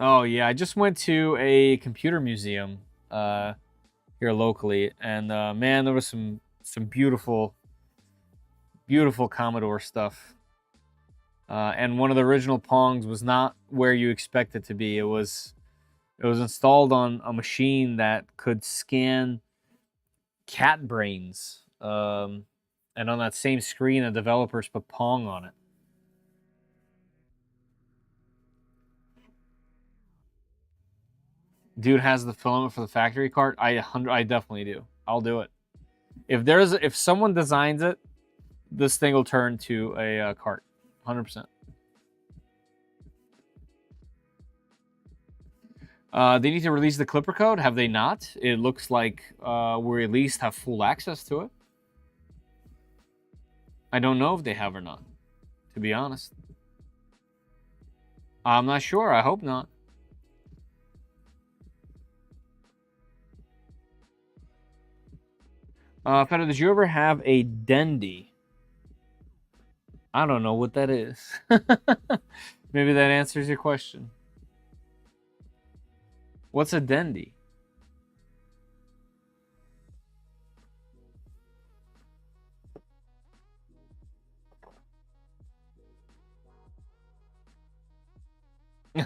Oh yeah, I just went to a computer museum here locally, and man, there was some beautiful Commodore stuff. And one of the original Pongs was not where you expect it to be. It was installed on a machine that could scan cat brains. And on that same screen, the developers put Pong on it. Dude has the filament for the factory cart. I definitely do. I'll do it. If someone designs it, this thing will turn to a cart, 100%. They need to release the Clipper code. Have they not? It looks like we at least have full access to it. I don't know if they have or not, to be honest. I'm not sure. I hope not. Feta, did you ever have a Dendy? I don't know what that is. Maybe that answers your question. What's a Dendy?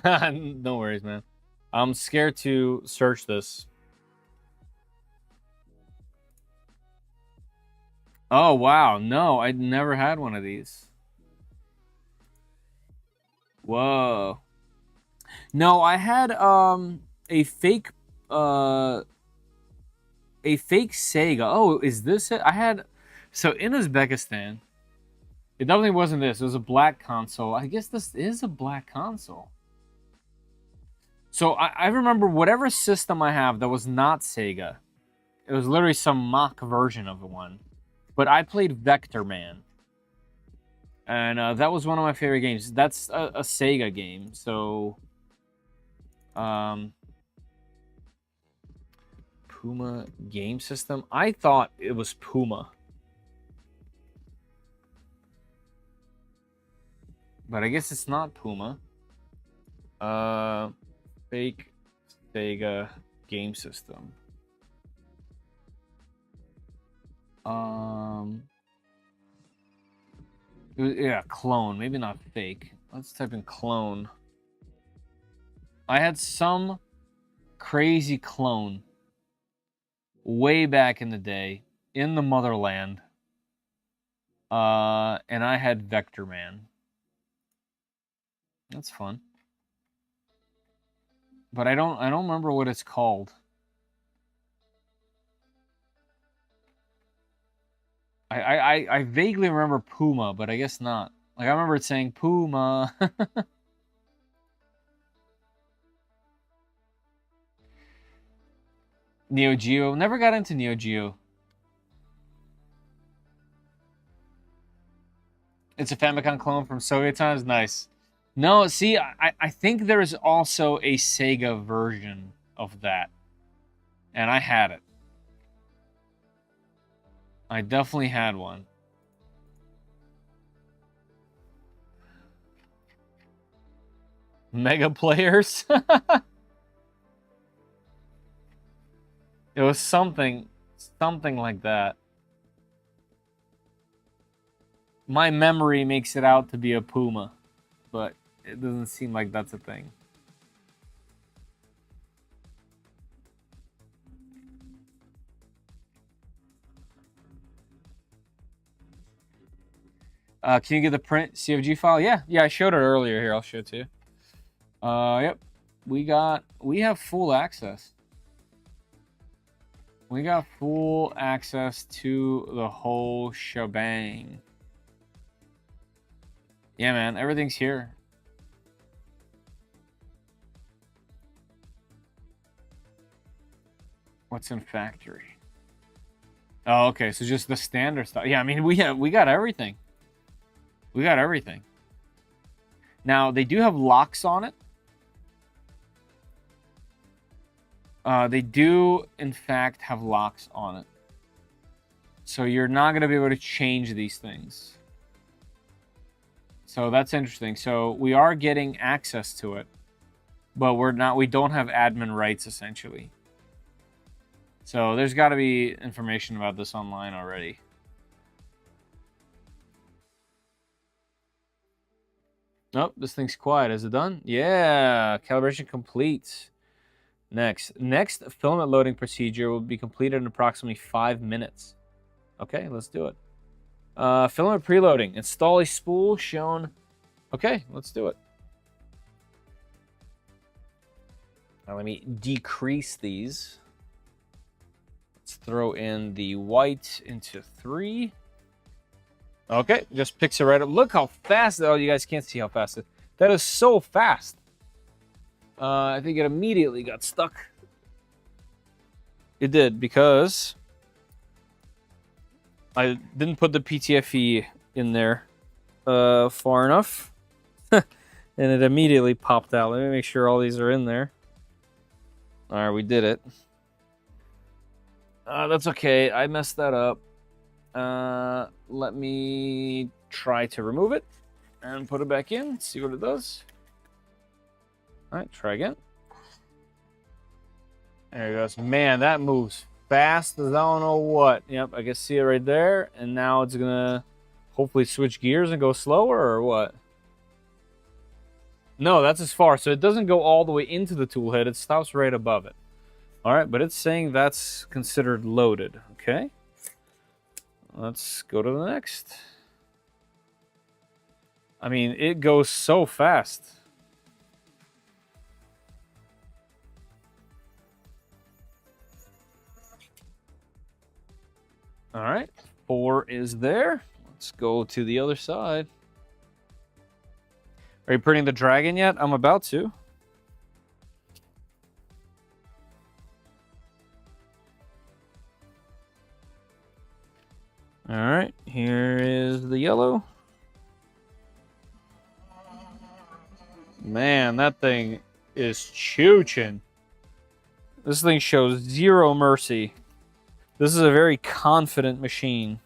No worries, man. I'm scared to search this. Oh, wow. No, I'd never had one of these. Whoa. No, I had a fake Sega. Oh, is this it? I had so in Uzbekistan. It definitely wasn't this. It was a black console. I guess this is a black console. So I remember whatever system I have that was not Sega. It was literally some mock version of the one. But I played Vector Man. And that was one of my favorite games. That's a Sega game. So, Puma game system. I thought it was Puma. But I guess it's not Puma. Fake Sega game system. Yeah, clone. Maybe not fake. Let's type in clone. I had some crazy clone way back in the day in the motherland. And I had Vector Man. That's fun. But I don't remember what it's called. I vaguely remember Puma, but I guess not. Like I remember it saying Puma. Neo Geo. Never got into Neo Geo. It's a Famicom clone from Soviet times. Nice. No, see, I think there is also a Sega version of that. And I had it. I definitely had one. Mega Players? It was something like that. My memory makes it out to be a Puma, but it doesn't seem like that's a thing. Can you get the print CFG file? Yeah, I showed it earlier. Here, I'll show it to you. Yep, we have full access. We got full access to the whole shebang. Yeah, man, everything's here. What's in factory? Oh, okay, so just the standard stuff. Yeah, I mean, we got everything. We got everything. Now, they do have locks on it. They do, in fact, have locks on it. So you're not going to be able to change these things. So that's interesting. So we are getting access to it, but we don't have admin rights, essentially. So there's got to be information about this online already. Nope, this thing's quiet. Is it done? Yeah, calibration complete. Next filament loading procedure will be completed in approximately 5 minutes. Okay, let's do it. Filament preloading. Install a spool shown. Okay, let's do it. Now let me decrease these. Let's throw in the white into 3. Okay, just picks it right up. Look how fast. Oh, you guys can't see how fast it. That is so fast. I think it immediately got stuck. It did, because I didn't put the PTFE in there far enough. And it immediately popped out. Let me make sure all these are in there. All right, we did it. That's okay. I messed that up. Let me try to remove it and put it back in. See what it does. All right, try again. There it goes. Man, that moves fast as I don't know what. Yep, I can see it right there. And now it's gonna hopefully switch gears and go slower, or what? No, that's as far. So it doesn't go all the way into the tool head. It stops right above it. All right, but it's saying that's considered loaded. Okay. Let's go to the next. I mean, it goes so fast. All right, 4 is there. Let's go to the other side. Are you printing the dragon yet? I'm about to. All right, here is the yellow. Man, that thing is chooching. This thing shows zero mercy. This is a very confident machine.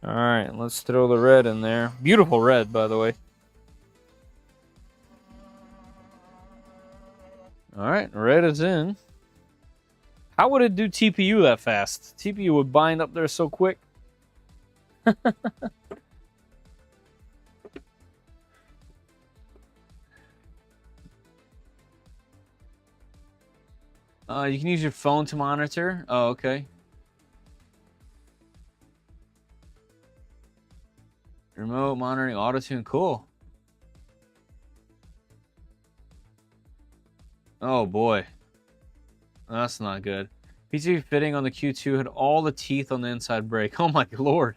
All right, let's throw the red in there. Beautiful red, by the way. All right, red is in. How would it do TPU that fast? TPU would bind up there so quick. You can use your phone to monitor. Oh, okay. Remote monitoring, auto-tune, cool. Oh boy. That's not good. PCB fitting on the Q2 had all the teeth on the inside brake. Oh my lord.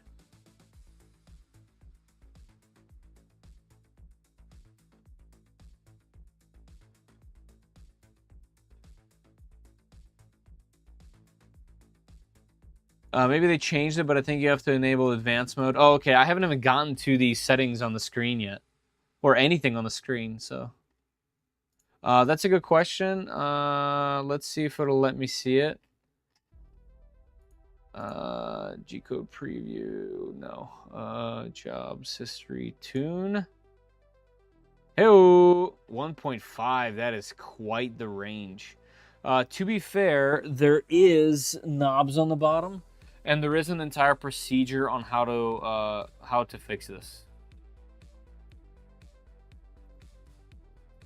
Maybe they changed it, but I think you have to enable advanced mode. Oh, okay. I haven't even gotten to the settings on the screen yet. Or anything on the screen, so. That's a good question. Let's see if it'll let me see it. G-code preview. No. Jobs history tune. Hey-o! 1.5. That is quite the range. To be fair, there is knobs on the bottom. And there is an entire procedure on how to fix this.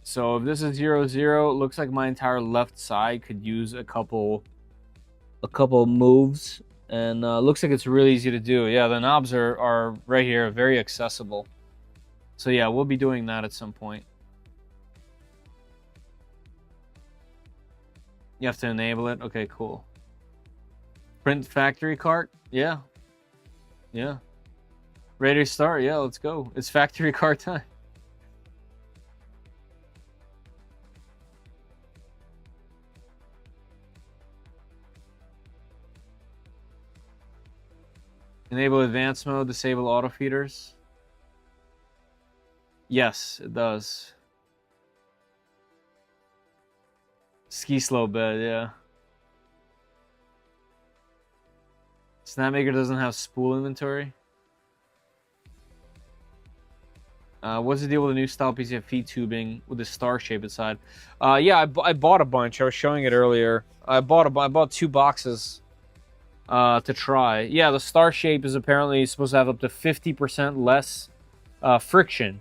So if this is 0, 0, it looks like my entire left side could use a couple moves, and looks like it's really easy to do. Yeah, the knobs are right here, very accessible. So yeah, we'll be doing that at some point. You have to enable it. Okay, cool. Print factory cart? Yeah. Yeah. Ready to start? Yeah, let's go. It's factory cart time. Enable advanced mode, disable auto feeders. Yes, it does. Ski slope bed, yeah. Snapmaker doesn't have spool inventory. What's the deal with the new style PCF feed tubing with the star shape inside? Yeah, I bought a bunch. I was showing it earlier. I bought 2 boxes to try. Yeah, the star shape is apparently supposed to have up to 50% less friction.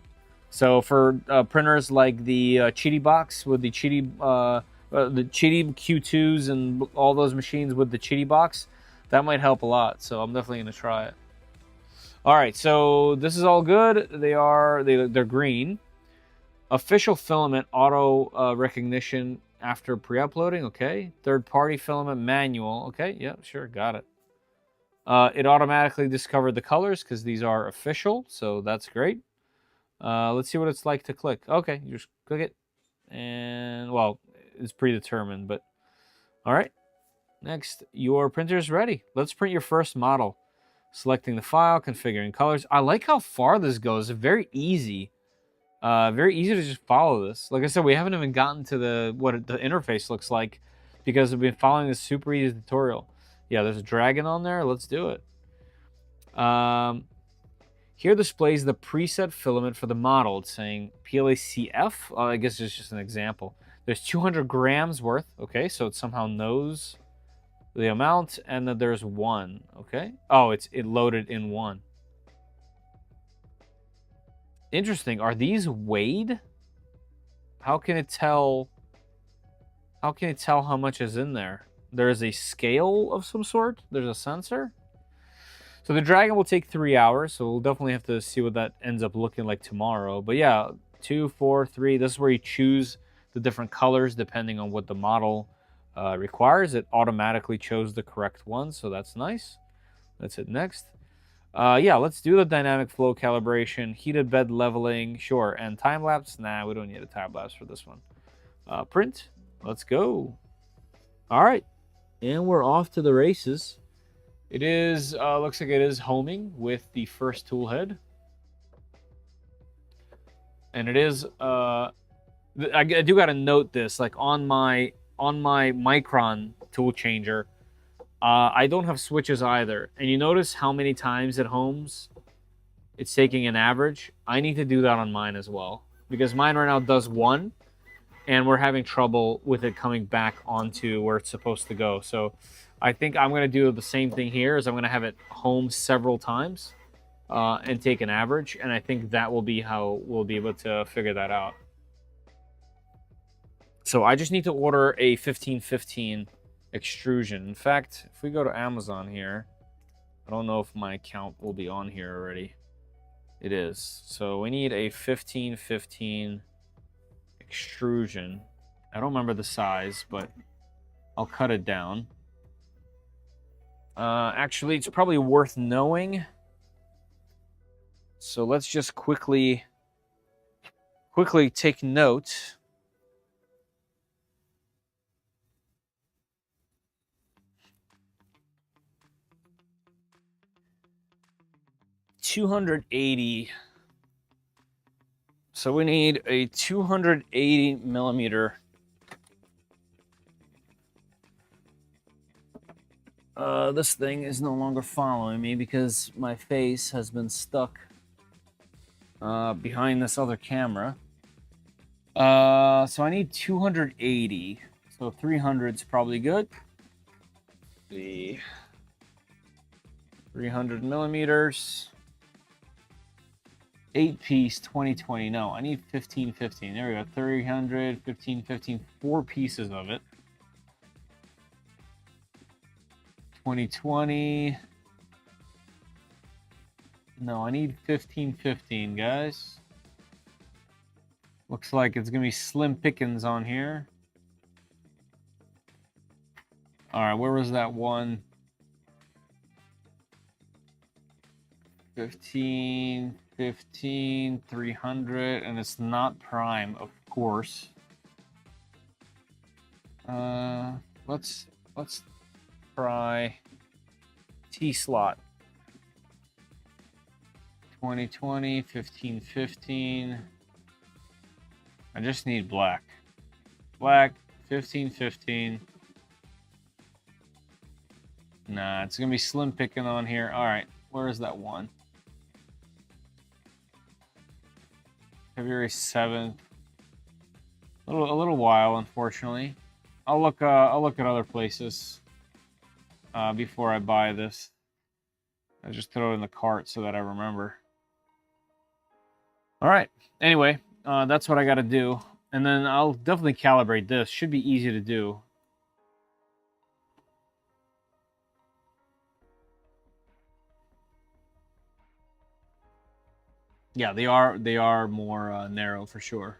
So for printers like the Chitty box with the Chitty Q2s and all those machines with the Chitty box, that might help a lot. So I'm definitely going to try it. All right, so this is all good. They're green. Official filament auto recognition after pre-uploading. Okay. Third-party filament manual. Okay. Yeah, sure, got it. It automatically discovered the colors because these are official, so that's great. Let's see what it's like to click. Okay, you just click it. And, well, it's predetermined, but... All right. Next, your printer is ready. Let's print your first model. Selecting the file, configuring colors. I like how far this goes. Very easy. Very easy to just follow this. Like I said, we haven't even gotten to what the interface looks like because we've been following this super easy tutorial. Yeah, there's a dragon on there. Let's do it. Here displays the preset filament for the model. It's saying PLACF. I guess it's just an example. There's 200 grams worth. Okay, so it somehow knows the amount, and then there's 1. Okay. Oh, it loaded in 1. Interesting. Are these weighed? How can it tell? How can it tell how much is in there? There is a scale of some sort. There's a sensor. So the dragon will take 3 hours. So we'll definitely have to see what that ends up looking like tomorrow. But yeah, 2, 4, 3. This is where you choose the different colors depending on what the model requires. It automatically chose the correct one, so that's nice. Let's hit next. Yeah, let's do the dynamic flow calibration, heated bed leveling, sure, and time lapse. Nah, we don't need a time lapse for this one. Print. Let's go. All right, and we're off to the races. It is looks like it is homing with the first tool head, and it is. I do got to note this, like on my Micron tool changer, I don't have switches either. And you notice how many times it homes? It's taking an average. I need to do that on mine as well, because mine right now does 1, and we're having trouble with it coming back onto where it's supposed to go. So I think I'm going to do the same thing here, is I'm going to have it home several times and take an average, and I think that will be how we'll be able to figure that out. So I just need to order a 1515 extrusion. In fact, if we go to Amazon here, I don't know if my account will be on here already. It is. So we need a 1515 extrusion. I don't remember the size, but I'll cut it down. Actually, it's probably worth knowing. So let's just quickly take note. $280. So we need a 280 millimeter. This thing is no longer following me because my face has been stuck behind this other camera. So I need 280. So 300 is probably good. The 300 millimeters. 8-piece 2020. No, I need 1515. There we go. 300, 1515. 4 pieces of it. 2020. No, I need 1515, guys. Looks like it's going to be slim pickings on here. All right, where was that one? 15, 300, and it's not prime, of course. Let's try T-slot. 2020, 1515. I just need black. Black, 1515. Nah, it's gonna be slim picking on here. All right, where is that one? February 7th. A little while, unfortunately. I'll look at other places before I buy this. I just throw it in the cart so that I remember. All right. Anyway, that's what I got to do, and then I'll definitely calibrate this. Should be easy to do. Yeah, they are more narrow for sure.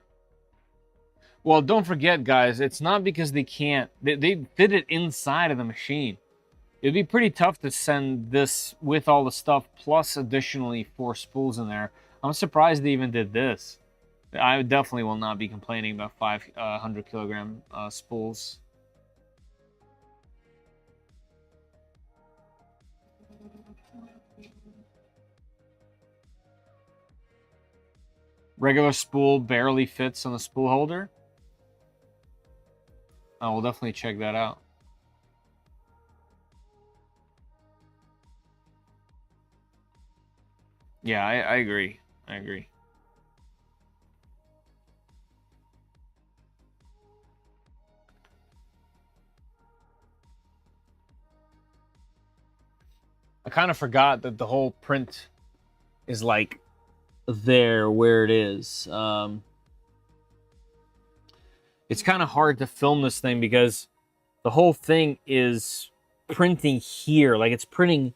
Well, don't forget, guys, it's not because they can't. They fit it inside of the machine. It'd be pretty tough to send this with all the stuff plus additionally 4 spools in there. I'm surprised they even did this. I definitely will not be complaining about 500 kilogram spools. Regular spool barely fits on the spool holder. Oh, we'll definitely check that out. Yeah, I agree. I agree. I kind of forgot that the whole print is like there where it is. It's kind of hard to film this thing because the whole thing is printing here. Like it's printing,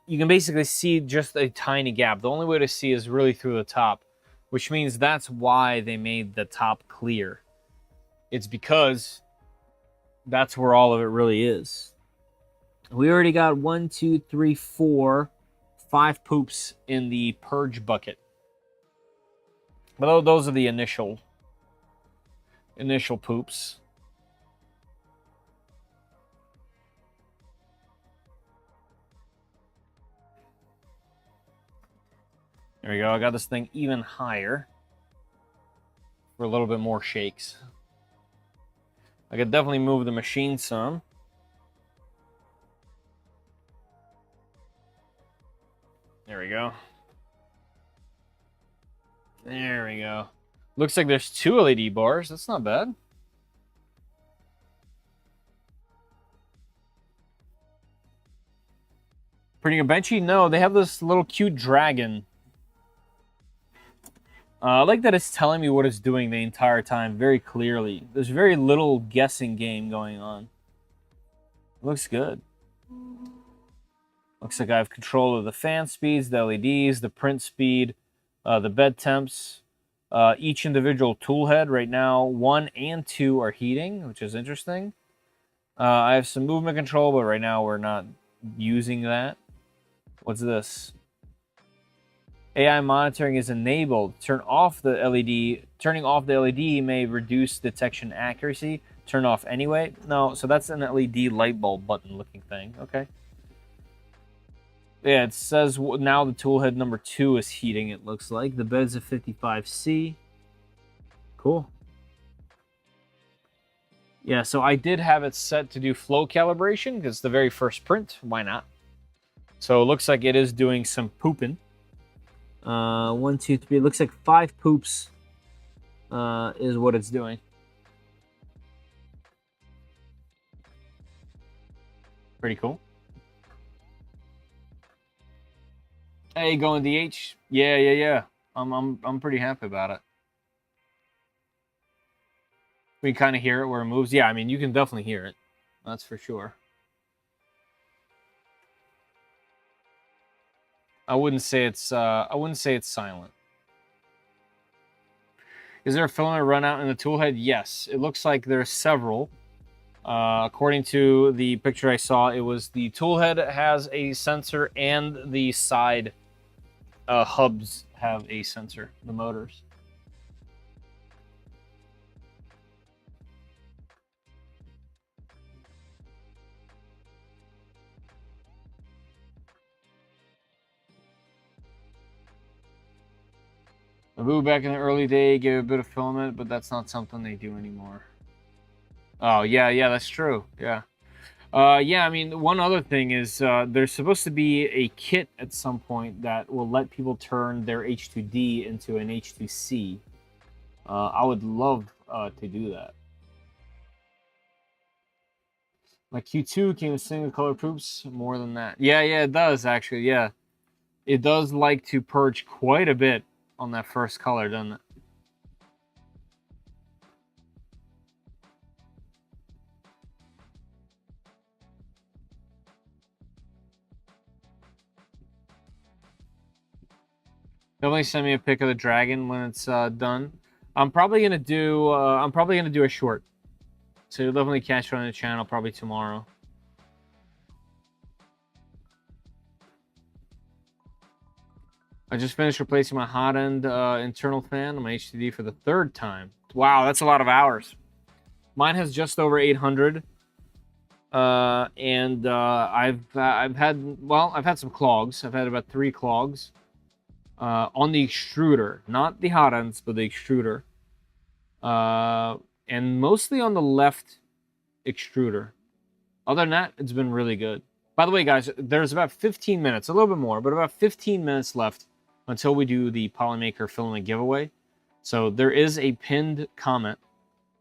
you can basically see just a tiny gap. The only way to see is really through the top, which means that's why they made the top clear. It's because that's where all of it really is. We already got 1, 2, 3, 4, 5 poops in the purge bucket. But those are the initial poops. There we go. I got this thing even higher for a little bit more shakes. I could definitely move the machine some. There we go. There we go. Looks like there's 2 LED bars. That's not bad. Printing a benchy? No, they have this little cute dragon. I like that it's telling me what it's doing the entire time very clearly. There's very little guessing game going on. Looks good. Looks like I have control of the fan speeds, the LEDs, the print speed, the bed temps. Each individual tool head right now, 1 and 2 are heating, which is interesting. I have some movement control, but right now we're not using that. What's this? AI monitoring is enabled. Turning off the LED may reduce detection accuracy. Turn off anyway. No, so that's an LED light bulb button looking thing. Okay. Yeah, it says now the tool head number 2 is heating, it looks like. The bed's a 55C. Cool. Yeah, so I did have it set to do flow calibration because it's the very first print. Why not? So it looks like it is doing some pooping. 1, 2, 3. It looks like 5 poops is what it's doing. Pretty cool. Hey, going DH? Yeah. I'm pretty happy about it. We kind of hear it where it moves. Yeah, I mean, you can definitely hear it. That's for sure. I wouldn't say it's silent. Is there a filament run out in the tool head? Yes. It looks like there's several. According to the picture I saw, it was the tool head has a sensor and the side hubs have a sensor, the motors. Naboo back in the early day gave a bit of filament, but that's not something they do anymore. Oh, yeah, that's true. Yeah. Yeah, I mean, one other thing is there's supposed to be a kit at some point that will let people turn their H2D into an H2C. I would love to do that. My Q2 came with single color poops, more than that. Yeah, it does, actually, yeah. It does like to purge quite a bit on that first color, doesn't it? Definitely send me a pic of the dragon when it's done. I'm probably gonna do a short. So you'll definitely catch it on the channel probably tomorrow. I just finished replacing my hot end internal fan on my HDD for the 3rd time. Wow, that's a lot of hours. Mine has just over 800. And I've had some clogs. I've had about 3 clogs on the extruder, not the hot ends, but the extruder, and mostly on the left extruder. Other than that, it's been really good. By the way, guys, there's about 15 minutes, a little bit more, but about 15 minutes left until we do the Polymaker filament giveaway. So there is a pinned comment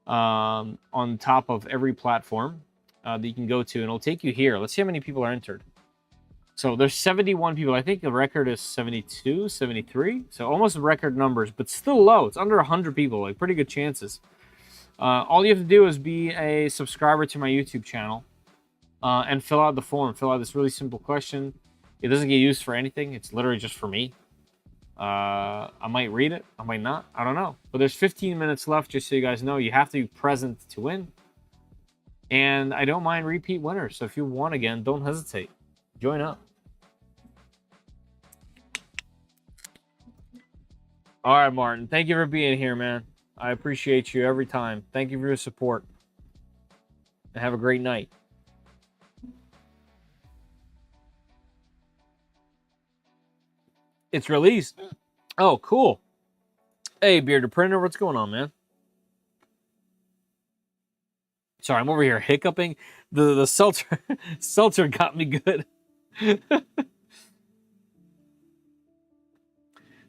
on top of every platform that you can go to, and it'll take you here. Let's see how many people are entered. So there's 71 people. I think the record is 72, 73. So almost record numbers, but still low. It's under 100 people, like pretty good chances. All you have to do is be a subscriber to my YouTube channel and fill out the form. Fill out this really simple question. It doesn't get used for anything. It's literally just for me. I might read it. I might not. I don't know. But there's 15 minutes left, just so you guys know. You have to be present to win. And I don't mind repeat winners. So if you won again, don't hesitate. Join up. All right, Martin. Thank you for being here, man. I appreciate you every time. Thank you for your support. And have a great night. It's released. Oh, cool. Hey, Bearded Printer, what's going on, man? Sorry, I'm over here hiccuping. The seltzer seltzer got me good. Do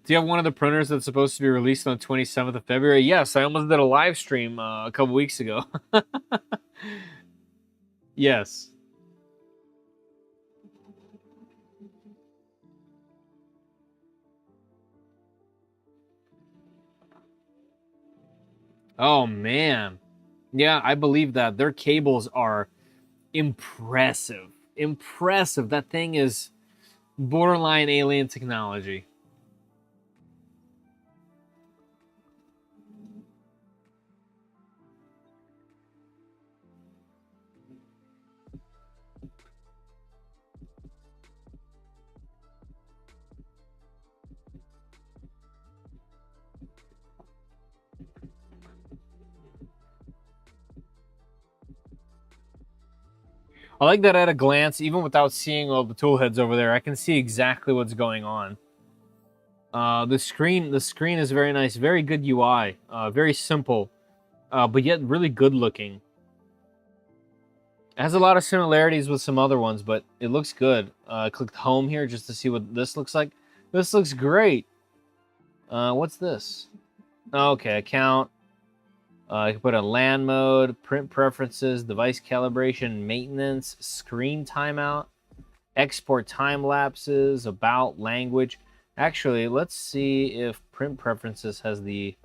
you have one of the printers that's supposed to be released on the 27th of February? Yes, I almost did a live stream a couple weeks ago. Yes. Oh, man. Yeah, I believe that. Their cables are impressive. Impressive. That thing is borderline alien technology. I like that at a glance, even without seeing all the tool heads over there, I can see exactly what's going on. The screen is very nice, very good UI, very simple, but yet really good looking. It has a lot of similarities with some other ones, but it looks good. I clicked home here just to see what this looks like. This looks great. What's this? Okay, account. You can put a LAN mode, print preferences, device calibration, maintenance, screen timeout, export time lapses, about, language. Actually, let's see if print preferences has the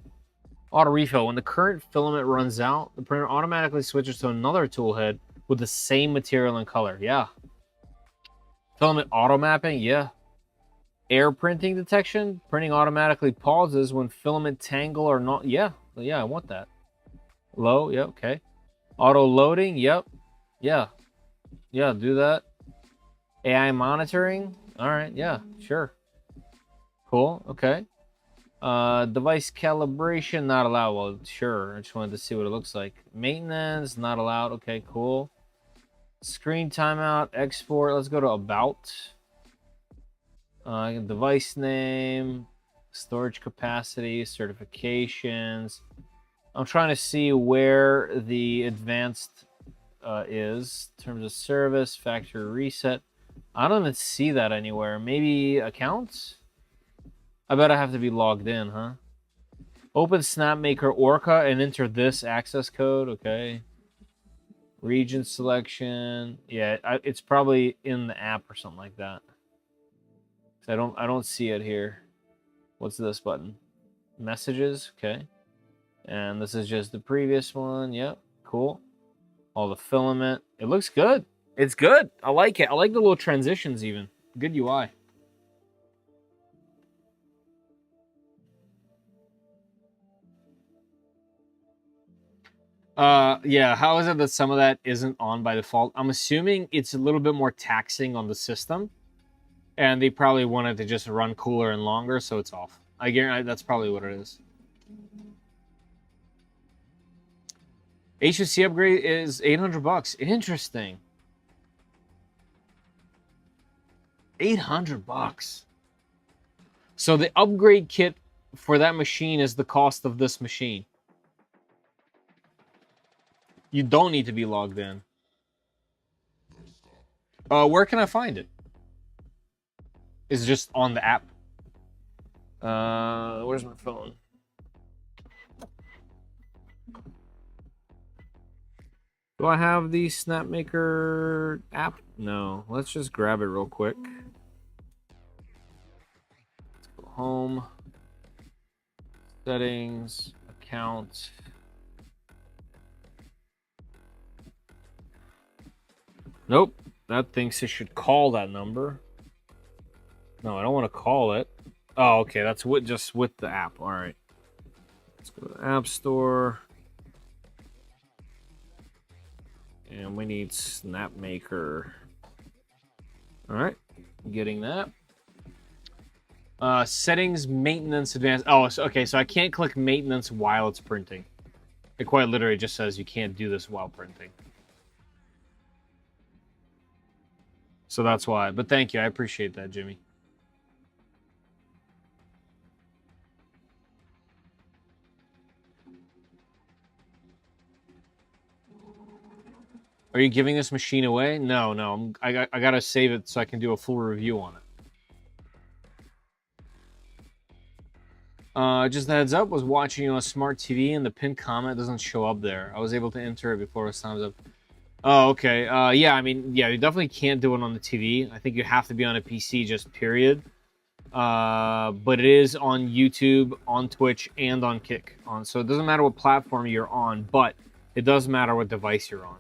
auto refill. When the current filament runs out, the printer automatically switches to another toolhead with the same material and color. Yeah. Filament auto mapping. Yeah. Air printing detection. Printing automatically pauses when filament tangle or not. Yeah. Yeah, I want that. Low. Yeah. Okay. Auto loading. Yep. Yeah. Yeah. Do that. AI monitoring. All right. Yeah. Sure. Cool. Okay. Device calibration not allowed. Well, sure. I just wanted to see what it looks like. Maintenance not allowed. Okay. Cool. Screen timeout. Export. Let's go to about. Device name. Storage capacity. Certifications. I'm trying to see where the advanced is in terms of service, factory reset. I don't even see that anywhere. Maybe accounts? I bet I have to be logged in, huh? Open Snapmaker Orca and enter this access code. Okay. Region selection. Yeah, it's probably in the app or something like that. I don't see it here. What's this button? Messages. Okay. And this is just the previous one. Yep. Cool. All the filament. It looks good. It's good. I like it. I like the little transitions even. Good UI. Yeah, how is it that some of that isn't on by default? I'm assuming it's a little bit more taxing on the system. And they probably want it to just run cooler and longer, so it's off. I guarantee that's probably what it is. HFC upgrade is $800. Interesting. $800. So the upgrade kit for that machine is the cost of this machine. You don't need to be logged in. Where can I find it? Is it just on the app? Where's my phone? Do I have the Snapmaker app? No. Let's just grab it real quick. Let's go home. Settings. Account. Nope. That thinks it should call that number. No, I don't want to call it. Oh, okay. That's just with the app. All right. Let's go to the App Store. And we need Snapmaker. All right. Getting that. Settings, maintenance, advanced. Oh, okay. So I can't click maintenance while it's printing. It quite literally just says you can't do this while printing. So that's why. But thank you. I appreciate that, Jimmy. Are you giving this machine away? No. I gotta save it so I can do a full review on it. Just a heads up, was watching on a smart TV and the pinned comment doesn't show up there. I was able to enter it before it was time's up. Oh, okay. Yeah, I mean, yeah, you definitely can't do it on the TV. I think you have to be on a PC, just period. But it is on YouTube, on Twitch, and on Kick. So it doesn't matter what platform you're on, but it does matter what device you're on.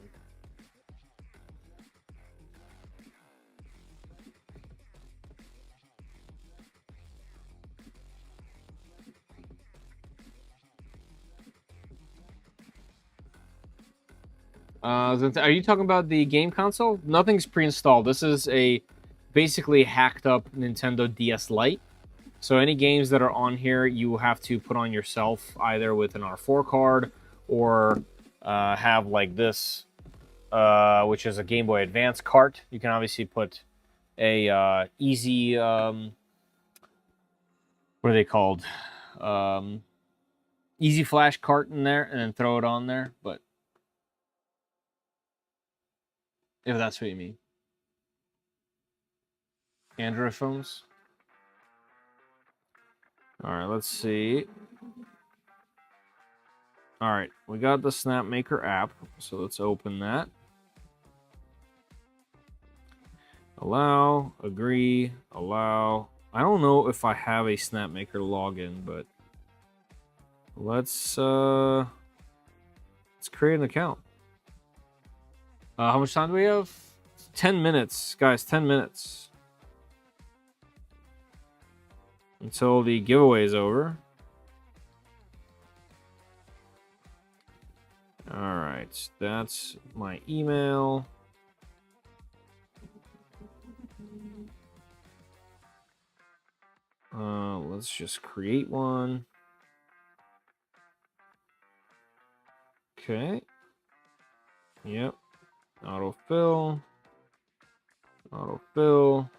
Are you talking about the game console? Nothing's pre-installed. This is a basically hacked up Nintendo DS Lite. So any games that are on here, you have to put on yourself, either with an R4 card or have like this, which is a Game Boy Advance cart. You can obviously put a easy, what are they called? Easy flash cart in there, and then throw it on there. But if that's what you mean. Android phones. All right, let's see. All right, we got the Snapmaker app, so let's open that. Allow, agree, allow. I don't know if I have a Snapmaker login, but let's create an account. How much time do we have? 10 minutes, guys. 10 minutes until the giveaway is over. All right, that's my email. Let's just create one. Okay. Yep. Autofill. Autofill.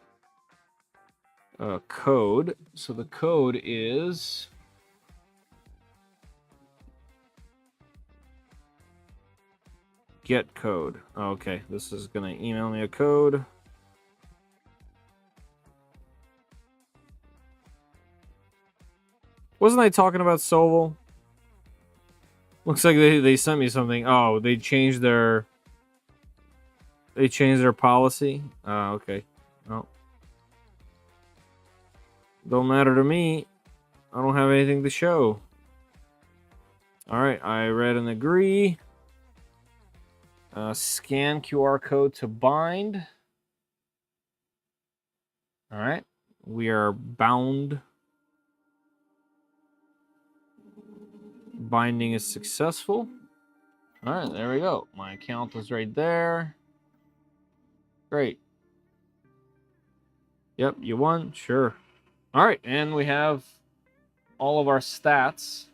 Code. So the code is get code. Okay, this is gonna email me a code. Wasn't I talking about Soval? Looks like they sent me something. Oh, they changed their policy. Okay. Oh. Don't matter to me. I don't have anything to show. All right, I read and agree. Scan QR code to bind. All right, we are bound. Binding is successful. All right, there we go. My account is right there. Great. Yep, you won. Sure. All right, and we have all of our stats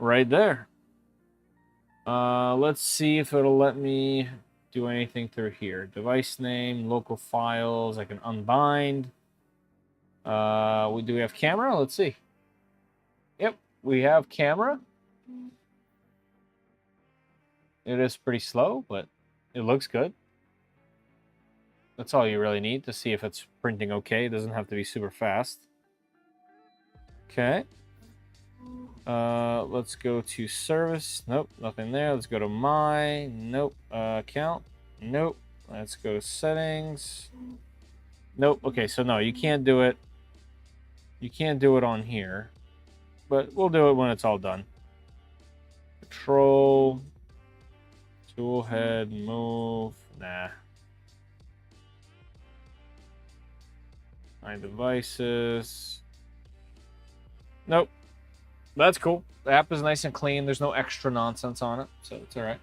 right there. Let's see if it'll let me do anything through here. Device name, local files. I can unbind. Do we have camera? Let's see. Yep, we have camera. It is pretty slow, but it looks good. That's all you really need to see if it's printing okay. It doesn't have to be super fast. Okay. Let's go to service. Nope, nothing there. Let's go to my. Nope. Account. Nope. Let's go to settings. Nope. Okay, so no, you can't do it. You can't do it on here. But we'll do it when it's all done. Control. Tool head. Move. Nah. My devices. Nope. That's cool. The app is nice and clean. There's no extra nonsense on it, so it's all right.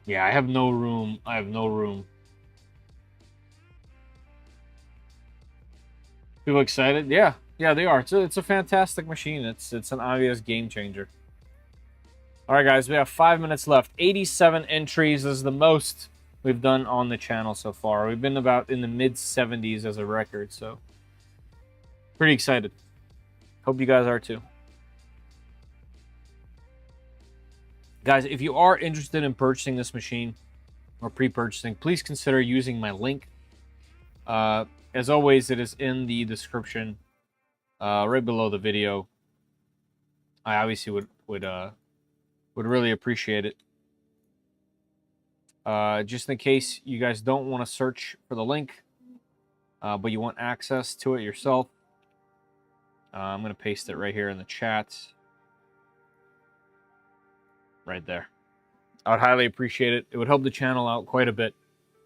Yeah, I have no room. I have no room. People excited? Yeah. Yeah, they are. It's a fantastic machine. It's an obvious game changer. All right, guys, we have 5 minutes left. 87 entries. This is the most we've done on the channel so far. We've been about in the mid-70s as a record, so pretty excited. Hope you guys are too. Guys, if you are interested in purchasing this machine or pre-purchasing, please consider using my link. As always, it is in the description right below the video. I obviously would really appreciate it. Just in case you guys don't want to search for the link, but you want access to it yourself, I'm going to paste it right here in the chat. Right there. I would highly appreciate it. It would help the channel out quite a bit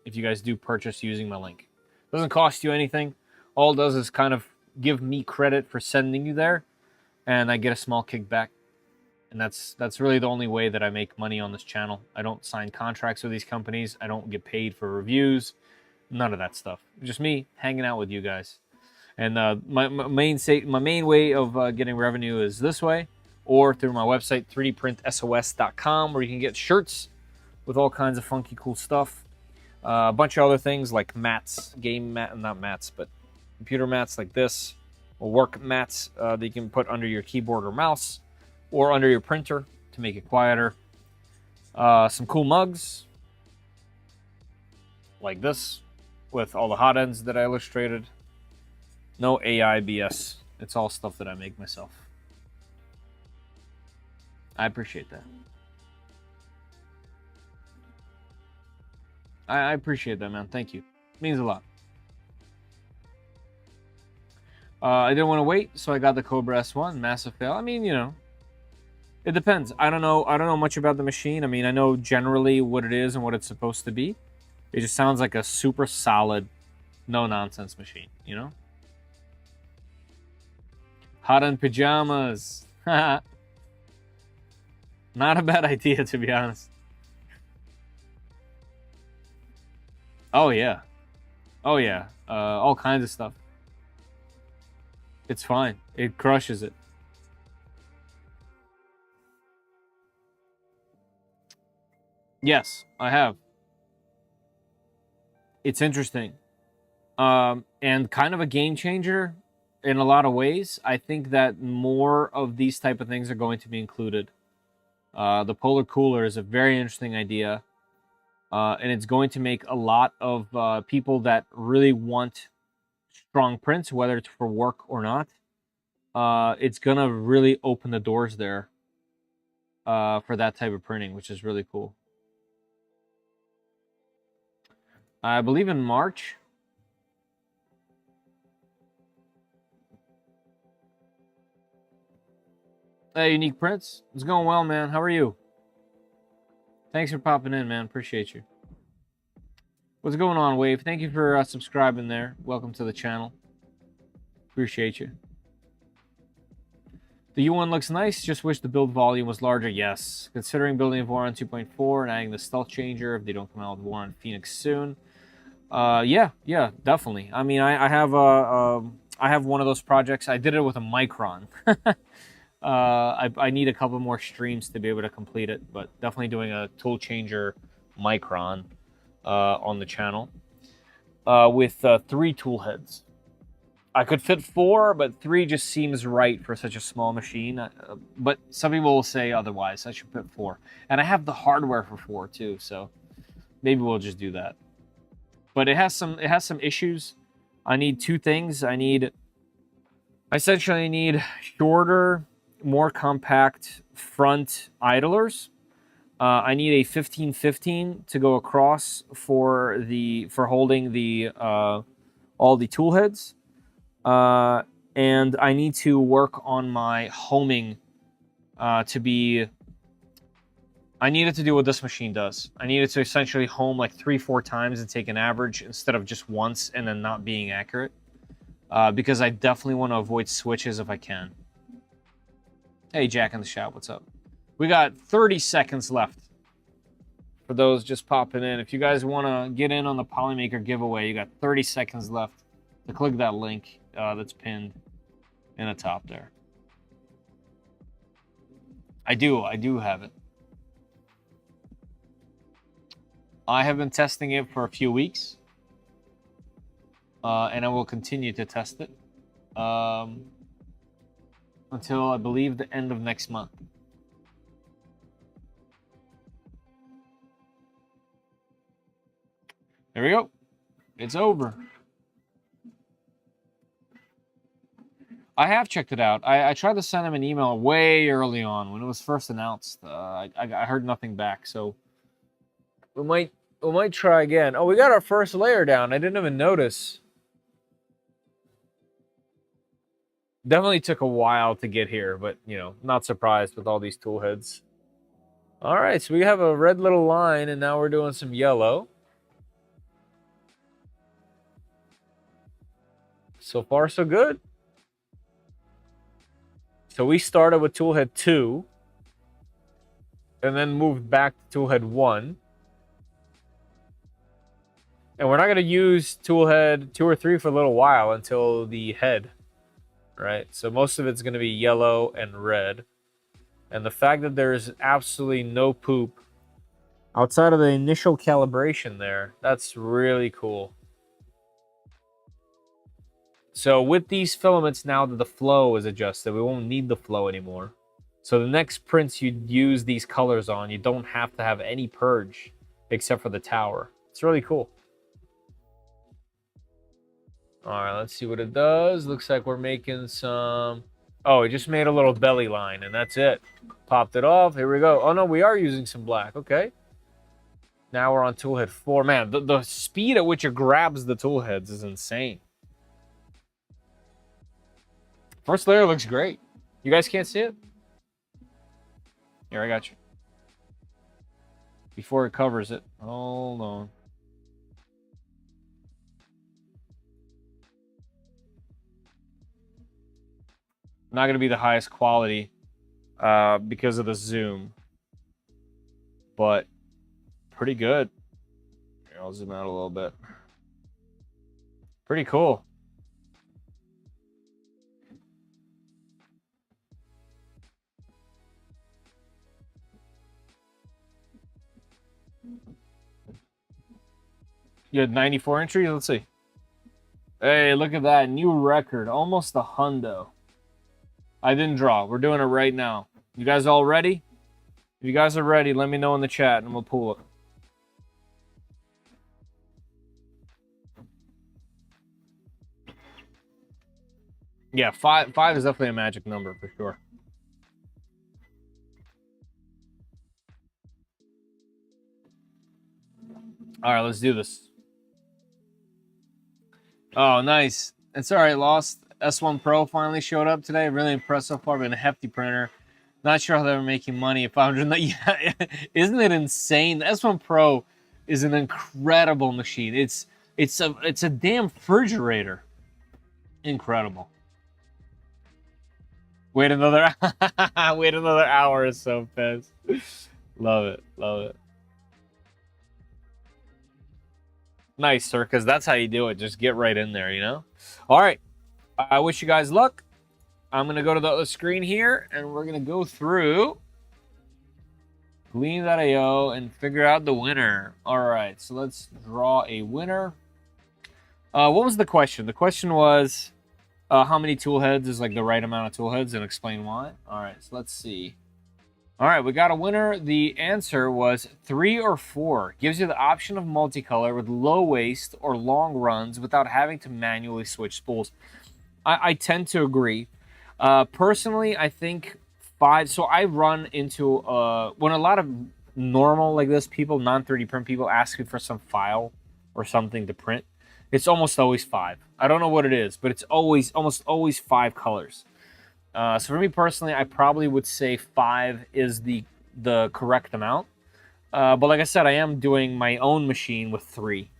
if you guys do purchase using my link. It doesn't cost you anything. All it does is kind of give me credit for sending you there, and I get a small kickback. And that's really the only way that I make money on this channel. I don't sign contracts with these companies. I don't get paid for reviews. None of that stuff. Just me hanging out with you guys. And my main way of getting revenue is this way, or through my website, 3dprintsos.com, where you can get shirts with all kinds of funky, cool stuff. A bunch of other things like mats, not mats, but computer mats like this, or work mats that you can put under your keyboard or mouse, or under your printer to make it quieter. Some cool mugs, like this, with all the hot ends that I illustrated. No AI BS. It's all stuff that I make myself. I appreciate that. I appreciate that, man. Thank you. It means a lot. I didn't want to wait, so I got the Cobra S1. Massive fail. I mean, you know, it depends. I don't know much about the machine. I mean, I know generally what it is and what it's supposed to be. It just sounds like a super solid, no-nonsense machine, you know? Hot in pajamas. Not a bad idea, to be honest. Oh, yeah. Oh, yeah. All kinds of stuff. It's fine. It crushes it. Yes, I have. It's interesting. And kind of a game changer in a lot of ways. I think that more of these type of things are going to be included. The polar cooler is a very interesting idea. And it's going to make a lot of people that really want strong prints, whether it's for work or not. It's going to really open the doors there for that type of printing, which is really cool. I believe in March. Hey, Unique Prince. It's going well, man. How are you? Thanks for popping in, man. Appreciate you. What's going on, Wave? Thank you for subscribing there. Welcome to the channel. Appreciate you. The U1 looks nice, just wish the build volume was larger. Yes. Considering building a Voron 2.4 and adding the stealth changer if they don't come out with Voron Phoenix soon. Yeah, definitely. I mean, I have I have one of those projects. I did it with a Micron. I need a couple more streams to be able to complete it, but definitely doing a tool changer Micron on the channel with 3 tool heads. I could fit 4, but 3 just seems right for such a small machine. But some people will say otherwise. I should fit 4, and I have the hardware for 4 too, so maybe we'll just do that. But it has some issues. I need 2 things. I essentially need shorter, more compact front idlers. I need a 1515 to go across for holding the all the tool heads. And I need to work on my homing to be... I needed to do what this machine does. I needed to essentially home like 3-4 times and take an average instead of just once and then not being accurate. Because I definitely want to avoid switches if I can. Hey, Jack in the shop, what's up? We got 30 seconds left for those just popping in. If you guys want to get in on the Polymaker giveaway, you got 30 seconds left to click that link that's pinned in the top there. I do have it. I have been testing it for a few weeks, and I will continue to test it until I believe the end of next month. There we go. It's over. I have checked it out. I tried to send him an email way early on when it was first announced. I heard nothing back, so we might try again. Oh, we got our first layer down. I didn't even notice. Definitely took a while to get here, but, you know, not surprised with all these tool heads. All right, so we have a red little line, and now we're doing some yellow. So far, so good. So we started with toolhead 2, and then moved back to toolhead 1. And we're not going to use toolhead 2 or 3 for a little while until the head, right? So most of it's going to be yellow and red. And the fact that there's absolutely no poop outside of the initial calibration there, that's really cool. So with these filaments, now that the flow is adjusted, we won't need the flow anymore. So the next prints you use these colors on, you don't have to have any purge except for the tower. It's really cool. All right, let's see what it does. Looks like we're making some... Oh, it just made a little belly line, and that's it. Popped it off. Here we go. Oh, no, we are using some black. Okay. Now we're on toolhead 4. Man, the speed at which it grabs the tool heads is insane. First layer looks great. You guys can't see it? Here, I got you. Before it covers it. Hold on. Not going to be the highest quality because of the zoom. But pretty good. Here, I'll zoom out a little bit. Pretty cool. You had 94 entries? Let's see. Hey, look at that. New record. Almost a hundo. I didn't draw. We're doing it right now. You guys all ready? If you guys are ready, let me know in the chat and we'll pull it. Yeah, five is definitely a magic number for sure. All right, let's do this. Oh, nice. It's all right, Lost. S1 Pro finally showed up today. Really impressed so far. Been a hefty printer. Not sure how they were making money at 500. Yeah, isn't it insane? The S1 Pro is an incredible machine. It's a damn refrigerator. Incredible. Wait another wait another hour or so, Pez. Love it. Love it. Nice, sir, because that's how you do it. Just get right in there, you know? All right. I wish you guys luck. I'm going to go to the other screen here, and we're going to go through Gleam.io and figure out the winner. All right, so let's draw a winner. What was the question? The question was how many tool heads is like the right amount of tool heads, and explain why. All right, so let's see. All right, we got a winner. The answer was 3 or 4. Gives you the option of multicolor with low waste or long runs without having to manually switch spools. I tend to agree. Personally, I think 5. So I run into when a lot of normal like this people, non 3D print people, ask me for some file or something to print. It's almost always 5. I don't know what it is, but it's almost always 5 colors. So for me personally, I probably would say 5 is the correct amount. But like I said, I am doing my own machine with 3.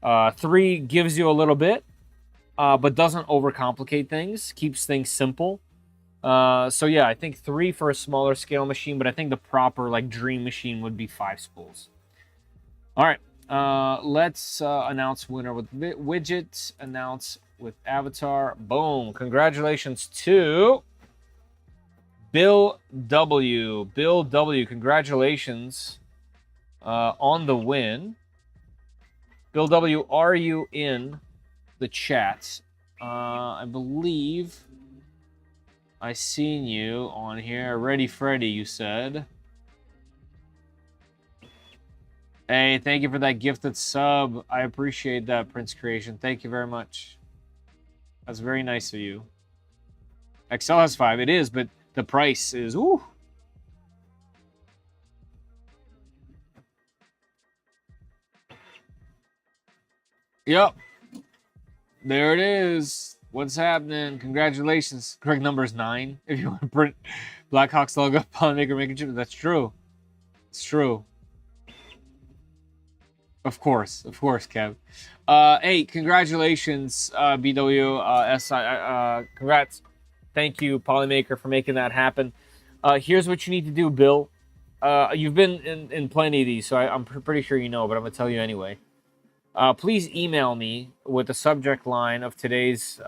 3 gives you a little bit, but doesn't overcomplicate things, keeps things simple. So yeah, I think 3 for a smaller scale machine, but I think the proper like dream machine would be 5 spools. All right, let's announce winner with widgets. Announce with avatar. Boom! Congratulations to Bill W. Bill W. Congratulations on the win. Bill W. Are you in the chat? I believe I seen you on here. Ready Freddy, you said. Hey, thank you for that gifted sub. I appreciate that, Prince Creation. Thank you very much. That's very nice of you. Excel has 5. It is, but the price is, ooh. Yep. There it is. What's happening? Congratulations. Correct number is 9. If you want to print Blackhawk's logo, Polymaker making chip, that's true. It's true. Of course, Kev. Hey, congratulations, BWSI. Congrats. Thank you, Polymaker, for making that happen. Here's what you need to do, Bill. You've been in plenty of these, so I'm pretty sure you know, but I'm going to tell you anyway. Please email me with the subject line of today's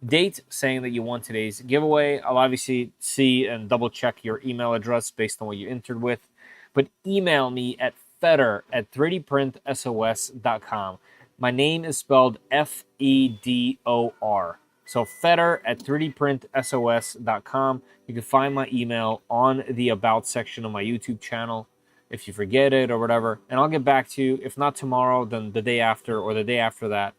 date saying that you won today's giveaway. I'll obviously see and double check your email address based on what you entered with. But email me at fedor@3dprintsos.com. My name is spelled Fedor. So fedor@3dprintsos.com. You can find my email on the About section of my YouTube channel if you forget it or whatever. And I'll get back to you. If not tomorrow, then the day after or the day after that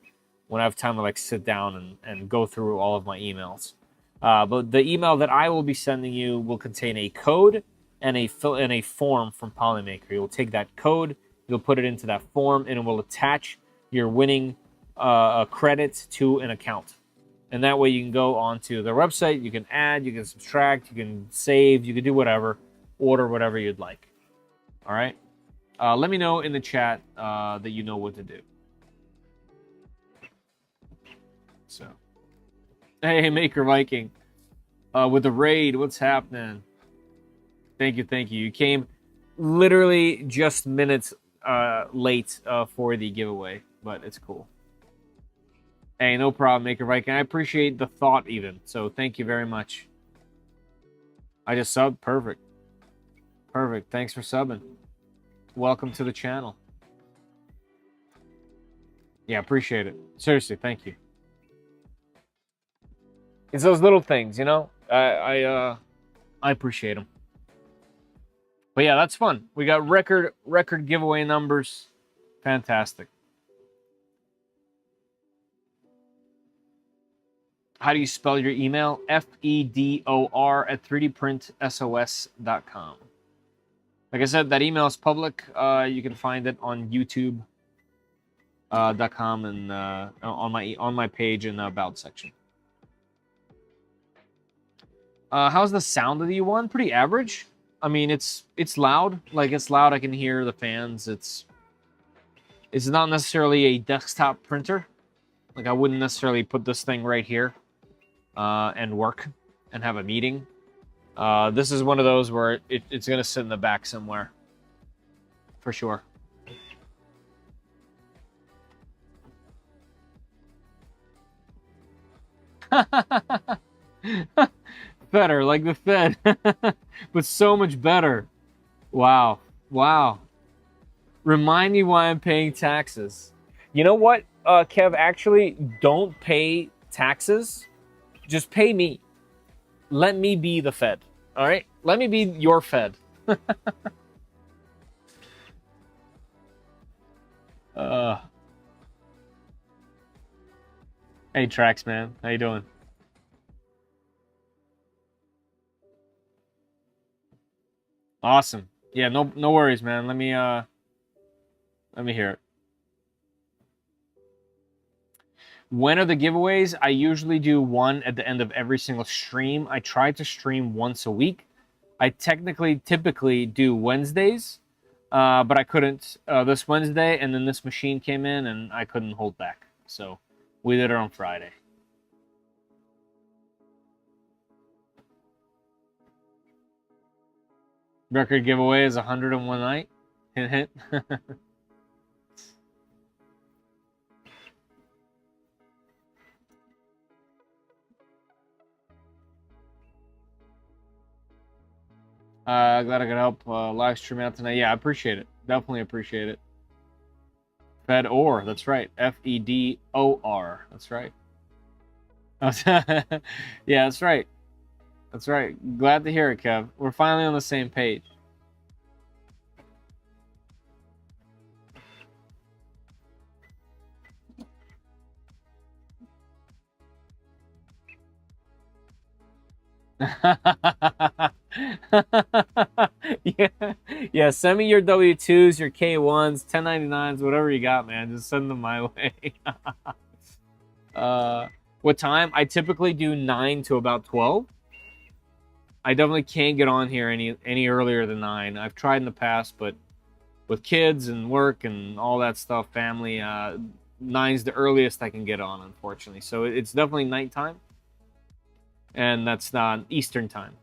when I have time to like sit down and go through all of my emails. But the email that I will be sending you will contain a code and a form from Polymaker. You'll take that code, you'll put it into that form, and it will attach your winning credits to an account. And that way you can go onto their website, you can add, you can subtract, you can save, you can do whatever, order whatever you'd like. All right? Let me know in the chat that you know what to do. So, hey, Maker Viking. With the raid, what's happening? Thank you. You came literally just minutes late for the giveaway, but it's cool. Hey, no problem, Maker Viking. I appreciate the thought even, so thank you very much. I just subbed. Perfect. Thanks for subbing. Welcome to the channel. Yeah, appreciate it. Seriously, thank you. It's those little things, you know? I appreciate them. But yeah, that's fun. We got record giveaway numbers. Fantastic. How do you spell your email? FEDOR@3dprintsos.com. Like I said, that email is public. You can find it on YouTube.com and on my page in the About section. How's the sound of the U1? Pretty average. I mean, it's loud. Like, it's loud. I can hear the fans. It's not necessarily a desktop printer. Like, I wouldn't necessarily put this thing right here and work. and have a meeting. This is one of those where it's going to sit in the back somewhere. For sure. Better, like the Fed. But so much better. Wow. Wow. Remind me why I'm paying taxes. You know what, Kev? Actually, don't pay taxes. Just pay me. Let me be the Fed. All right? Let me be your Fed. Hey, Trax, man. How you doing? Awesome. Yeah, no worries, man. Let me hear it. When are the giveaways? I usually do one at the end of every single stream. I try to stream once a week. I typically do Wednesdays, but I couldn't this Wednesday, and then this machine came in, and I couldn't hold back. So we did it on Friday. Record giveaway is 101 night. Hint, hint. Glad I could help live stream out tonight. Yeah, I appreciate it. Definitely appreciate it. Fedor, that's right. Fedor, that's right. Yeah, that's right. That's right. Glad to hear it, Kev. We're finally on the same page. Yeah. Send me your W-2s, your K-1s, 1099s, whatever you got, man. Just send them my way. What time? I typically do 9 to about 12. I definitely can't get on here any earlier than 9. I've tried in the past, but with kids and work and all that stuff, family, 9's the earliest I can get on, unfortunately. So it's definitely nighttime, and that's not Eastern time.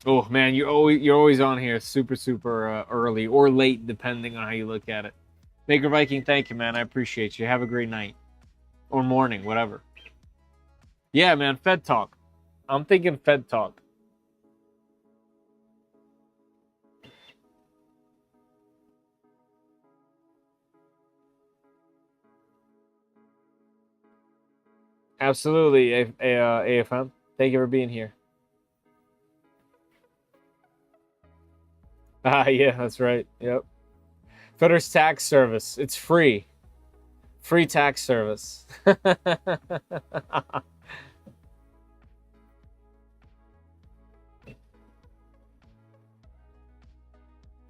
Oh man, you're always on here, super early or late, depending on how you look at it. Maker Viking, thank you, man. I appreciate you. Have a great night or morning, whatever. Yeah, man. Fed talk. I'm thinking Fed talk. Absolutely, AFM. Thank you for being here. Yeah, that's right. Yep. Fedor's tax service. It's free. Free tax service.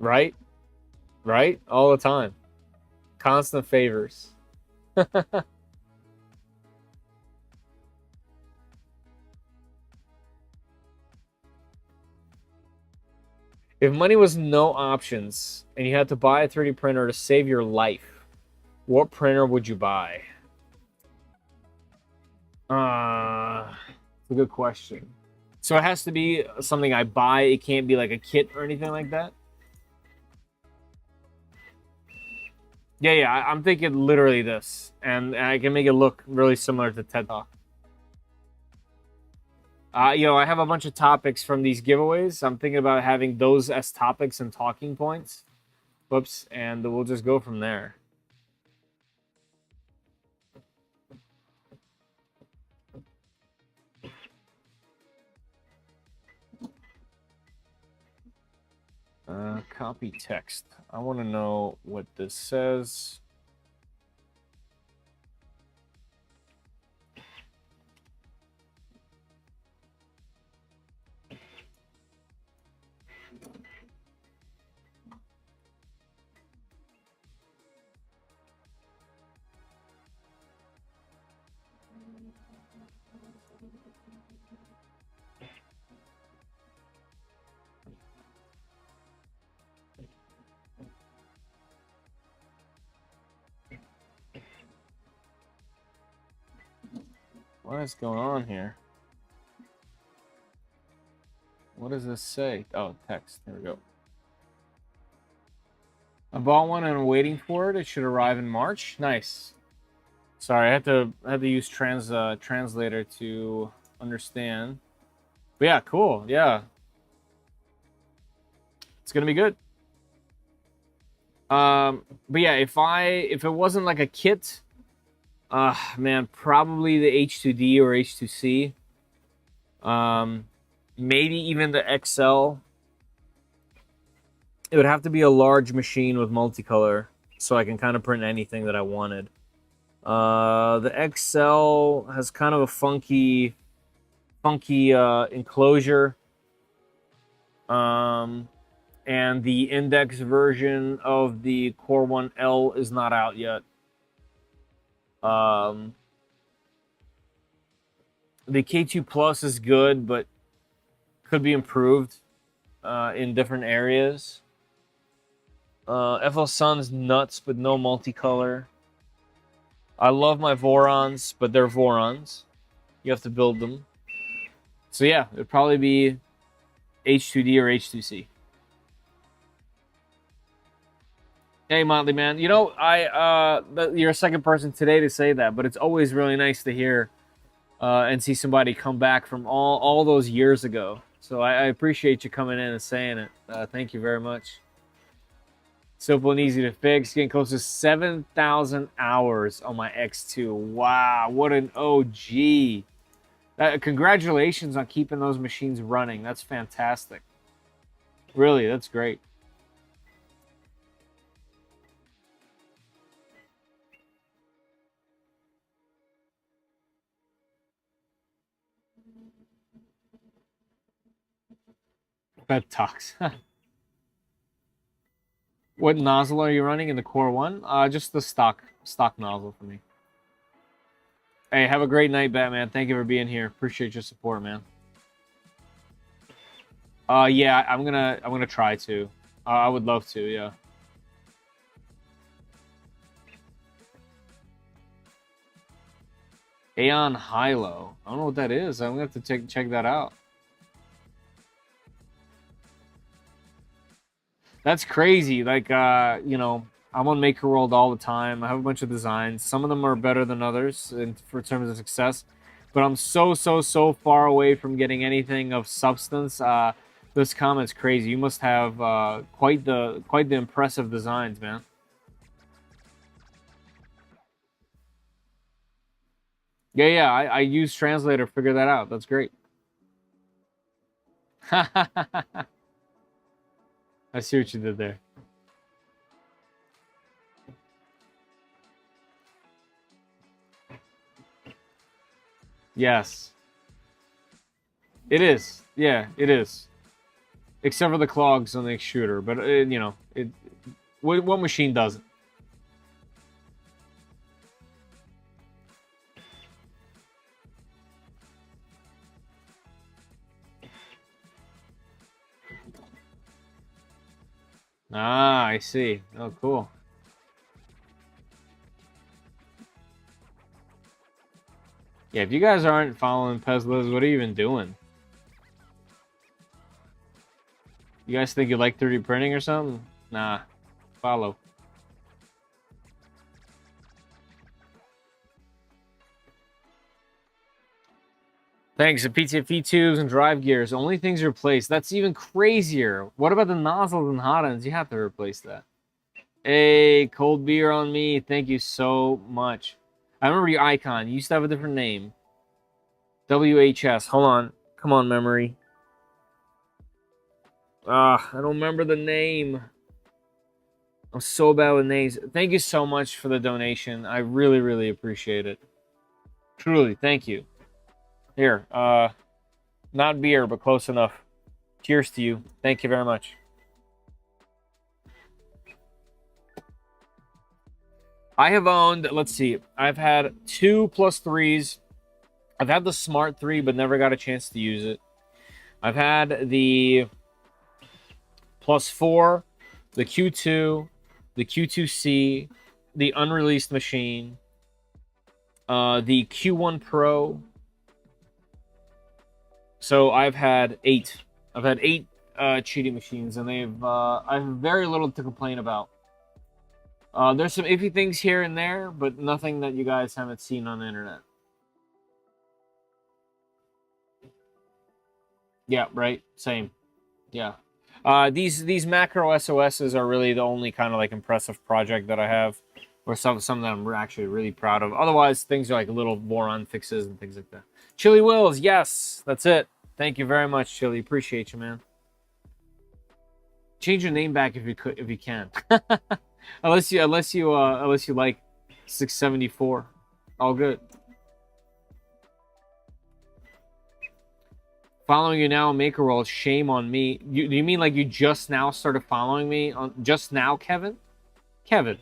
Right? Right? All the time. Constant favors. If money was no options and you had to buy a 3D printer to save your life, what printer would you buy? It's a good question. So it has to be something I buy. It can't be like a kit or anything like that. Yeah. I'm thinking literally this, and I can make it look really similar to TED Talk. I have a bunch of topics from these giveaways. I'm thinking about having those as topics and talking points. Whoops, and we'll just go from there. Copy text. I want to know what this says. What is going on here? What does this say? Oh, text. There we go. I bought one and I'm waiting for it. It should arrive in March. Nice. Sorry, I had to use translator to understand. But yeah, cool. Yeah, it's gonna be good. But yeah, if it wasn't like a kit, man, probably the H2D or H2C. Maybe even the XL. It would have to be a large machine with multicolor, so I can kind of print anything that I wanted. The XL has kind of a funky enclosure. And the index version of the Core 1L is not out yet. The K2 Plus is good, but could be improved in different areas. FL Sun's nuts, but no multicolor. I love my Vorons, but they're Vorons. You have to build them. So yeah, it'd probably be H2D or H2C. Hey, Motley, man. You know, you're a second person today to say that, but it's always really nice to hear and see somebody come back from all those years ago. So I appreciate you coming in and saying it. Thank you very much. Simple and easy to fix. Getting close to 7,000 hours on my X2. Wow, what an OG. Congratulations on keeping those machines running. That's fantastic. Really, that's great. Bed talks. What nozzle are you running in the Core 1? Just the stock nozzle for me. Hey, have a great night, Batman. Thank you for being here. Appreciate your support, man. Yeah, I'm gonna try to. I would love to, yeah. Aeon Hilo. I don't know what that is. I'm gonna have to check that out. That's crazy. Like, you know, I'm on Maker World all the time. I have a bunch of designs. Some of them are better than others for terms of success. But I'm so far away from getting anything of substance. This comment's crazy. You must have quite the impressive designs, man. Yeah. I use translator to figure that out. That's great. I see what you did there. Yes. It is. Yeah, it is. Except for the clogs on the extruder. But, you know, what machine doesn't? Ah, I see. Oh, cool. Yeah, if you guys aren't following Pezlas, what are you even doing? You guys think you like 3D printing or something? Nah. Follow. Thanks. The PTFE tubes and drive gears. Only things replaced. That's even crazier. What about the nozzles and hot ends? You have to replace that. Hey, cold beer on me. Thank you so much. I remember your icon. You used to have a different name. WHS. Hold on. Come on, memory. I don't remember the name. I'm so bad with names. Thank you so much for the donation. I really appreciate it. Truly, thank you. Here, not beer, but close enough. Cheers to you. Thank you very much. I have owned, let's see, I've had 2+3s. I've had the Smart 3, but never got a chance to use it. I've had the +4, the Q2, the Q2C, the unreleased machine, the Q1 Pro, So I've had 8. I've had 8 cheating machines, and I have very little to complain about. There's some iffy things here and there, but nothing that you guys haven't seen on the internet. Yeah, right. Same. Yeah. These macro SOSs are really the only kind of like impressive project that I have, or some that I'm actually really proud of. Otherwise, things are like little Voron fixes and things like that. Chili Wills, yes, that's it. Thank you very much, Chili. Appreciate you, man. Change your name back if you can. unless you like 674. All good. Following you now, Maker World. Shame on me. Do you mean like you just now started following me on just now, Kevin? Kevin.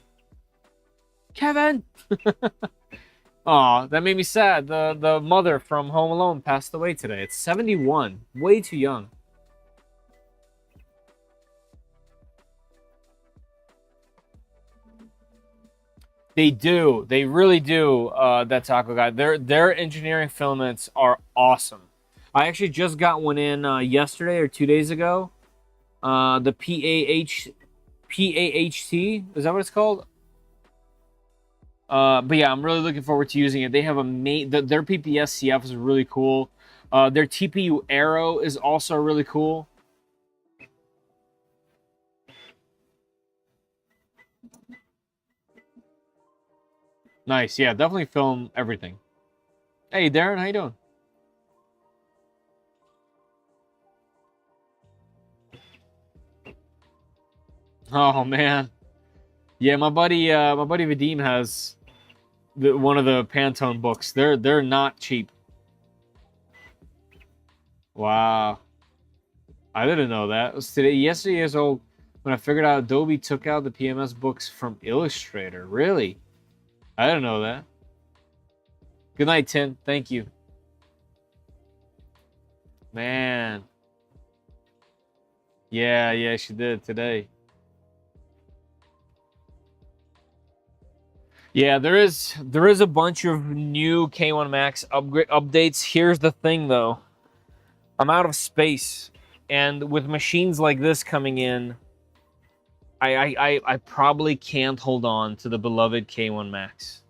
Aw, that made me sad. The mother from Home Alone passed away today. It's 71. Way too young. They do. They really do, that taco guy. Their engineering filaments are awesome. I actually just got one in yesterday or 2 days ago. The PAHT, is that what it's called? But yeah, I'm really looking forward to using it. They have their PPS CF is really cool. Their TPU Arrow is also really cool. Nice, yeah, definitely film everything. Hey, Darren, how you doing? Oh man, yeah, my buddy Vadim has one of the Pantone books. They're not cheap. Wow, I didn't know that. It was yesterday years old when I figured out Adobe took out the PMS books from Illustrator. Really? I didn't know that. Good night, Tim. Thank you. Man. Yeah, she did today. Yeah, there is a bunch of new K1 Max updates. Here's the thing though. I'm out of space. And with machines like this coming in, I probably can't hold on to the beloved K1 Max.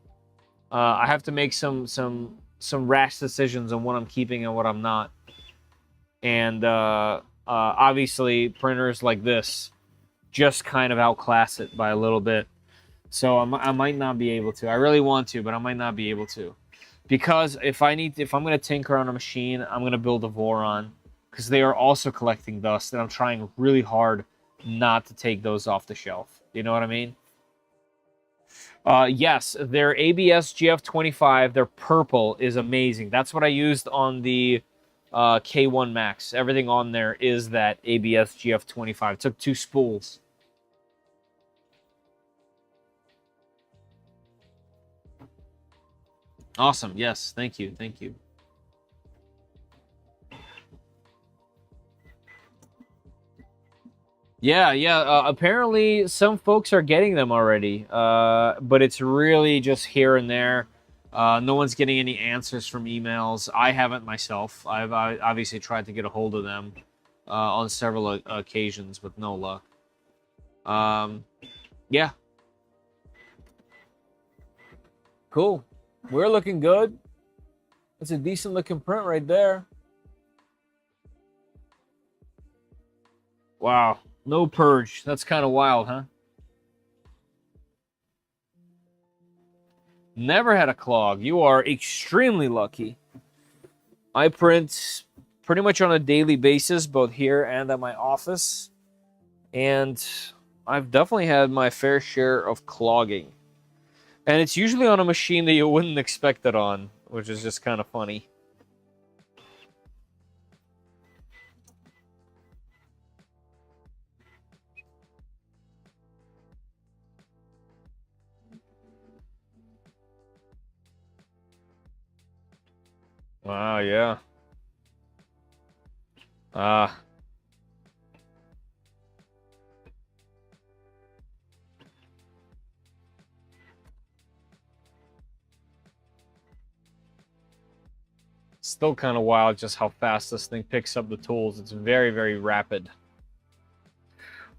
I have to make some rash decisions on what I'm keeping and what I'm not. And obviously, printers like this just kind of outclass it by a little bit. So I might not be able to. I really want to, but I might not be able to, because if I'm going to tinker on a machine, I'm going to build a Voron, because they are also collecting dust, and I'm trying really hard not to take those off the shelf. You know what I mean? Yes, their ABS GF25, their purple is amazing. That's what I used on the K1 Max. Everything on there is that ABS GF25. It took 2 spools. Awesome. Yes. Thank you. Thank you. Yeah. Apparently, some folks are getting them already, but it's really just here and there. No one's getting any answers from emails. I haven't myself. I obviously tried to get a hold of them on several occasions with no luck. Yeah. Cool. We're looking good. That's a decent looking print right there. Wow. No purge. That's kind of wild, huh? Never had a clog. You are extremely lucky. I print pretty much on a daily basis, both here and at my office. And I've definitely had my fair share of clogging. And it's usually on a machine that you wouldn't expect it on, which is just kind of funny. Wow, yeah. Ah. Still kind of wild just how fast this thing picks up the tools. It's very, very rapid.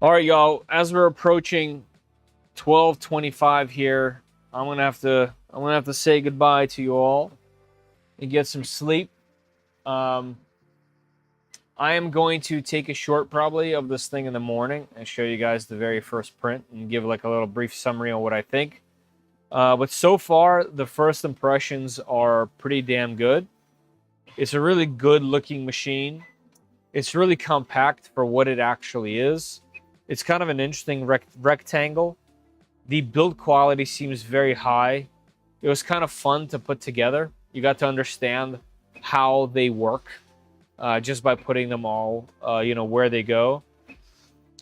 All right, y'all. As we're approaching 12:25 here, I'm gonna have to say goodbye to you all and get some sleep. I am going to take a short probably of this thing in the morning and show you guys the very first print and give like a little brief summary on what I think. But so far, the first impressions are pretty damn good. It's a really good looking machine. It's really compact for what it actually is. It's kind of an interesting rectangle. The build quality seems very high. It was kind of fun to put together. You got to understand how they work just by putting them all, where they go.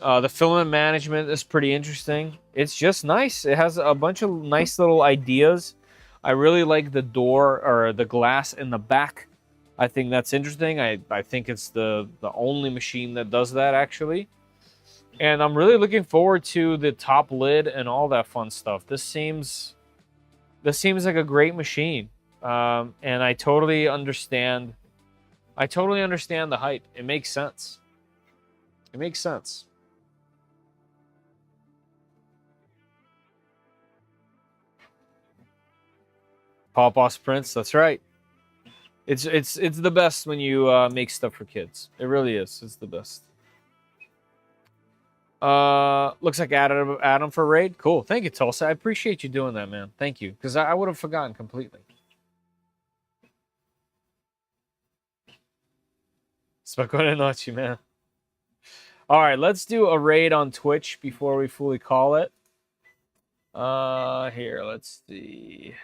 The filament management is pretty interesting. It's just nice. It has a bunch of nice little ideas. I really like the door or the glass in the back. I think that's interesting. I think it's the only machine that does that, actually. And I'm really looking forward to the top lid and all that fun stuff. This seems like a great machine. And I totally understand. I totally understand the hype. It makes sense. It makes sense. Pawpaw Prince, that's right. It's the best when you make stuff for kids. It really is. It's the best. Looks like Adam for raid. Cool. Thank you, Tulsa. I appreciate you doing that, man. Thank you. Because I would have forgotten completely. Spokojnej noci, man. All right, let's do a raid on Twitch before we fully call it. Here, let's see.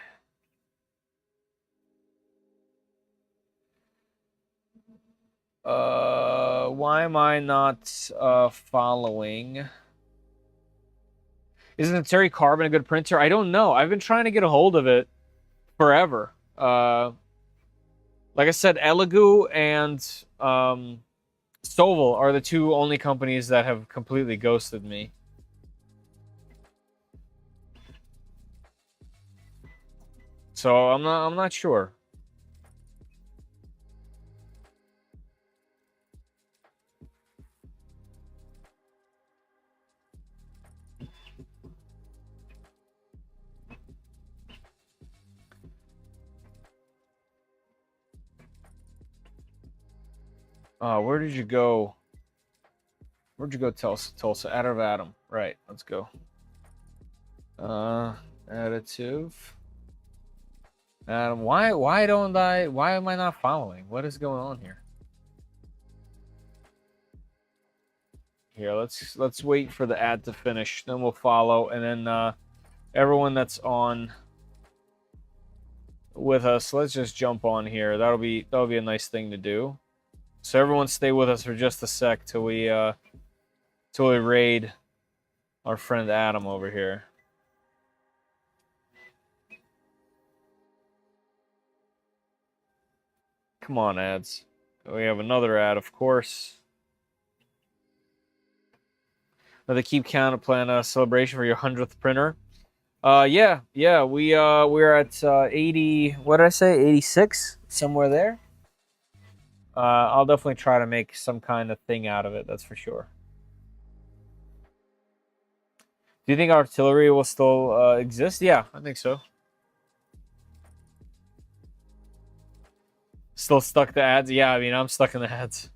Why am I not following? Isn't Terry Carbon a good printer? I don't know. I've been trying to get a hold of it forever. Like I said, Elegoo and Stovall are the two only companies that have completely ghosted me. So I'm not sure. Where did you go? Where'd you go, Tulsa? Out of Adam. Right, let's go. Additive. Adam, why am I not following? What is going on here? Here, let's wait for the ad to finish, then we'll follow, and then everyone that's on with us, let's just jump on here. That'll be a nice thing to do. So everyone stay with us for just a sec till we raid our friend Adam over here. Come on, ads. We have another ad, of course. Another keep count plan celebration for your 100th printer. Yeah, we're at 80. What did I say? 86, somewhere there. I'll definitely try to make some kind of thing out of it. That's for sure. Do you think artillery will still exist? Yeah, I think so. Still stuck to ads? Yeah, I mean, I'm stuck in the ads.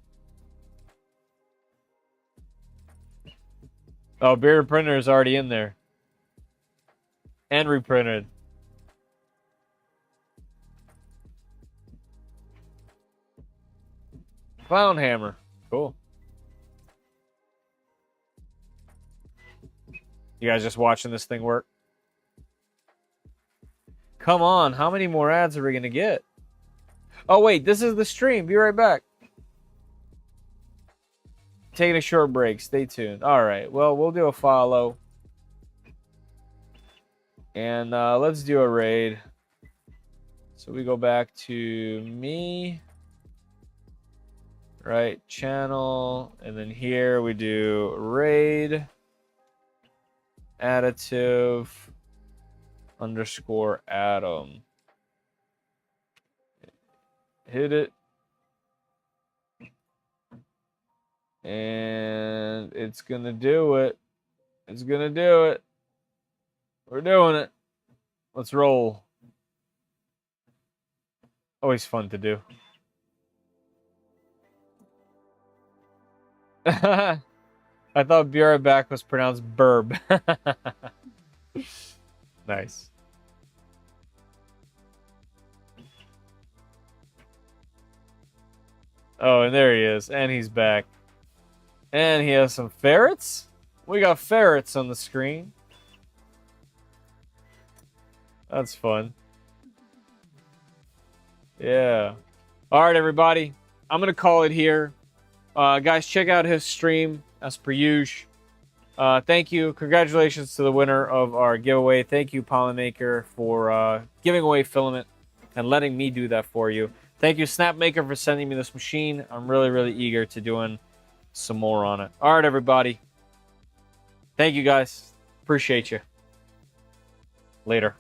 Oh, beer printer is already in there. And reprinted. Clown hammer. Cool. You guys just watching this thing work? Come on, how many more ads are we going to get? Oh, wait, this is the stream. Be right back. Taking a short break. Stay tuned. All right, well, we'll do a follow. And let's do a raid. So we go back to me. Right, channel. And then here we do raid. Additive. _ Adam. Hit it. And it's going to do it. It's going to do it. We're doing it. Let's roll. Always fun to do. I thought be right back was pronounced burb. Nice. Oh, and there he is. And he's back. And he has some ferrets. We got ferrets on the screen. That's fun. Yeah. All right, everybody. I'm going to call it here. Guys, check out his stream as per usual. Thank you. Congratulations to the winner of our giveaway. Thank you, Polymaker, for giving away filament and letting me do that for you. Thank you, Snapmaker, for sending me this machine. I'm really, really eager to doing some more on it. All right, everybody. Thank you, guys. Appreciate you. Later.